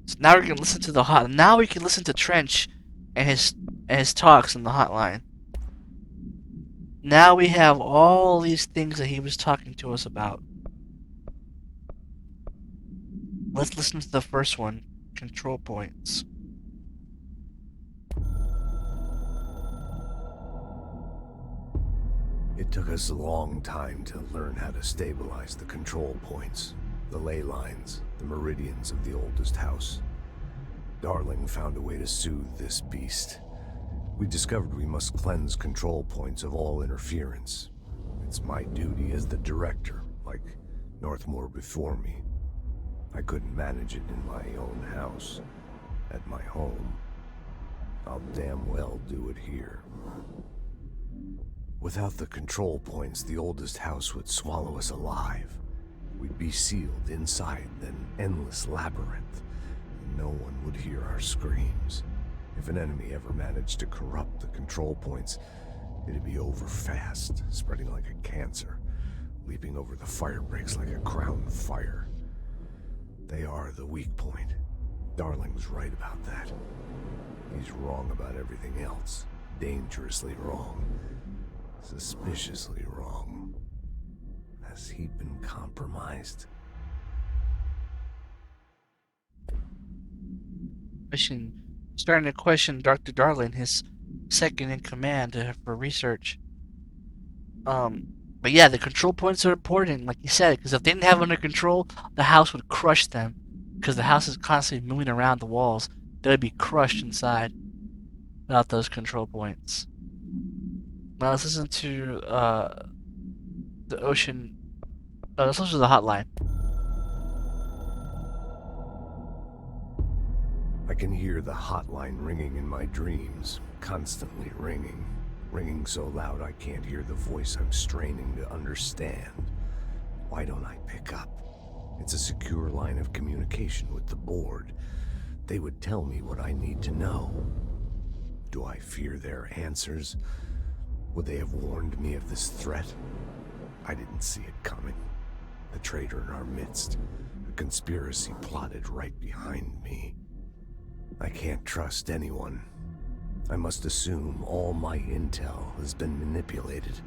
So now we can listen to now we can listen to Trench and his talks on the hotline. Now we have all these things that he was talking to us about. Let's listen to the first one, control points. It took us a long time to learn how to stabilize the control points, the ley lines, the meridians of the oldest house. Darling found a way to soothe this beast. We discovered we must cleanse control points of all interference. It's my duty as the director, like Northmore before me. I couldn't manage it in my own house, at my home. I'll damn well do it here. Without the control points, the oldest house would swallow us alive. We'd be sealed inside an endless labyrinth, and no one would hear our screams. If an enemy ever managed to corrupt the control points, it'd be over fast, spreading like a cancer, leaping over the fire breaks like a crown fire. They are the weak point. Darling's right about that. He's wrong about everything else. Dangerously wrong. Suspiciously wrong. Has he been compromised? Starting to question Dr. Darling, his second in command for research. But yeah, the control points are important, like you said, because if they didn't have it under control, the house would crush them. Because the house is constantly moving around the walls, they would be crushed inside without those control points. Now let's listen to the ocean. Let's listen to the hotline. I can hear the hotline ringing in my dreams, constantly ringing. Ringing so loud I can't hear the voice I'm straining to understand. Why don't I pick up? It's a secure line of communication with the board. They would tell me what I need to know. Do I fear their answers? Would they have warned me of this threat? I didn't see it coming. The traitor in our midst, a conspiracy plotted right behind me. I can't trust anyone. I must assume all my intel has been manipulated.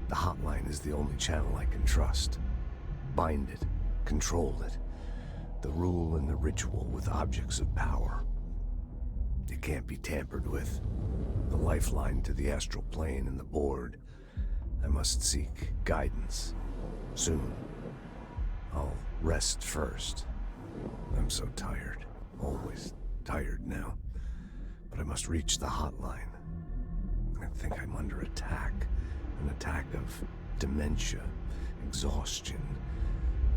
The hotline is the only channel I can trust. Bind it, control it. The rule and the ritual with objects of power. It can't be tampered with. The lifeline to the astral plane and the board. I must seek guidance. Soon. I'll rest first. I'm so tired. Always tired now. But I must reach the hotline. I think I'm under attack. An attack of dementia, exhaustion.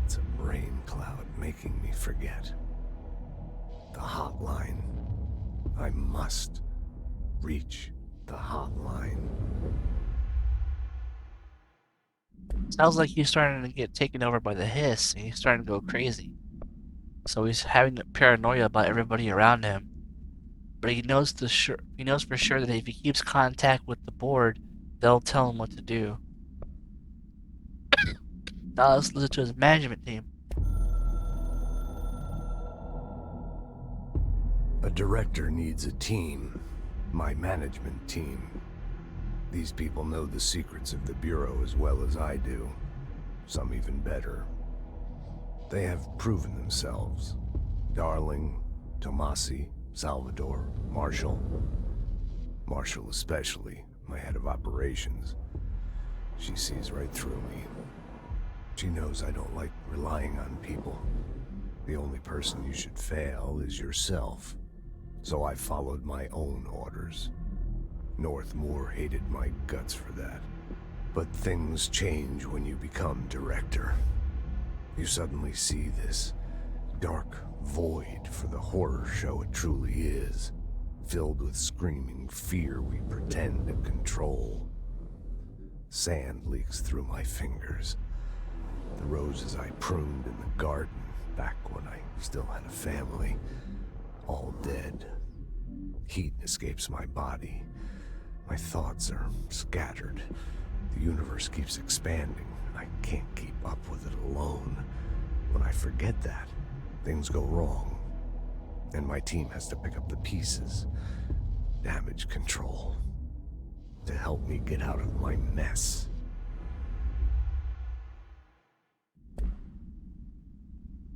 It's a brain cloud making me forget. The hotline. I must reach the hotline. Sounds like he's starting to get taken over by the hiss, and he's starting to go crazy. So he's having paranoia about everybody around him. But he knows for sure that if he keeps contact with the board, they'll tell him what to do. Now let's listen to his management team. A director needs a team. My management team. These people know the secrets of the Bureau as well as I do. Some even better. They have proven themselves. Darling, Tommasi, Salvador, Marshall. Marshall especially, my head of operations. She sees right through me. She knows I don't like relying on people. The only person you should fail is yourself. So I followed my own orders. Northmoor hated my guts for that. But things change when you become director. You suddenly see this dark void for the horror show it truly is, filled with screaming fear we pretend to control. Sand leaks through my fingers. The roses I pruned in the garden back when I still had a family, all dead. Heat escapes my body. My thoughts are scattered. The universe keeps expanding. I can't keep up with it alone. When I forget that, things go wrong. And my team has to pick up the pieces. Damage control. To help me get out of my mess.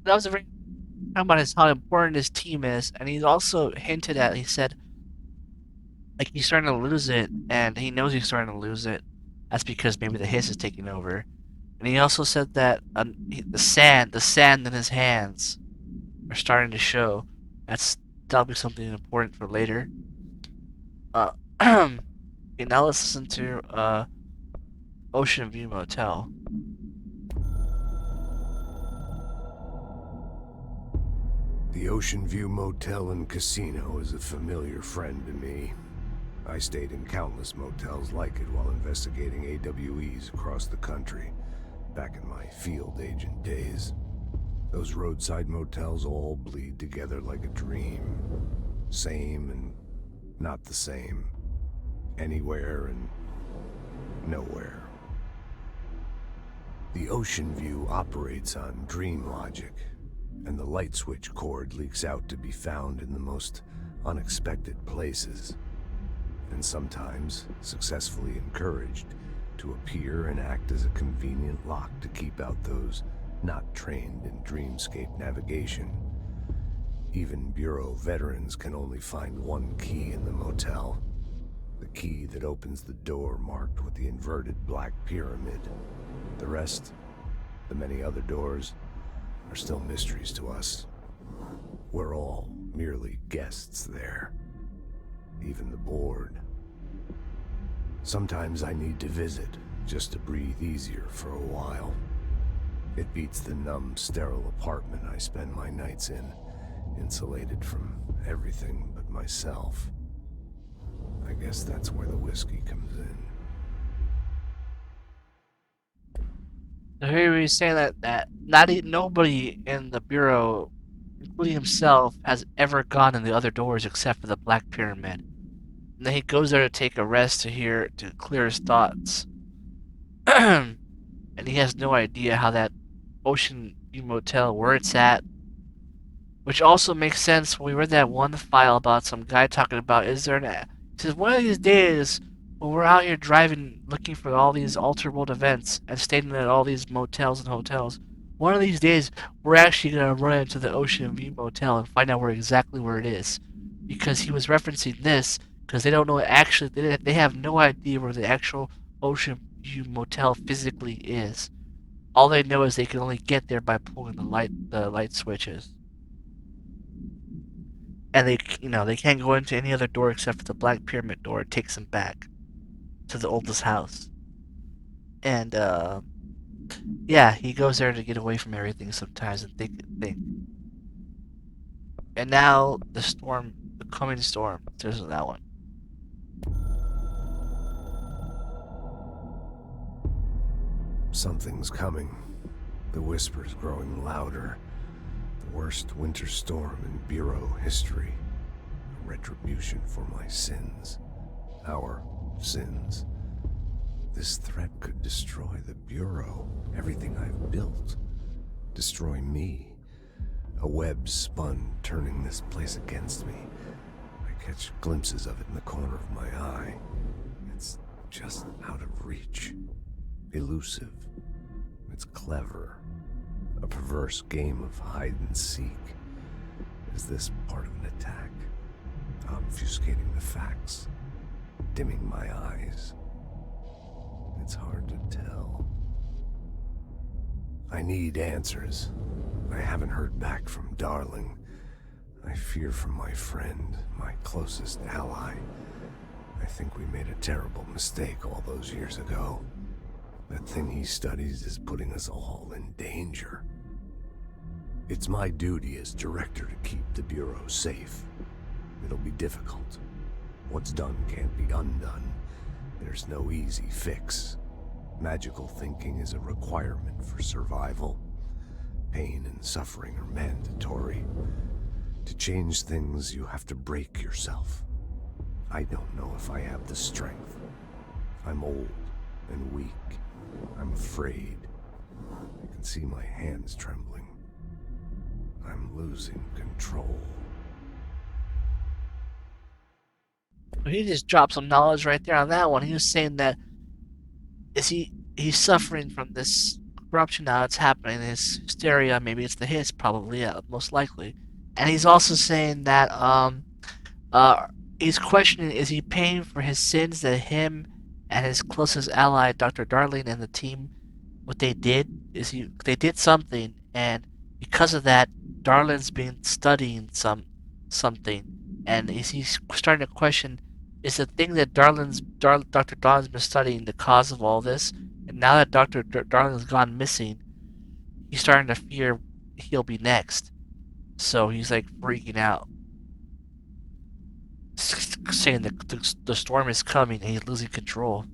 That was a very talking about how important his team is, and he's also hinted at. He said, like he's starting to lose it, and he knows he's starting to lose it. That's because maybe the hiss is taking over. And he also said that the sand in his hands are starting to show. That'll be something important for later. Okay, now let's listen to Oceanview Motel. The Oceanview Motel and Casino is a familiar friend to me. I stayed in countless motels like it while investigating AWEs across the country, back in my field agent days. Those roadside motels all bleed together like a dream. Same and not the same. Anywhere and nowhere. The Oceanview operates on dream logic, and the light switch cord leaks out to be found in the most unexpected places, and sometimes successfully encouraged to appear and act as a convenient lock to keep out those not trained in dreamscape navigation. Even Bureau veterans can only find one key in the motel. The key that opens the door marked with the inverted black pyramid. The rest, the many other doors, are still mysteries to us. We're all merely guests there. Even the board. Sometimes I need to visit, just to breathe easier for a while. It beats the numb, sterile apartment I spend my nights in, insulated from everything but myself. I guess that's where the whiskey comes in. So here he's saying that nobody in the Bureau, including himself, has ever gone in the other doors except for the Black Pyramid. And then he goes there to take a rest to clear his thoughts. And he has no idea how that Oceanview Motel, where it's at. Which also makes sense when we read that one file about some guy talking about, he says, one of these days, when we're out here driving, looking for all these alter-world events, and staying at all these motels and hotels, one of these days, we're actually going to run into the Oceanview Motel and find out exactly where it is. Because he was referencing this, because they don't know, actually, they have no idea where the actual Oceanview Motel physically is. All they know is they can only get there by pulling the light switches. And they can't go into any other door except for the Black Pyramid door. It takes them back to the oldest house. And, yeah, he goes there to get away from everything sometimes and think. And now, the coming storm, there's that one. Something's coming. The whispers growing louder. The worst winter storm in Bureau history. A retribution for my sins. Our sins. This threat could destroy the Bureau, everything I've built. Destroy me. A web spun, turning this place against me. I catch glimpses of it in the corner of my eye. It's just out of reach. Elusive. It's clever. A perverse game of hide and seek. Is this part of an attack? Obfuscating the facts. Dimming my eyes. It's hard to tell. I need answers. I haven't heard back from Darling. I fear for my friend, my closest ally. I think we made a terrible mistake all those years ago. That thing he studies is putting us all in danger. It's my duty as director to keep the Bureau safe. It'll be difficult. What's done can't be undone. There's no easy fix. Magical thinking is a requirement for survival. Pain and suffering are mandatory. To change things, you have to break yourself. I don't know if I have the strength. I'm old and weak. I'm afraid. I can see my hands trembling. I'm losing control. He just dropped some knowledge right there on that one. He was saying that he's suffering from this corruption now that's happening, this hysteria. Maybe it's the hiss, probably, yeah, most likely. And he's also saying that he's questioning, is he paying for his sins that him and his closest ally, Dr. Darling, and the team, what they did? They did something, and because of that, Darling's been studying something, and he's starting to question, is the thing that Dr. Darling's been studying the cause of all this? And now that Dr. Darling's gone missing, he's starting to fear he'll be next. So he's like freaking out, saying that the storm is coming and he's losing control.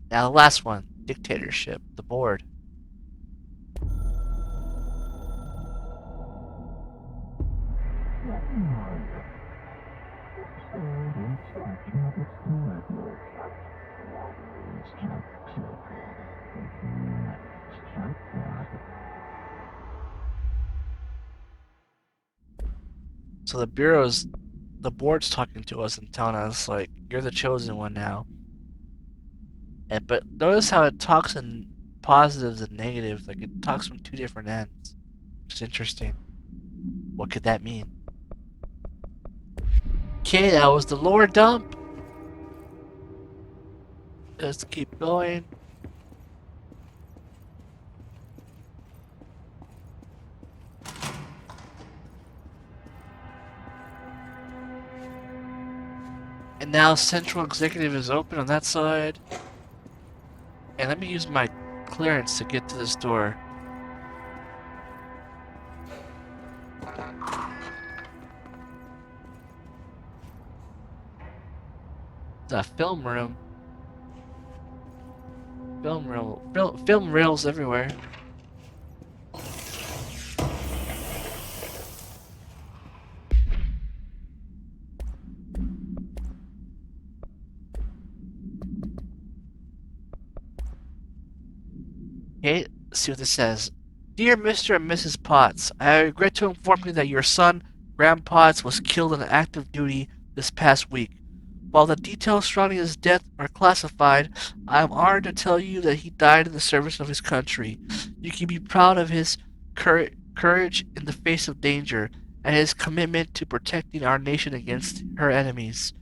Now the last one, Dictatorship, the board. So the board's talking to us and telling us, like, you're the chosen one now. But notice how it talks in positives and negatives, like it talks from two different ends. It's interesting. What could that mean? Okay, that was the lore dump. Let's keep going. And now Central Executive is open on that side. And let me use my clearance to get to this door. It's a film room. Film rails everywhere. Okay, let's see what this says. Dear Mr. and Mrs. Potts, I regret to inform you that your son, Graham Potts, was killed on active duty this past week. While the details surrounding his death are classified, I am honored to tell you that he died in the service of his country. You can be proud of his courage in the face of danger and his commitment to protecting our nation against her enemies.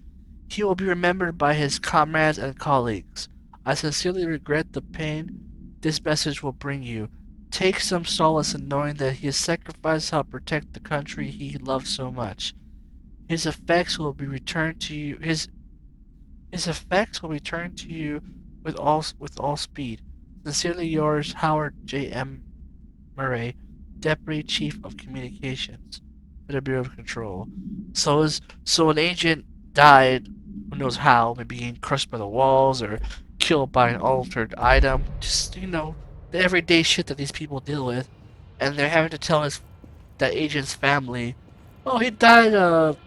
He will be remembered by his comrades and colleagues. I sincerely regret the pain this message will bring you. Take some solace in knowing that his sacrifice helped protect the country he loved so much. His effects will be returned to you. His effects will return to you with all speed. Sincerely yours, Howard J. M. Murray, Deputy Chief of Communications for the Bureau of Control. So an agent died, who knows how, maybe getting crushed by the walls or killed by an altered item. Just, the everyday shit that these people deal with. And they're having to tell that agent's family, oh, he died in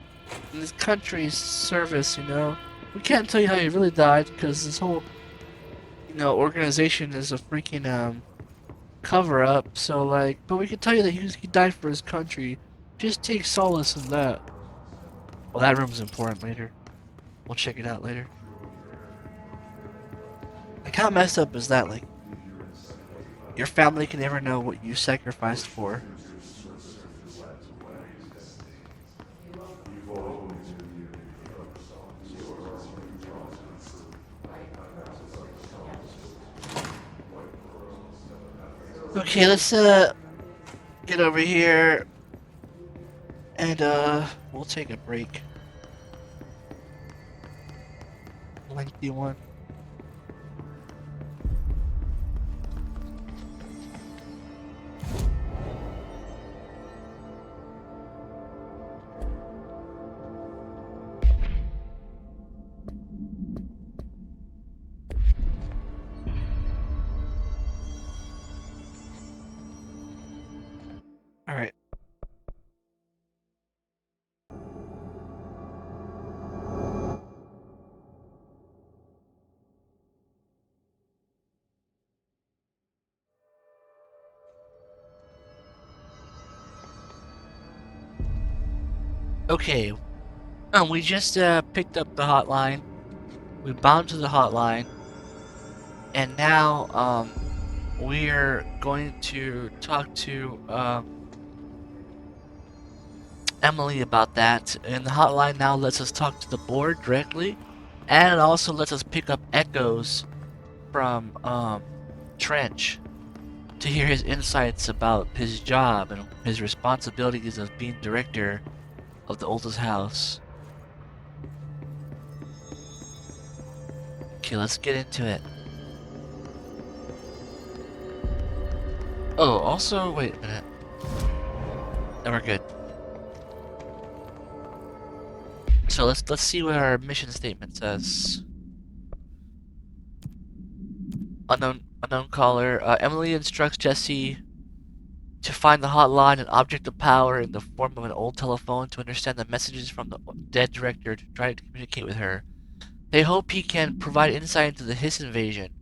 this country's service. We can't tell you how he really died because this whole, organization is a freaking, cover up. So, but we can tell you that he died for his country. Just take solace in that. Well, that room's important later. We'll check it out later. Like, how messed up is that? Like, your family can never know what you sacrificed for. Okay, let's get over here and we'll take a break. Lengthy one. All right. Okay, we just picked up the hotline. We bound to the hotline, and now we're going to talk to Emily about that. And the hotline now lets us talk to the board directly, and it also lets us pick up echoes from Trench to hear his insights about his job and his responsibilities of being director of the oldest house. Okay, let's get into it. Oh, also, wait a minute. No, we're good. So let's see what our mission statement says. Unknown caller. Emily instructs Jesse to find the hotline and object of power in the form of an old telephone to understand the messages from the dead director to try to communicate with her. They hope he can provide insight into the Hiss invasion.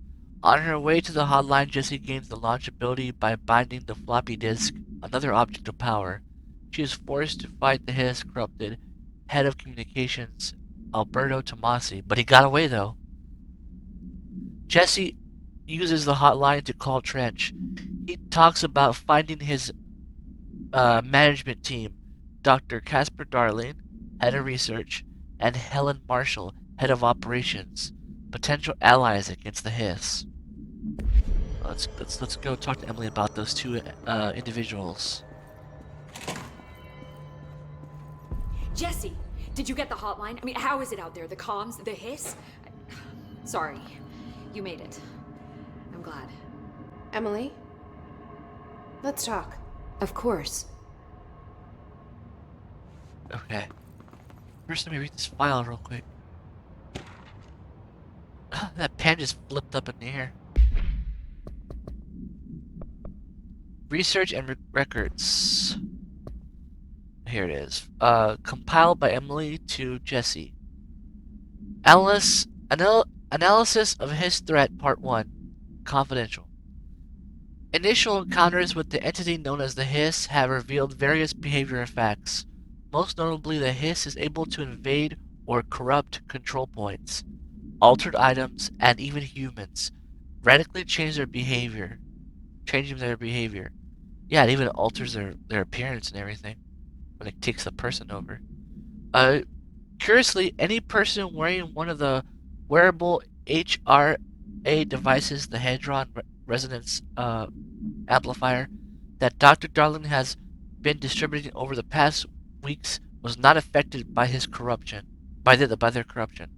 On her way to the hotline, Jessie gains the launch ability by binding the floppy disk, another object of power. She is forced to fight the Hiss corrupted head of communications, Alberto Tommasi, but he got away though. Jessie uses the hotline to call Trench. He talks about finding his management team, Dr. Casper Darling, head of research, and Helen Marshall, head of operations, potential allies against the Hiss. Let's go talk to Emily about those two individuals. Jesse, Did you get the hotline? I mean, how is it out there? The comms? The hiss? Sorry. You made it. I'm glad. Emily? Let's talk. Of course. Okay. First, let me read this file real quick. That pen just flipped up in the air. Research and records. Here it is. Compiled by Emily to Jesse. Analysis of his threat, Part 1. Confidential. Initial encounters with the entity known as the Hiss have revealed various behavior facts. Most notably, the Hiss is able to invade or corrupt control points, altered items, and even humans, radically changing their behavior. Yeah, it even alters their appearance and everything when it takes the person over. Curiously, any person wearing one of the wearable HRA devices, the Hadron Resonance Amplifier, that Dr. Darling has been distributing over the past weeks was not affected by his corruption, by their corruption.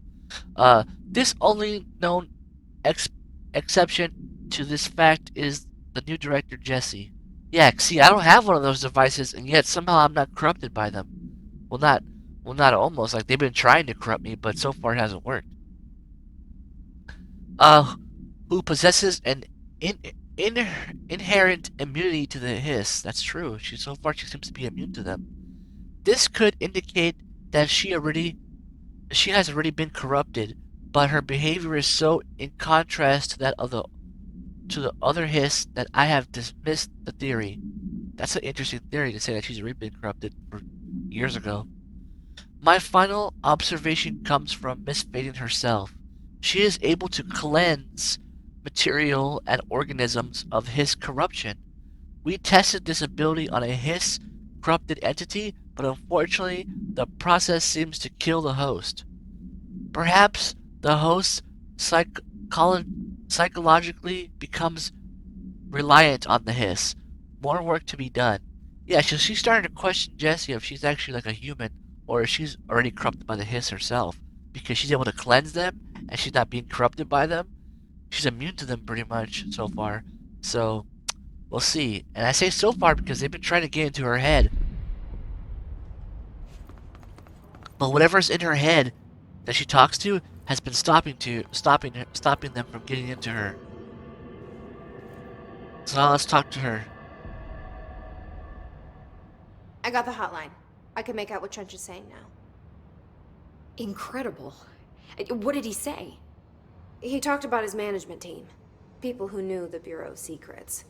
This only known exception to this fact is the new director, Jesse. Yeah, see, I don't have one of those devices, and yet somehow I'm not corrupted by them. Well, not almost. Like, they've been trying to corrupt me, but so far it hasn't worked. Who possesses an inherent immunity to the Hiss. That's true. So far she seems to be immune to them. This could indicate that she has already been corrupted, but her behavior is so in contrast to that of the other Hiss that I have dismissed the theory. That's an interesting theory to say that she's already been corrupted for years ago. My final observation comes from Miss Faden herself. She is able to cleanse material and organisms of Hiss corruption. We tested this ability on a Hiss corrupted entity, but unfortunately, the process seems to kill the host. Perhaps the host psychologically becomes reliant on the Hiss. More work to be done. Yeah, so she's starting to question Jessie if she's actually like a human, or if she's already corrupted by the Hiss herself, because she's able to cleanse them, and she's not being corrupted by them. She's immune to them pretty much so far. So, we'll see. And I say so far because they've been trying to get into her head. But whatever's in her head that she talks to has been stopping them from getting into her. So now let's talk to her. I got the hotline. I can make out what Trench is saying now. Incredible. What did he say? He talked about his management team. People who knew the Bureau's secrets.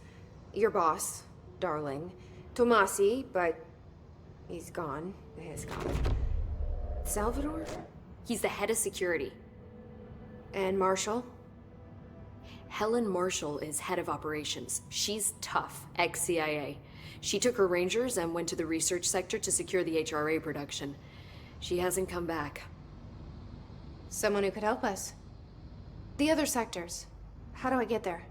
Your boss, Darling. Tommasi, but he's gone. He's gone. Salvador? He's the head of security. And Marshall? Helen Marshall is head of operations. She's tough, ex-CIA. She took her Rangers and went to the research sector to secure the HRA production. She hasn't come back. Someone who could help us. The other sectors. How do I get there?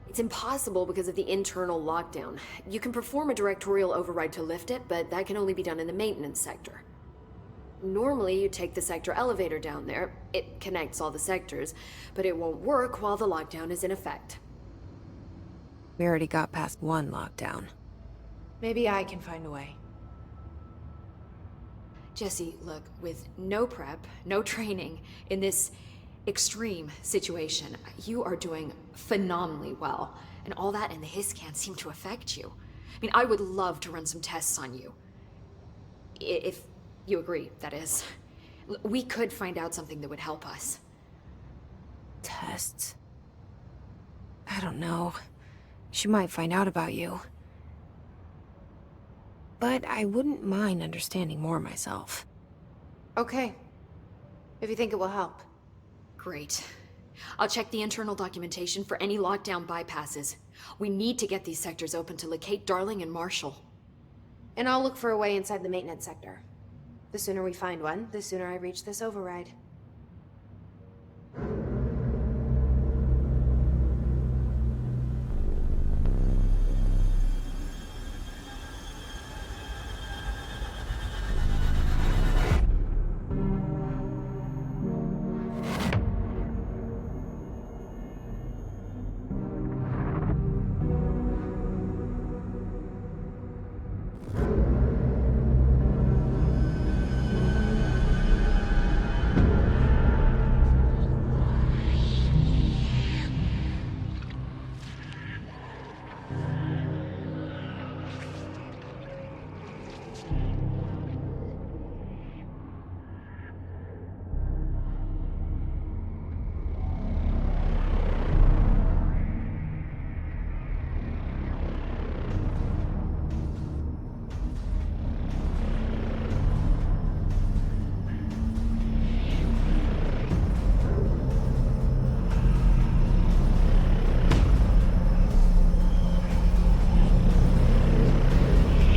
It's impossible because of the internal lockdown. You can perform a directorial override to lift it, but that can only be done in the maintenance sector. Normally, you take the sector elevator down there. It connects all the sectors, but it won't work while the lockdown is in effect. We already got past one lockdown. Maybe I can find a way. Jesse, look, with no prep, no training, in this extreme situation, you are doing phenomenally well. And all that and the Hiss can't seem to affect you. I mean, I would love to run some tests on you. If you agree, that is. We could find out something that would help us. Tests? I don't know. She might find out about you. But I wouldn't mind understanding more myself. Okay. If you think it will help. Great. I'll check the internal documentation for any lockdown bypasses. We need to get these sectors open to locate Darling and Marshall. And I'll look for a way inside the maintenance sector. The sooner we find one, the sooner I reach this override.